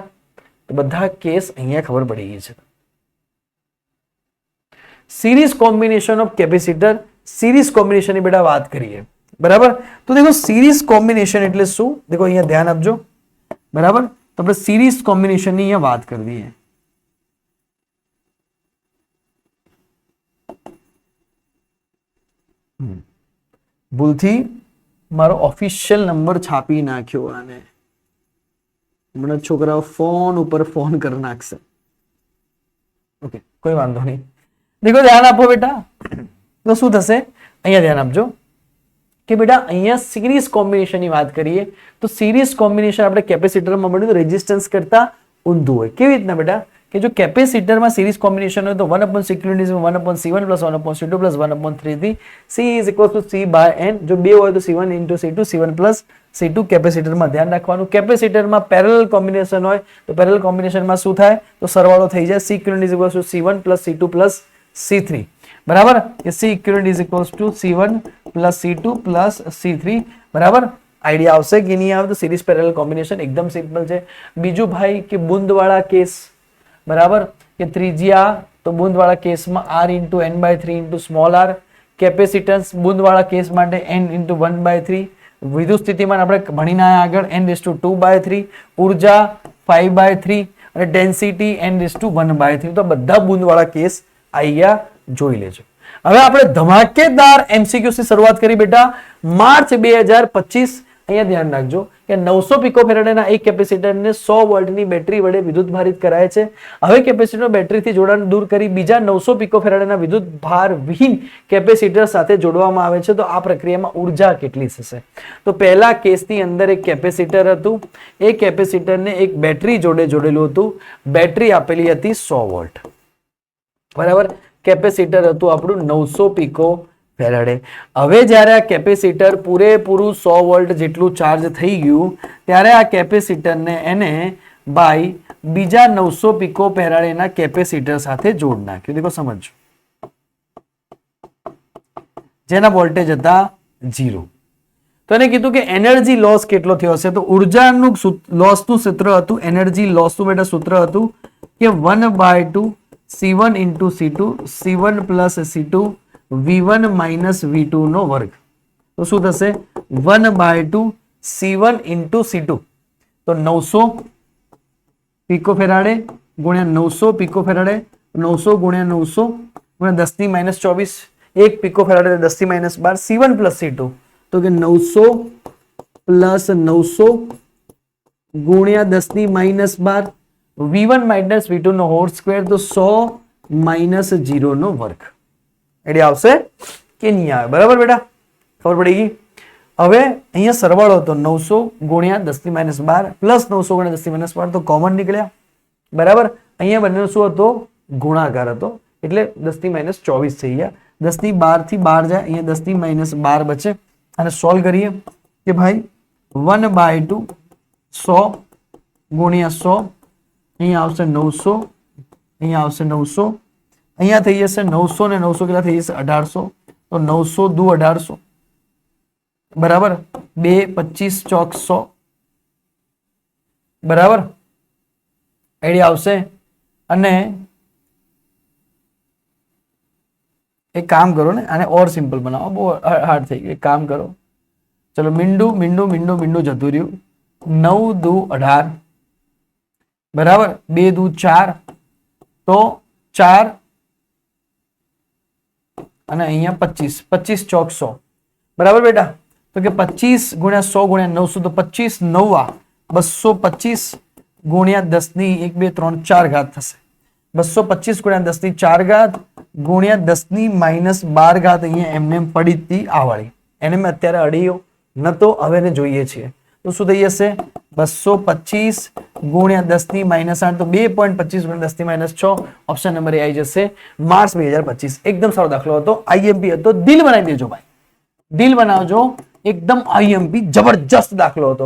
તો બધા કેસ અહીંયા ખબર પડી ગઈ છે. Series combination of capacitor, series combination ની બેટા વાત કરીએ, બરાબર. તો દેખો સિરીઝ કોમ્બિનેશન એટલે શું, દેખો અહીંયા ધ્યાન આપજો, બરાબર. તો આપણે સિરીઝ કોમ્બિનેશન ની અહીંયા વાત કરી દઈએ. ભૂલથી મારો ઓફિશિયલ નંબર છાપી નાખ્યો આને, હમણાં છોકરાઓ ફોન ઉપર ફોન કરી નાખશે. ઓકે, કોઈ વાંધો નહીં. દેખો ધ્યાન આપો બેટા. તો શું થશે અહીંયા ધ્યાન આપજો કે બેટા અહીંયા સિરીઝ કોમ્બિનેશનની વાત કરીએ તો સિરીઝ કોમ્બિનેશન આપણે કેપેસિટરમાં મળ્યું તો રેઝિસ્ટન્સ કરતા ઊંધું હોય. કેવી રીતના બેટા કે જો કેપેસિટરમાં સિરીઝ કોમ્બિનેશન હોય તો 1/C 1/C1 + 1/C2 + 1/3 C = C/N. જો બે હોય તો C1 × C2 C1 + C2. કેપેસિટરમાં ધ્યાન રાખવાનું. કેપેસિટરમાં પેરેલલ કોમ્બિનેશન હોય તો પેરેલલ કોમ્બિનેશનમાં શું થાય તો સરવાળો થઈ જાય. C equivalent = C1 + C2 + C3. બરાબર કે C equivalent = C1 + C2 + C3. બરાબર આઈડિયા આવશે કે નહીં આવે? તો સિરીઝ પેરેલલ કોમ્બિનેશન એકદમ સિમ્પલ છે. બીજું ભાઈ કે બુંદવાળા કેસ, બરાબર કે ત્રિજ્યા તો બુંદવાળા કેસમાં R × n/3 × small r. Capacitance બુંદવાળા કેસ માટે n × 1/3. વિદ્યુત સ્થિતિમાન આપણે ભણીને આગળ n/2/3. ઉર્જા 5/3 અને ડેન્સિટી n/1/3. તો બધા બુંદવાળા કેસ આવી ગયા, જોઈ લેજો. હવે આપણે ધમાકેદાર MCQs ની શરૂઆત કરી બેટા. માર્ચ 2025. અહીંયા ધ્યાન રાખજો કે 900 પિકોફેરાડેના એક કેપેસિટરને 100 વોલ્ટની બેટરી વડે વિદ્યુત ભારિત કરાય છે. હવે કેપેસિટર બેટરીથી જોડાણ દૂર કરી બીજા 900 પિકોફેરાડેના વિદ્યુત ભાર વિહીન કેપેસિટર સાથે જોડવામાં આવે છે. તો આ પ્રક્રિયામાં ઉર્જા કેટલી થશે? તો પહેલા કેસની અંદર એક કેપેસિટર હતું, એ કેપેસિટરને એક બેટરી જોડે જોડેલું હતું. બેટરી આપેલી હતી 100 વોલ્ટ, બરાબર. કેપેસિટર હતું આપણું 900 પિકો ફેરાડે. હવે જ્યારે આ કેપેસિટર પૂરેપૂરું 100 વોલ્ટ જેટલું ચાર્જ થઈ ગયું ત્યારે આ કેપેસિટરને એને બાય બીજા 900 પિકો ફેરાડેના કેપેસિટર સાથે જોડ નાખ્યું. દેખો સમજો, જેના વોલ્ટેજ હતા 0. તો એને કીધું કે એનર્જી લોસ કેટલો થયો હશે? તો ઉર્જાનું લોસનું સૂત્ર હતું, એનર્જી લોસનું બેટા સૂત્ર હતું કે 1/2 C1 × C2 C1 + C2 V1 - V2 નો વર્ગ. તો શું થશે? 1/2 C1 × C2. તો 900 પિકોફેરાડે ગુણ્યા 900 પિકોફેરાડે, 900 ગુણ્યા 900 ગુણ્યા 10 - 24. 1 પિકોફેરાડે 10 - 12 C1 + C2. તો કે 900 + 900 ગુણ્યા 10 - 12 V1 - V2 નો હોલ સ્ક્વેર. તો 100 - 0 નો વર્ગ. આઈડિયા આવશે કે નહીં આવે? બરાબર બેટા, ખબર પડી ગઈ. હવે અહીંયા સરવાળો હતો 900 ગુણ્યા 10 - 12 પ્લસ 900 ગુણ્યા 10 - 12 તો કોમન નીકળ્યા, બરાબર. અહીંયા બંનેનો શું હતો? ગુણાકાર હતો, એટલે 10 - 24 થઈ ગયા. 10 ની 12 થી 12 જાય, અહીંયા 10 - 12 બચે. અને સોલ્વ કરીએ કે ભાઈ 1/2 100 ગુણ્યા 100, અહીંયા આવશે 900, અહીંયા આવશે 900, અહીંયા થઈ જશે 900 ને 900 કેટલા થઈ જશે? 1800. તો 900 દુ 1800, બરાબર. 2 25 ચોક 100, બરાબર. આઈડિયા આવશે. અને એક કામ કરો ને, આને ઓર સિમ્પલ બનાવો, બહુ હાર્ડ થઈ ગયું. એક કામ કરો, ચલો મીંડું મીંડું મીંડું મીંડું જતું રહ્યું. 9 દુ 18, બરાબર. 2 દુ 4, તો 4 અને અહીંયા 25, 25 ચોક 100, બરાબર બેટા. તો કે 25 ગુણ્યા 100 ગુણ્યા 900 તો 25 9 225 ગુણ્યા 10 ની 1 2 3 4 ઘાત થશે. 225 ગુણ્યા 10 ની 4 ઘાત ગુણ્યા 10 ની -12 ઘાત. અહીંયા એમને પડી હતી આ વાળી, એને મેં અત્યારે અડીયો નતો, હવે એને જોઈએ છીએ. તો શું થઈ જશે? 225 ગુણ્યા 10 ની -8 તો 2.25 ગુણ્યા 10 ની -6. ઓપ્શન નંબર એ આવી જશે માર્ચ 2025. એકદમ સારો દાખલો હતો, આઈએમપી હતો. દિલ બનાવી દેજો ભાઈ, દિલ બનાવજો. એકદમ આઈએમપી જબરજસ્ત દાખલો હતો,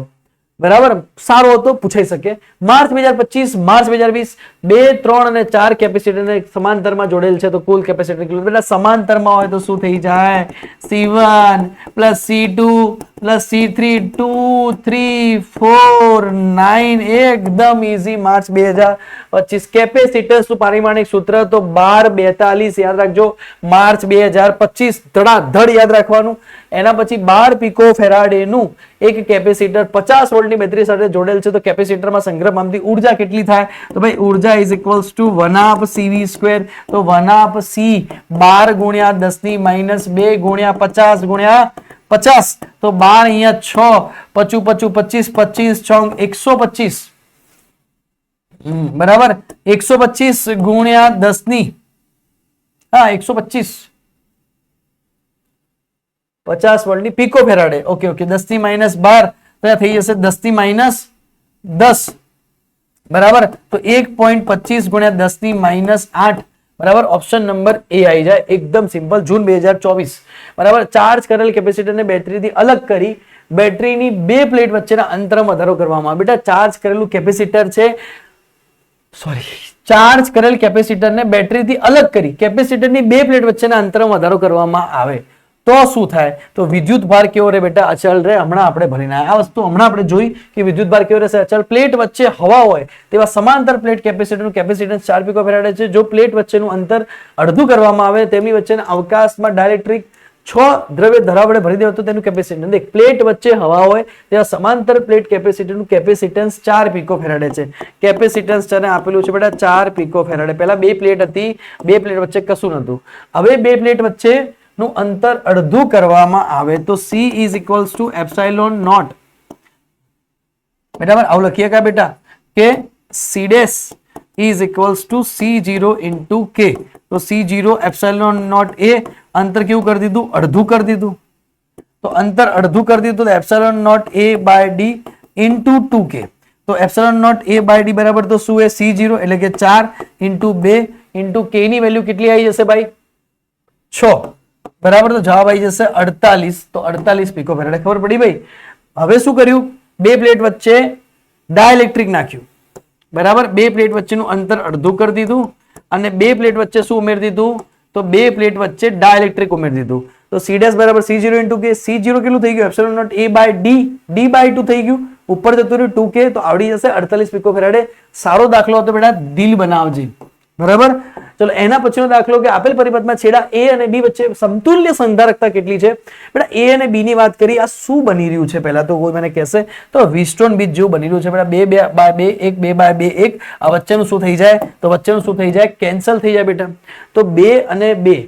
બરાબર. સારો હતો, પૂછાઈ શકે. માર્ચ 2025 માર્ચ 2020 2 3 અને 4 કેપેસિટરને સમાંતરમાં જોડેલ છે. તો કુલ કેપેસિટર કેટલું? બેટા સમાંતરમાં હોય તો શું થઈ જાય? C1 + C2 + C3 2 3 4 9. એકદમ ઈઝી. માર્ચ 2025 કેપેસિટર્સ નું પારિમાણિક સૂત્ર તો 12 42 યાદ રાખજો. માર્ચ 2025 ધડાધડ યાદ રાખવાનું. એના પછી 12 પિકો ફેરાડે નું એક કેપેસિટર 50 વોલ્ટની બેટરી સાથે જોડેલ છે. તો કેપેસિટરમાં સંગ્રહ પામતી ઉર્જા કેટલી થાય? તો ભાઈ ઉર્જા ઇઝ ઇક્વલ્સ ટુ 1/CV². તો 1/C 12 ગુણ્યા 10 ની -2 ગુણ્યા 50 ગુણ્યા 50 તો 12 અહીંયા 6 પચું 25 25 ચોંગ 125 બરાબર 125 ગુણ્યા 10 ની 125 50 વોલ્ટની પીકો ફેરાડે. ઓકે ઓકે 10 ની -12 તો થઈ જશે 10 ની -10 બરાબર. તો 1.25 ગુણ્યા 10 ની -8 બરાબર. ઓપ્શન નંબર એ આવી જાય. એકદમ સિમ્પલ. જૂન 2024 બરાબર. ચાર્જ કરેલ કેપેસિટરને બેટરીથી અલગ કરી બેટરીની બે પ્લેટ વચ્ચેના અંતરમાં વધારો કરવામાં આવે. બેટા ચાર્જ કરેલું કેપેસિટર છે, ચાર્જ કરેલ કેપેસિટરને બેટરીથી અલગ કરી કેપેસિટરની બે પ્લેટ વચ્ચેના અંતરમાં વધારો કરવામાં આવે તો શું થાય? તો વિદ્યુત ભાર કેવો રહે બેટા? અચળ રહે. હમણાં આપણે ભણીને આ વસ્તુ હમણાં આપણે જોઈ કે વિદ્યુત ભાર કેવો રહેશે? અચળ. પ્લેટ વચ્ચે હવા હોય તેવા સમાંતર પ્લેટ કેપેસિટરનું કેપેસિટન્સ 4 પીકોફેરાડે છે. જો પ્લેટ વચ્ચેનું અંતર અડધું કરવામાં આવે તેમની વચ્ચેના અવકાશમાં ડાયલેક્ટ્રિક 6 દ્રવ્ય ધરાવ વડે ભરી દેવા તો તેનું કેપેસિટન્સ. દેખ પ્લેટ વચ્ચે હવા હોય તેવા સમાંતર પ્લેટ કેપેસિટરનું કેપેસિટન્સ 4 પીકોફેરાડે છે. કેપેસિટન્સ તને આપેલું છે બેટા 4 પીકોફેરાડે. પહેલા બે પ્લેટ હતી, બે પ્લેટ વચ્ચે કશું નતું. હવે બે પ્લેટ વચ્ચે નું અંતર અડધું કરવામાં આવે તો C is equals to epsilon naught. બરાબર. આવું લખીએ કા બેટા કે C dash is equals to C0 into K. તો C0 epsilon naught a અંતર કેવું કરી દીધું? અડધું કરી દીધું. તો અંતર અડધું કરી દીધું તો epsilon naught a by d into 2k. તો epsilon naught a by d બરાબર તો શું है? C0 એટલે કે 4 into 2 into k ની વેલ્યુ કેટલી આવી જશે ભાઈ? 6 બરાબર. તો જવાબ આવી જશે 48. તો 48 પીકોફેરાડે. ખબર પડી ભાઈ? હવે શું કર્યું? બે પ્લેટ વચ્ચે ડાઇલેક્ટ્રિક નાખ્યું બરાબર. બે પ્લેટ વચ્ચેનું અંતર અડધું કરી દીધું અને બે પ્લેટ વચ્ચે શું ઉમેરી દીધું? તો બે પ્લેટ વચ્ચે ડાઇલેક્ટ્રિક ઉમેરી દીધું. તો C dash બરાબર C0 into K. C0 કેટલું થઈ ગયું? Epsilon not A by D, D by 2 થઈ ગયું. ઉપર જતું રહ્યું 2K તો આવડી જશે 48 પીકોફેરાડે. સારો દાખલો હતો બેટા, દિલ બનાવજે બરાબર. ચલો એના પછીનો દાખલો કે આપેલ પરિપથમાં છેડા A અને B વચ્ચે સમતુલ્ય સંધારકતા કેટલી છે? બેટા A અને B ની વાત કરી. આ શું બની રહ્યું છે? પહેલા તો કોઈ મને કહેશે તો વિસ્ટોન બીજ જેવું બની રહ્યું છે બેટા. 2 by 2 1 2 by 2 1. આ વચ્ચેનું શું થઈ જાય? તો વચ્ચેનું શું થઈ જાય? કેન્સલ થઈ જાય બેટા. તો 2 અને 2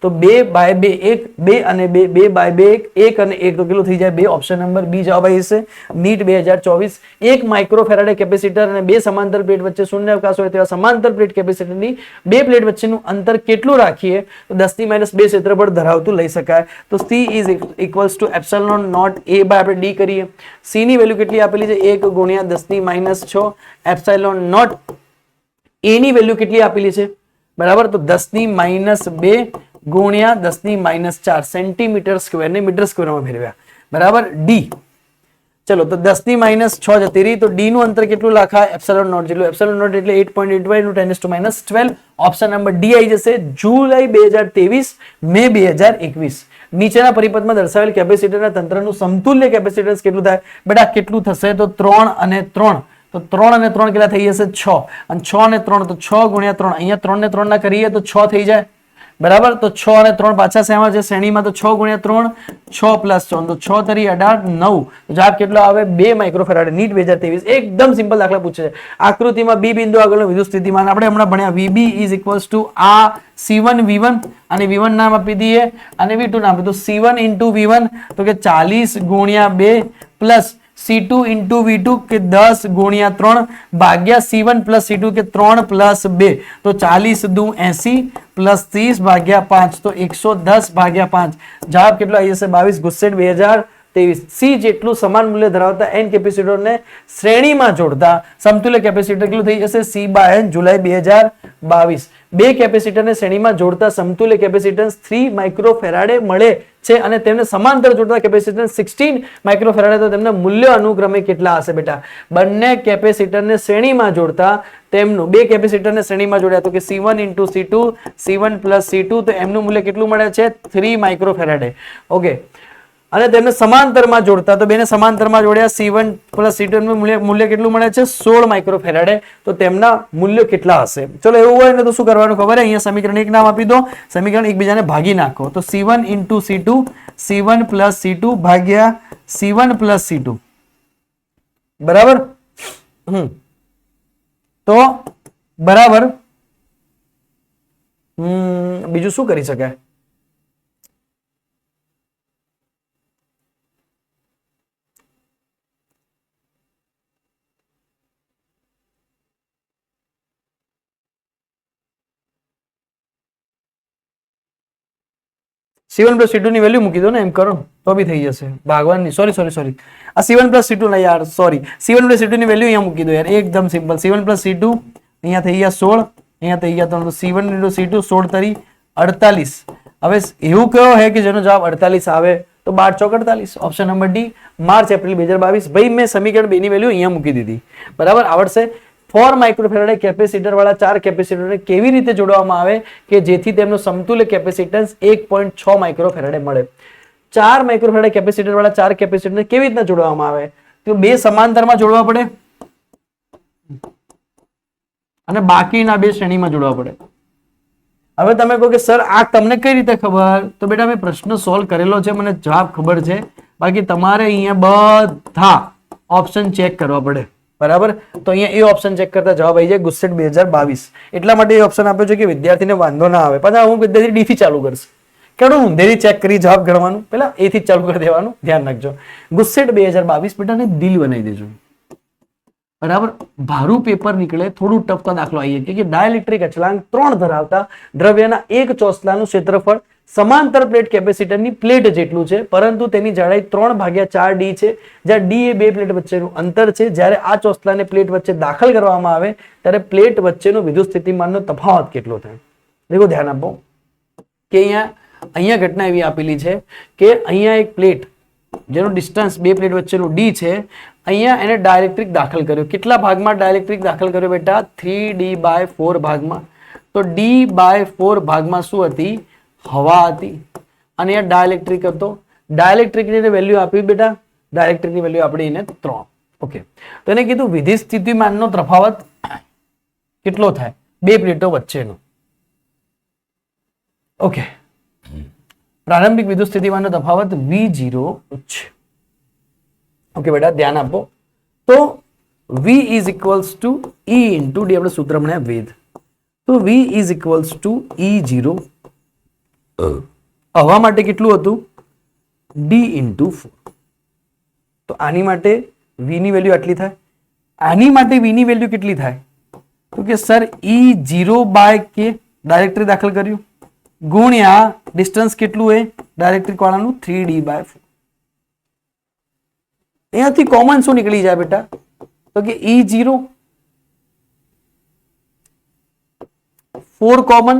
તો 2 by 2 1 2 અને 2 2 by 2 1 અને 1 તો કેટલું થઈ જાય? 2. ઓપ્શન નંબર બી જવાબ આવી જશે. નીટ 2024. 1 માઇક્રોફેરાડે કેપેસિટર અને બે સમાંતર પ્લેટ વચ્ચે શૂન્ય અવકાશ હોય તેવા સમાંતર પ્લેટ કેપેસિટરની બે પ્લેટ વચ્ચેનું અંતર કેટલું રાખીએ તો 10 ની -2 ક્ષેત્રફળ ધરાવતું લઈ શકાય? તો C is equals to epsilon naught a by આપણે d કરીએ. C ની વેલ્યુ કેટલી આપેલી છે? 1 ગુણ્યા 10 ની -6. એપ્સિલોન નોટ a ની વેલ્યુ કેટલી આપેલી છે? બરાબર. તો 10 ની -2 ગુણ્યા 10 ની -4 સેન્ટીમીટર સ્ક્વેર ને મીટર સ્ક્વેરમાં ફેરવ્યા બરાબર. D ચલો તો 10 ની -6 જતી રહી તો D નું અંતર કેટલું લખાય? એપ્સિલોન નોટ જેટલું. એપ્સિલોન નોટ એટલે 8.85 × 10⁻12. ઓપ્શન નંબર D આવી જશે. જુલાઈ 2023 મે 2021. નીચેના પરિપથમાં દર્શાવેલ કેપેસિટરના તંત્રનું સમતુલ્ય કેપેસિટન્સ કેટલું થાય? બેટા કેટલું થશે? તો 3 અને 3 તો 3 અને 3 કેટલા થઈ જશે? 6 અને 6 અને 3 તો 6 ગુણ્યા 3. અહીંયા 3 ને 3 ના કરીએ તો 6 થઈ જાય બરાબર. તો 6 અને 3 પાછા શેમાં છે? શ્રેણીમાં. તો 6 ગુણ્યા 3 6 પ્લસ 3 તો 6 તરી 18 9. જવાબ કેટલો આવે? 2 માઇક્રોફેરાડે. નીટ 2023. એકદમ સિમ્પલ દાખલા પૂછે છે. આકૃતિમાં બી બિંદુ આગળનો વિદ્યુત સ્થિતિમાન આપણે હમણાં ભણ્યા. VB is equals to આ C1 V1 અને V1 નામ આપી દઈએ અને V2 નામ આપી. તો C1 into V1 તો કે 40 ગુણ્યા 2 પ્લસ C2 into V2 કે 10 ગુણ્યા 3 ભાગ્યા C1 plus C2 કે 3 plus 2 તો 40 દુ 80 પ્લસ 30 ભાગ્યા 5 તો 110 ભાગ્યા 5. જવાબ કેટલો આવી જશે? 22. ગુસ્સેટ 2023. C જેટલું સમાન મૂલ્ય ધરાવતા n કેપેસિટરને શ્રેણીમાં જોડતા સમતુલ્ય કેપેસિટર કેટલું થઈ જશે? C by n. જુલાઈ 2022. બે કેપેસિટરને શ્રેણીમાં જોડતા સમતુલ્ય કેપેસિટન્સ 3 માઇક્રોફેરાડે મળે છે અને તેમને સમાંતર જોડતા કેપેસિટન્સ 16 માઇક્રોફેરાડે. તો તેમના મૂલ્ય અનુક્રમે કેટલા હશે બેટા? બંને કેપેસિટરને શ્રેણીમાં જોડતા તેમનું બે કેપેસિટરને શ્રેણીમાં જોડ્યા તો કે C1 into C2 C1 plus C2 તો એમનું મૂલ્ય કેટલું મળે છે? 3 માઇક્રોફેરાડે. ઓકે. અને તેમને સમાંતરમાં જોડતા તો બેને સમાંતરમાં જોડ્યા C1 plus C2 નું મૂલ્ય કેટલું મળે છે? 16 માઇક્રોફેરાડે. તો તેમના મૂલ્યો કેટલા હશે? ચલો એવું હોય ને તો શું કરવાનું ખબર? અહીંયા સમીકરણ એક નામ આપી દો. સમીકરણ એકબીજાને ભાગી નાખો. તો C1 into C2 C1 plus C2 ભાગ્યા C1 plus C2 બરાબર. તો બરાબર બીજું શું કરી શકાય? C1 પ્લસ C2 ની વેલ્યુ મૂકી દો ને, એમ કરો તો બી થઈ જશે. ભાગવાની સોરી આ C1 પ્લસ C2 ના યાર, સોરી C1 પ્લસ C2 ની વેલ્યુ અહીંયા મૂકી દો યાર, એકદમ સિમ્પલ. C1 પ્લસ C2 અહીંયા થઈ ગયા 16, અહીંયા થઈ ગયા 3, તો C1 into C2 16 તરી 48. હવે એવું કયો હે કે જેનો જવાબ 48 આવે, તો 12 ચોક 48, option number D, March April 2022. ભાઈ મેં સમીકરણ 2 ની વેલ્યુ અહીંયા મૂકી દીધી, બરાબર. આવડશે. 4 માઇક્રોફેરાડે કેપેસિટર વાળા 4 કેપેસિટરને કેવી રીતે જોડવામાં આવે કે જેથી તેમનો સમતુલ્ય કેપેસિટન્સ 1.6 માઇક્રોફેરાડે મળે. 4 માઇક્રોફેરાડે કેપેસિટર વાળા 4 કેપેસિટરને કેવી રીતના જોડવામાં આવે, તો બે સમાંતરમાં જોડવા પડે અને બાકીના બે શ્રેણીમાં જોડવા પડે. હવે તમે કહો કે સર આ તમને કઈ રીતે ખબર, તો બેટા મેં પ્રશ્ન સોલ્વ કરેલો છે, મને જવાબ ખબર છે, બાકી તમારે અહીંયા બધા ઓપ્શન ચેક કરવા પડે, બરાબર. તો અહીંયા એ ઓપ્શન ચેક કરતા જવાબ આવી જાય ગુસ્સેટ 2022. એટલા માટે એ ઓપ્શન આપ્યો છે કે વિદ્યાર્થીને વાંધો ના આવે. પાછા હું વિદ્યાર્થી ડી થી ચાલુ કરશે, કેવું ઊંધેરી ચેક કરી જવાબ ગણવાનું, પેલા એ થી ચાલુ કરી દેવાનું, ધ્યાન રાખજો. ગુસ્સેટ 2022 બેટાને દિલ બનાવી દેજો, બરાબર. ભારું પેપર નીકળે, થોડું ટફ દાખલો આવીએ કે ડાયલેક્ટ્રિક અચળાંક 3 ધરાવતા દ્રવ્યના એક ચોસલાનું ક્ષેત્રફળ સમાંતર પ્લેટ કેપેસિટરની પ્લેટ જેટલું છે, પરંતુ તેની જાડાઈ 3/4 ડી છે, જ્યાં ડી એ બે પ્લેટ વચ્ચેનું અંતર છે. જ્યારે આ ચોસલાને પ્લેટ વચ્ચે દાખલ કરવામાં આવે ત્યારે પ્લેટ વચ્ચેનો વિદ્યુત સ્થિતિમાનનો તફાવત કેટલો થાય. દેખો ધ્યાન આપો કે અહીંયા ઘટના એવી આપેલી છે કે અહીંયા એક પ્લેટ જેનો ડિસ્ટન્સ બે પ્લેટ વચ્ચેનું ડી છે, અહીંયા એને ડાયલેક્ટ્રિક દાખલ કર્યો. કેટલા ભાગમાં ડાયલેક્ટ્રિક દાખલ કર્યો બેટા? 3D/4 ભાગમાં. તો D/4 ભાગમાં શું હતી? હવા હતી. અને અહીંયા ડાયલેક્ટ્રિક હતો. ડાયલેક્ટ્રિકની વેલ્યુ આપી બેટા, ડાયલેક્ટ્રિકની વેલ્યુ આપણી એને 3. ઓકે, તો એને કીધું વિદ્યુત સ્થિતિમાનનો તફાવત કેટલો થાય બે પ્લેટો વચ્ચેનો. ઓકે, પ્રારંભિક વિદ્યુત સ્થિતિમાનનો તફાવત V0 છે. ઓકે બેટા ધ્યાન આપો. તો V is equals to E into D, આપણે સૂત્ર ભણ્યા વેધ. તો V is equals to E0, હવા માટે કેટલું હતું? D into 4. તો આની માટે V ની વેલ્યુ આટલી થાય, આની માટે V ની વેલ્યુ કેટલી થાય? તો કે સર E0/K ડાયરેક્ટરી દાખલ કર્યું ગુણ્યા ડિસ્ટન્સ કેટલું એ ડાયરેક્ટ્રિક વાળાનું 3D/4. અહીંયાથી કોમન શું નીકળી જાય બેટા? તો કે E0 4 કોમન,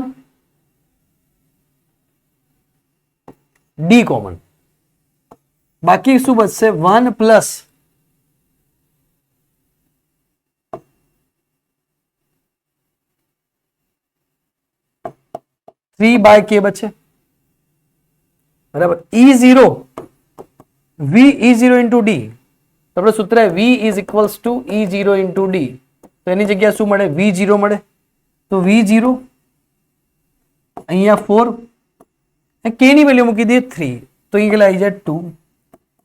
D કોમન, બાકી શું બચશે? 1 પ્લસ (3/K) બચે, બરાબર. E0 V E0 into D, તો આપણે સૂત્ર V is equals to E0 into D, તો એની જગ્યા શું મળે? V0 મળે. તો V0 અહીંયા 4, K ની વેલ્યુ મૂકી દઈએ 3, તો અહીં કેટલા આવી જાય? 2.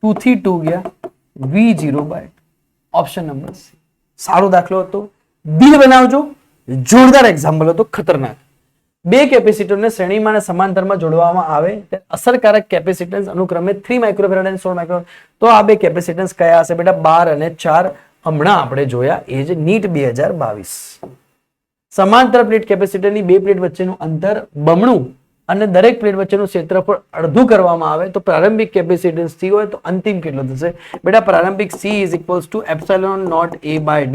2 થી 2 ગયા, V0/2. Option number C. સારો દાખલો હતો, દિલ બનાવજો. જોરદાર એક્ઝામ્પલ હતો, ખતરનાક. બે કેપેસિટરને શ્રેણીમાં અને સમાંતરમાં જોડવામાં આવે ત્યારે અસરકારક કેપેસિટન્સ અનુક્રમે 3 માઇક્રોફેરાડ અને 16 માઇક્રો. તો આ બે કેપેસિટન્સ કયા હશે બેટા? 12 અને 4. હમણાં આપણે જોયા, એ જ નીટ 2022. સમાંતર પ્લેટ કેપેસિટરની બે પ્લેટ વચ્ચેનું અંતર બમણું અને દરેક પ્લેટ વચ્ચેનું ક્ષેત્રફળ અડધું કરવામાં આવે તો પ્રારંભિક કેપેસિટન્સ C હોય તો અંતિમ કેટલો થશે બેટા? પ્રારંભિક C is equals to epsilon naught A/D.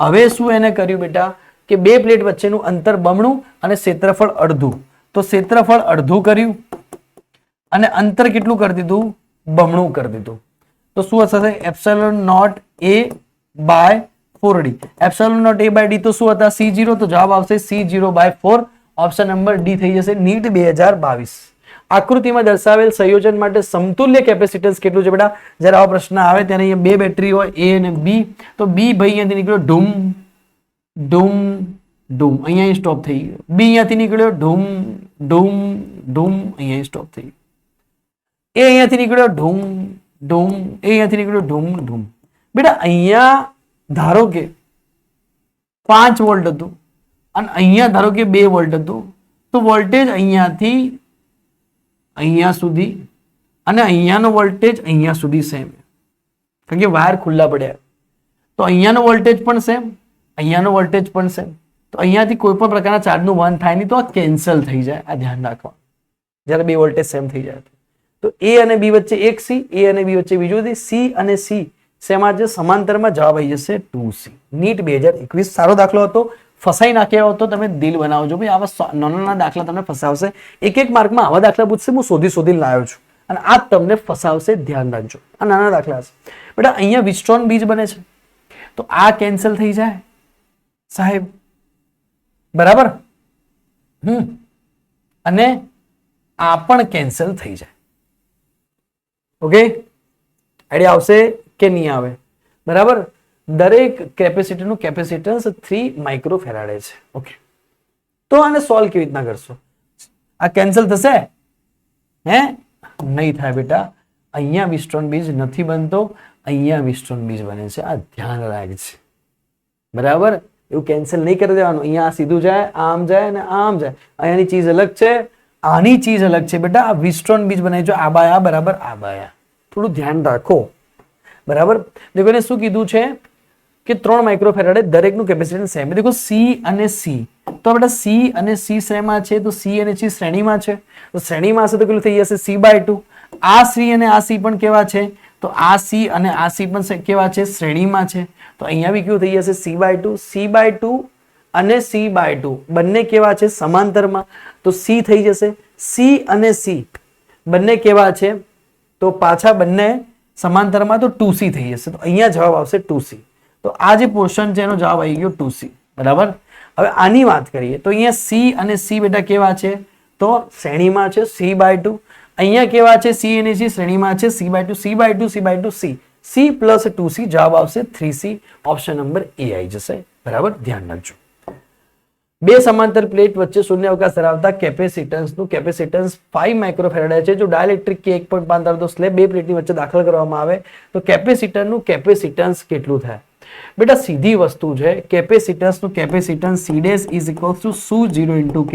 હવે શું એને કર્યું બેટા કે બે પ્લેટ વચ્ચેનું અંતર બમણું અને ક્ષેત્રફળ અડધું. તો ક્ષેત્રફળ અડધું કર્યું અને અંતર કેટલું કરી દીધું? બમણું કરી દીધું. તો શું થશે? epsilon naught A/4D. epsilon naught A/D તો શું હતા? C0. તો જવાબ આવશે C0/4. ઓપ્શન નંબર ડી થઈ જશે નીટ 2022. આકૃતિમાં દર્શાવેલ સંયોજન માટે સમતુલ્ય કેપેસિટન્સ કેટલું છે બેટા? જ્યારે આવો પ્રશ્ન આવે ત્યારે અહીંયા બે બેટરી હોય A અને B, તો B ભાઈ અહીંયાથી નીકળ્યો ઢૂમ ઢૂમ ઢૂમ, અહીંયા સ્ટોપ થઈ ગયો. B અહીંયાથી નીકળ્યો ઢૂમ ઢૂમ ઢૂમ, અહીંયા સ્ટોપ થઈ ગયો. A અહીંયાથી નીકળ્યો ઢૂમ ઢૂમ, A અહીંયાથી નીકળ્યો ઢૂમ ઢૂમ. બેટા અહીંયા ધારો કે 5 વોલ્ટ હતું અને અહીંયા ધારો કે 2 વોલ્ટ હતું, તો વોલ્ટેજ અહીંયાથી અહીંયા સુધી અને અહીંયાનો વોલ્ટેજ અહીંયા સુધી સેમ, કારણ કે વાયર ખુલ્લા પડ્યા. તો અહીંયાનો વોલ્ટેજ પણ સેમ, અહીંયાનો વોલ્ટેજ પણ સેમ. તો અહીંયાથી કોઈ પણ પ્રકારના ચાર્જનું વહન થાય નહીં, તો આ કેન્સલ થઈ જાય. આ ધ્યાન રાખવા. જ્યારે બે વોલ્ટેજ સેમ થઈ જાય તો એ અને બી વચ્ચે એક સી, એ અને બી વચ્ચે બીજું સી અને સી શેમાં છે? સમાંતરમાં. જવાબ આવી જશે 2C. નીટ 2021 સારો દાખલો હતો, ફસાઈ નાખ્યા હતો. તમે દિલ બનાવજો ભાઈ, આવા નાના દાખલા તમને ફસાવશે. એક એક માર્કમાં આવા દાખલા પૂછશે, હું શોધી લાવ્યો છું અને આ તમને ફસાવશે. ધ્યાન રાખજો, આ નાના દાખલા છે બેટા. અહીંયા વિસ્ટ્રોન બીજ બને છે તો આ કેન્સલ થઈ જાય સાહેબ, બરાબર. અને આ પણ કેન્સલ થઈ જાય. ઓકે, આઈડિયા આવશે કે નહીં આવે? બરાબર. દરેક કેપેસિટરનું કેપેસિટન્સ 3 માઇક્રોફેરાડે છે. ઓકે, તો આને સોલ્વ કેવી રીતના કરશો? આ કેન્સલ થશે? નહીં થાય બેટા. અહીંયા વિસ્ટ્રોન બીજ નથી બનતો, અહીંયા વિસ્ટ્રોન બીજ બને છે. આ ધ્યાન રાખજે, બરાબર. એવું કેન્સલ નહીં કરી દેવાનું. અહીંયા આ સીધું જાય, આમ જાય અને આમ જાય. અહીંયાની ચીજ અલગ છે, આની ચીજ અલગ છે બેટા. આ વિસ્ટ્રોન બીજ બનાવી જો, આ બાયા બરાબર આ બાયા. થોડું ધ્યાન રાખો, બરાબર. દેખો એને શું કીધું છે કે 3 માઇક્રોફેરાડે દરેકનું કેપેસિટન્સ સેમ. દેખો સી અને સી, તો બેટા સી અને સી શ્રેણીમાં છે, તો સી અને સી શ્રેણીમાં છે. તો શ્રેણીમાં હશે તો કેટલું થઈ જશે? C/2. આ સી અને આ સી પણ કેવા છે? તો આ સી અને આ સી પણ કેવા છે? શ્રેણીમાં છે. તો અહીંયા બી કેવું થઈ જશે? C/2. C/2 અને C/2 બંને કેવા છે? સમાંતરમાં. તો C થઈ જશે. C અને C બંને કેવા છે? તો પાછા બંને સમાંતરમાં, તો 2C થઈ જશે. તો અહીંયા જવાબ આવશે 2C. તો આ જે પોર્શન છે એનો જવાબ આવી ગયો 2C, બરાબર. હવે આની વાત કરીએ તો અહીંયા C અને C બેટા કેવા છે? તો શ્રેણીમાં છે, C/2. અહીંયા કેવા છે? C અને C શ્રેણીમાં છે, C/2. C/2 C/2 C, C plus 2C જવાબ આવશે 3C. ઓપ્શન નંબર A આવી જશે, બરાબર. ધ્યાન રાખજો. બે સમાંતર પ્લેટ વચ્ચે શૂન્યાવકાશ ધરાવતા કેપેસિટન્સનું કેપેસિટન્સ 5 માઇક્રોફેરાડે છે. જો ડાઇલેક્ટ્રિક કે 1.5 ધારો સ્લેબ બે પ્લેટની વચ્ચે દાખલ કરવામાં આવે તો કેપેસિટરનું કેપેસિટન્સ કેટલું થાય? બેટા સીધી વસ્તુ છે. કેપેસિટન્સનું capacitance C' is equal to શું 0 ઇન્ટુ K,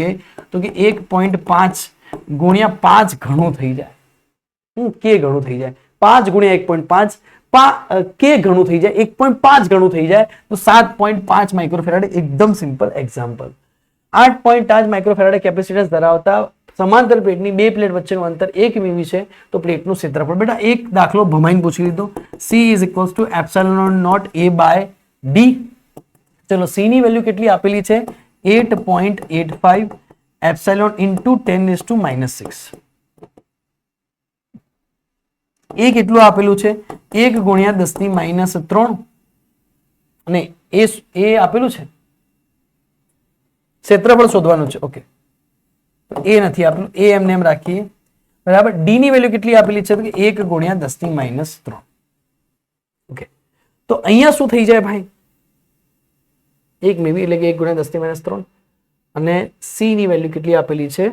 તો કે 1.5 ગુણ્યા 5 ઘણું થઈ જાય. K ઘણું થઈ જાય. 5 ગુણ્યા 1.5 K ઘણું થઈ જાય, 1.5 ઘણું થઈ જાય તો 7.5 માઇક્રોફેરાડે. એકદમ સિમ્પલ એક્ઝામ્પલ. 8.5 માઇક્રોફેરાડે કેપેસિટન્સ ધરાવતા સમાંતર પ્લેટની બે પ્લેટ વચ્ચેનું અંતર 1 મીમી છે તો પ્લેટનું ક્ષેત્રફળ. બેટા એક દાખલો ભમાઈને પૂછી લીધો. C is equal to epsilon not A by D. ચલો C ની વેલ્યુ કેટલી આપેલી છે? 8.85 એપ્સિલોન ઇન્ટુ 10⁻⁻6. એ કેટલું આપેલું છે? 1 ગુણ્યા 10⁻³ અને એ આપેલું છે. ક્ષેત્રફળ શોધવાનું છે. ઓકે, એ નથી આપેલું, એ એમને એમ રાખીએ, બરાબર. ડી ની વેલ્યુ કેટલી આપેલી છે? તો કે 1 ગુણ્યા 10⁻³ ઓકે. તો અહીંયા શું થઈ જાય ભાઈ? 1 મીમી એટલે કે 1 ગુણ્યા 10⁻³ અને સી ની વેલ્યુ કેટલી આપેલી છે?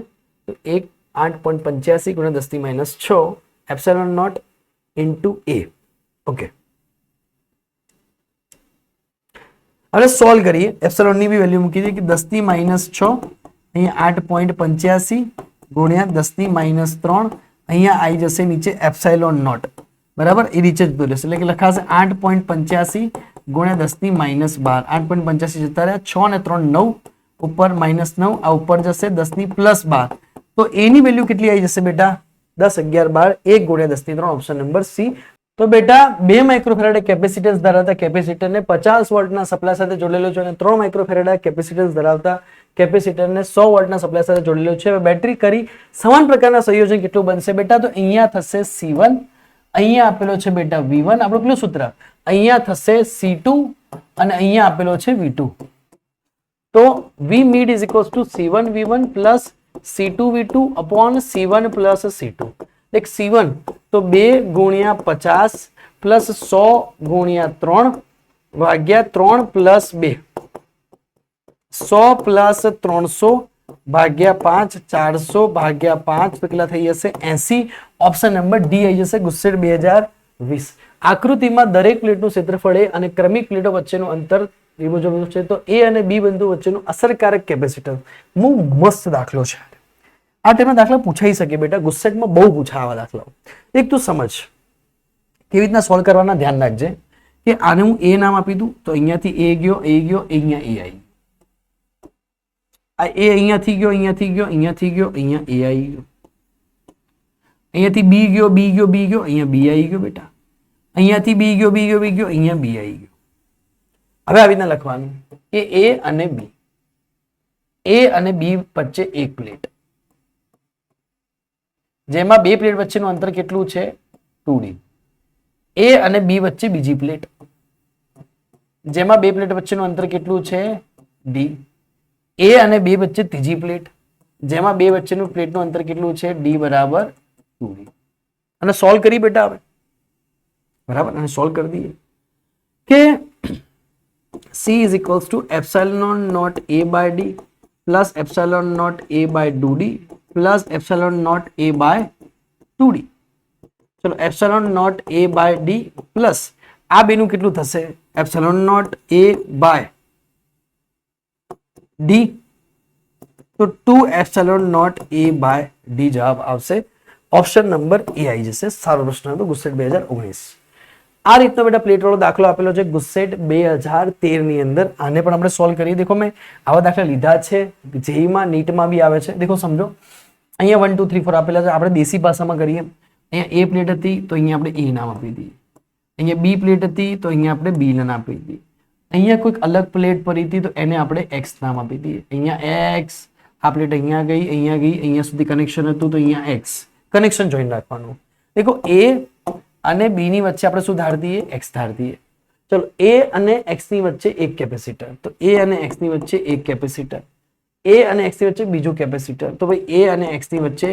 તો 8.85 ગુણ્યા 10⁻6 epsilon naught into A. Okay, હવે સોલ્વ કરીએ. એપ્સિલોન ની બી વેલ્યુ મૂકી દઈએ કે 10⁻6 અહીંયા 8.85 ગુણ્યા 10⁻³ અહીંયા આવી જશે નીચે એપ્સિલોન નોટ, બરાબર. એ નીચે જતું રહેશે એટલે કે લખાશે 8.85 ગુણ્યા 10⁻12. 8.85 જતા રહ્યા, 6 ને 3 9 ઉપર -9 આ ઉપર જશે 10⁻+12. તો એ ની વેલ્યુ કેટલી આવી જશે બેટા? 10 11 12 1 ગુણ્યા 10⁻³ ઓપ્શન નંબર C. તો બેટા 2 માઇક્રોફેરાડે કેપેસિટન્સ ધરાવતા કેપેસિટરને 50 વોલ્ટના સપ્લાય સાથે જોડેલો છે અને 3 માઇક્રોફેરાડે કેપેસિટન્સ ધરાવતા કેપેસિટરને 100 વોલ્ટના સપ્લાય સાથે જોડેલો છે. બેટરી કરી સમાન પ્રકારના સંયોજન કેટલું બનશે બેટા? તો અહીંયા થશે C1, અહીંયા આપેલો છે બેટા V1. આપણું કેટલું સૂત્ર? અહીંયા થશે C2 અને અહીંયા આપેલો છે V2. તો V mid is equals to C1 V1 plus C2 V2 upon C1 plus C2. देख C1 तो 2 गुणिया 50 प्लस 100 गुणिया 3 भाग्या 3 प्लस 2 100 प्लस 300 भाग्या 5 400 भाग्या 5 तो કેટલા થઈ જશે? 80. ઓપ્શન નંબર ડી આવી જશે. ગુસ્સેટ 2020. આકૃતિમાં દરેક પ્લેટનું ક્ષેત્રફળ A અને ક્રમિક પ્લેટો વચ્ચેનું અંતર મુજબનું છે. તો A અને B બિંદુ વચ્ચેનું અસરકારક કેપેસિટન્સ. બહુ મસ્ત દાખલો છે. આ ટાઈપના દાખલા પૂછાઈ શકે બેટા, ગુસ્સેટમાં બહુ પૂછાય આવા દાખલાઓ. એક તું સમજ કેવી રીતના સોલ્વ કરવાના, ધ્યાન રાખજે કે આને હું A નામ આપી દઉં તો અહીંયાથી A ગયો, અહીંયા A આવી. આ A અહીંયાથી ગયો, અહીંયા A આવી ગયો. અહીંયાથી બી ગયો બી ગયો બી ગયો, અહીંયા બી આવી ગયો બેટા, અહીંયાથી બી ગયો બી ગયો બી ગયો, અહીંયા બી આવી ગયો. હવે આવી રીતના લખવાનું કે એ અને બી, એ અને બી વચ્ચે એક પ્લેટ, જેમાં બે પ્લેટ વચ્ચેનું અંતર કેટલું છે 2d. એ અને બી વચ્ચે બીજી પ્લેટ, જેમાં બે પ્લેટ વચ્ચેનું અંતર કેટલું છે d. એ અને બે વચ્ચે ત્રીજી પ્લેટ, જેમાં બે વચ્ચેનું પ્લેટનું અંતર કેટલું છે d બરાબર 2d. અને સોલ્વ કરી બેટા હવે, બરાબર, અને સોલ્વ કરી દઈએ કે c is equals to epsilon naught a by d plus epsilon naught a by 2d plus epsilon naught a by 2d. ચલો epsilon naught a by d plus આ બેનું કેટલું થશે epsilon naught a by d, તો 2 epsilon naught a by d જવાબ આવશે. Option number A આવી જશે. સારો પ્રશ્ન હતો ગુસ્સેટ 2019. આ રીતનો બેટા પ્લેટ વાળો દાખલો આપેલો છે ગુસ્સેટ 2013 ની અંદર. આને પણ આપણે સોલ્વ કરીએ. દેખો મેં આવા દાખલા લીધા છે, જેઈમાં નીટમાં બી આવે છે. દેખો સમજો, અહીંયા 1 2 3 4 આપેલા છે. આપણે દેશી ભાષામાં કરીએ. અહીંયા એ પ્લેટ હતી તો અહીંયા આપણે એ નામ આપી દઈએ. અહીંયા બી પ્લેટ હતી તો અહીંયા આપણે બી નામ આપી દઈએ. અહીંયા કોઈક અલગ પ્લેટ પડી હતી તો એને આપણે એક્સ નામ આપી દઈએ. અહીંયા એક્સ, આ પ્લેટ અહીંયા ગઈ, અહીંયા સુધી કનેક્શન હતું તો અહીંયા એક્સ કનેક્શન જોઈન રાખવાનું. દેખો એ અને બી ની વચ્ચે આપણે શું ધાર દઈએ, એક્સ ધાર દઈએ. ચલો એ અને એક્સ ની વચ્ચે એક કેપેસિટર, તો એ અને એક્સ ની વચ્ચે એક કેપેસિટર, એ અને એક્સ ની વચ્ચે બીજું કેપેસિટર, તો ભાઈ એ અને એક્સ ની વચ્ચે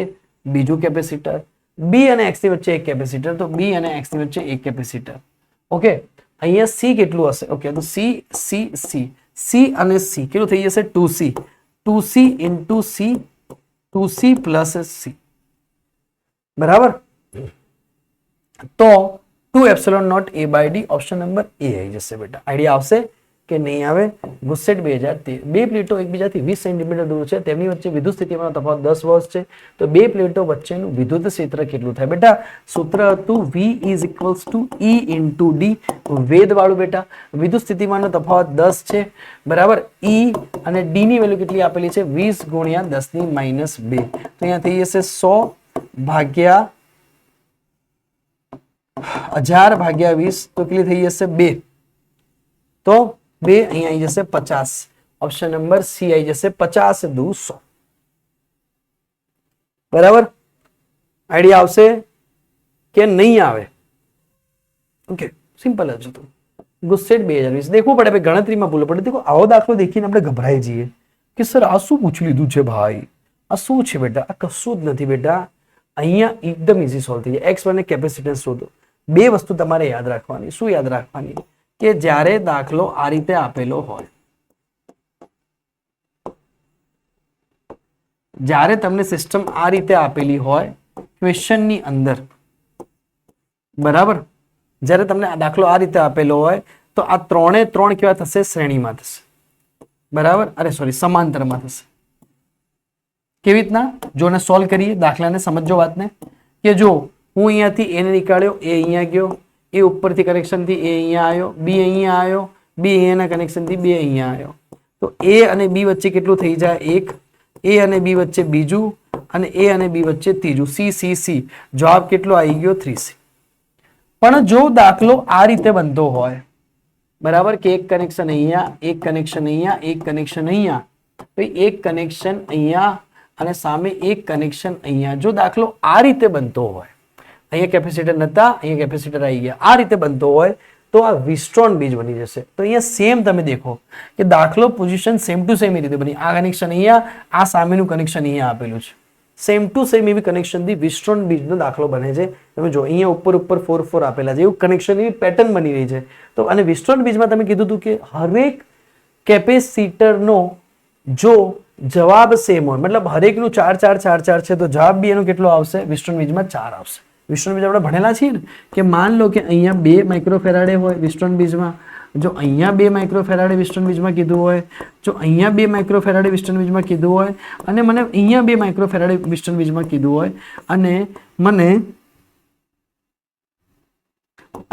બીજું કેપેસિટર, બી અને એક્સ ની વચ્ચે એક કેપેસિટર, તો બી અને એક્સ ની વચ્ચે એક કેપેસિટર. ઓકે, અહીંયા સી કેટલું હશે? ઓકે, તો સી સી સી સી અને સી કેટલું થઈ જશે 2c, 2c into C, 2c plus C, બરાબર. તો 2 epsilon not a by d option number A આવી જશે બેટા. આઈડિયા આવશે કે નહીં આવે? ગુસ્સેટ 2013. બે પ્લેટો એકબીજાથી 20 સેન્ટીમીટર દૂર છે, તેમની વચ્ચે વિદ્યુત સ્થિતિમાનનો તફાવત 10 વોલ્ટ છે, તો બે પ્લેટો વચ્ચેનું વિદ્યુત ક્ષેત્ર કેટલું થાય? બેટા સૂત્ર હતું V is equals to E into D, વેદ વાળું બેટા. વિદ્યુત સ્થિતિમાનનો તફાવત 10 છે, બરાબર. E અને D ની વેલ્યુ કેટલી આપેલી છે? 20 ગુણ્યા 10 ની -2, તો અહીંયા થઈ જશે 100 ભાગ્યા 1000 ભાગ્યા 20, તો કેટલી થઈ જશે 2, તો 2 અહીંયા આવી જશે 50. ઓપ્શન નંબર સી આવી જશે 50 દુ 100, બરાબર. આઈડિયા આવશે કે નહીં આવે? ઓકે, સિમ્પલ જ હતું. ગુસ્સેટ 2020 દેખવું પડે, ભાઈ ગણતરીમાં ભૂલ પડે. દેખો આવો દાખલો દેખીને આપણે ગભરાઈ જઈએ કે સર આ શું પૂછી લીધું છે ભાઈ, આ શું છે બેટા? આ કશું જ નથી બેટા. અહીંયા એકદમ ઇઝી સોલ્વ થઈ જાય. એક્સ અને કેપેસિટન્સ શોધો. બે વસ્તુ તમારે યાદ રાખવાની. શું યાદ રાખવાની? કે જ્યારે દાખલો આ રીતે આપેલો હોય, જ્યારે તમને સિસ્ટમ આ રીતે આપેલી હોય ક્વેશ્ચનની અંદર, બરાબર, જ્યારે તમને આ દાખલો આ રીતે આપેલો હોય તો આ ત્રણે ત્રણ કેવા થશે? શ્રેણીમાં થશે, બરાબર. અરે સોરી, સમાંતરમાં થશે. કેવી રીતના? જો ને સોલ્વ કરીએ દાખલાને, સમજો વાતને. કે જો હું અહીંયાથી એને નીકાળ્યો, એ અહીંયા ગયો, એ ઉપરથી કનેક્શનથી એ અહીંયા આવ્યો, બી અહીંયા આવ્યો, બી અહીંયાના કનેક્શનથી બે અહીંયા આવ્યો, તો એ અને બી વચ્ચે કેટલું થઈ જાય? 1, એ અને બી વચ્ચે બીજું, અને એ અને બી વચ્ચે ત્રીજું, સી સી સી. જવાબ કેટલો આવી ગયો? 3c. પણ જો દાખલો આ રીતે બનતો હોય, બરાબર, કે એક કનેક્શન અહીંયા, એક કનેક્શન અહીંયા, એક કનેક્શન અહીંયા, તો એક કનેક્શન અહીંયા અને સામે એક કનેક્શન અહીંયા, જો દાખલો આ રીતે બનતો હોય, અહીંયા કેપેસિટર નતા, અહીંયા કેપેસિટર આવી ગયા, આ રીતે બનતો હોય તો આ વિસ્ટ્રોન બીજ બની જશે. તો અહીંયા સેમ તમે દેખો કે દાખલો પોઝિશન સેમ ટુ સેમ રીતે બની. આ કનેક્શન અહીંયા, આ સામેનું કનેક્શન અહીંયા આપેલું છે, સેમ ટુ સેમ એવી કનેક્શનથી વિસ્ટ્રોન બીજનો દાખલો બને છે. તમે જો અહીંયા ઉપર 4 4 આપેલા છે, એવું કનેક્શન એવી પેટર્ન બની રહી છે. તો અને વિસ્ટ્રોન બીજમાં તમે કીધું હતું કે હરેક કેપેસિટરનો જો જવાબ સેમ હોય, મતલબ હરેકનું 4 4 4 4 છે, તો જવાબ બી એનો કેટલો આવશે? વિસ્ટ્રોન બીજમાં 4 આવશે. વિસ્ટ્રોન બીજ આપણે ભણેલા છીએ ને, કે માન લો કે અહીંયા 2 માઇક્રોફેરાડે હોય વિસ્ટ્રોન બીજમાં, જો અહીંયા 2 માઇક્રોફેરાડે વિસ્ટ્રોન બીજમાં કીધું હોય, જો અહીંયા 2 માઇક્રોફેરાડે વિસ્ટ્રોન બીજમાં કીધું હોય, અને મને અહીંયા 2 માઇક્રોફેરાડે વિસ્ટ્રોન બીજમાં કીધું હોય, અને મને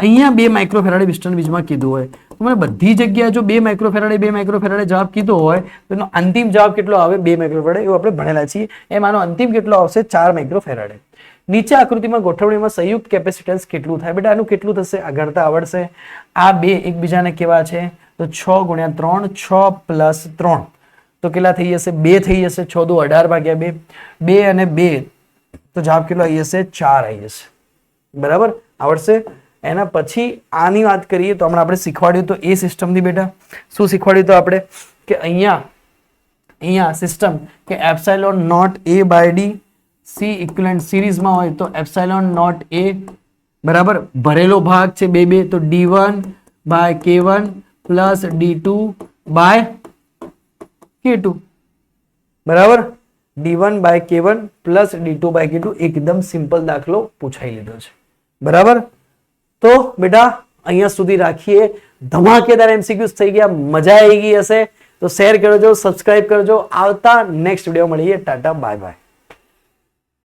અહીંયા 2 માઇક્રોફેરાડે વિસ્ટ્રોન બીજમાં કીધું હોય, તો મને બધી જગ્યાએ જો 2 માઇક્રોફેરાડે જવાબ કીધો હોય તો એનો અંતિમ જવાબ કેટલો આવે? 2 માઇક્રોફેરાડે. એવું આપણે ભણેલા છીએ. એમાંનો અંતિમ કેટલો આવશે? 4 માઇક્રોફેરાડે. નીચે આકૃતિમાં ગોઠવણીમાં સંયુક્ત કેપેસિટન્સ કેટલું થાય? બેટા આનું કેટલું થશે? આ ગણતા આવડશે? આ બે એકબીજાને કેવા છે? તો 6 ગુણ્યા 3, 6 પ્લસ 3 તો કેટલા થઈ જશે? 2 થઈ જશે. 6 દુ 18 ભાગ્યા 2, 2 અને 2 તો જવાબ કેટલો આવી જશે? 4 આવી જશે. બરાબર, આવડશે. એના પછી આની વાત કરીએ તો હમણાં આપણે શીખવાડ્યું તો એ સિસ્ટમથી બેટા શું શીખવાડ્યું તો આપણે કે અહીંયા સિસ્ટમ કે epsilon naught A by D C equivalent સિરીઝમાં હોય તો એપ્સાઇલોન નોટ એ બરાબર ભરેલો ભાગ છે 2 2 તો d1 by k1 plus d2 by k2 બરાબર, d1 by k1 plus d2 by k2 એકદમ સિમ્પલ દાખલો પૂછાઈ લીધો છે. બરાબર, તો બેટા અહીંયા સુધી રાખીએ. ધમાકેદાર એમસીક્યુઝ થઈ ગયા, મજા આવી ગઈ હશે તો શેર કરજો, સબસ્ક્રાઇબ કરજો. આવતા નેક્સ્ટ વિડીયો મળીએ. Tata bye bye.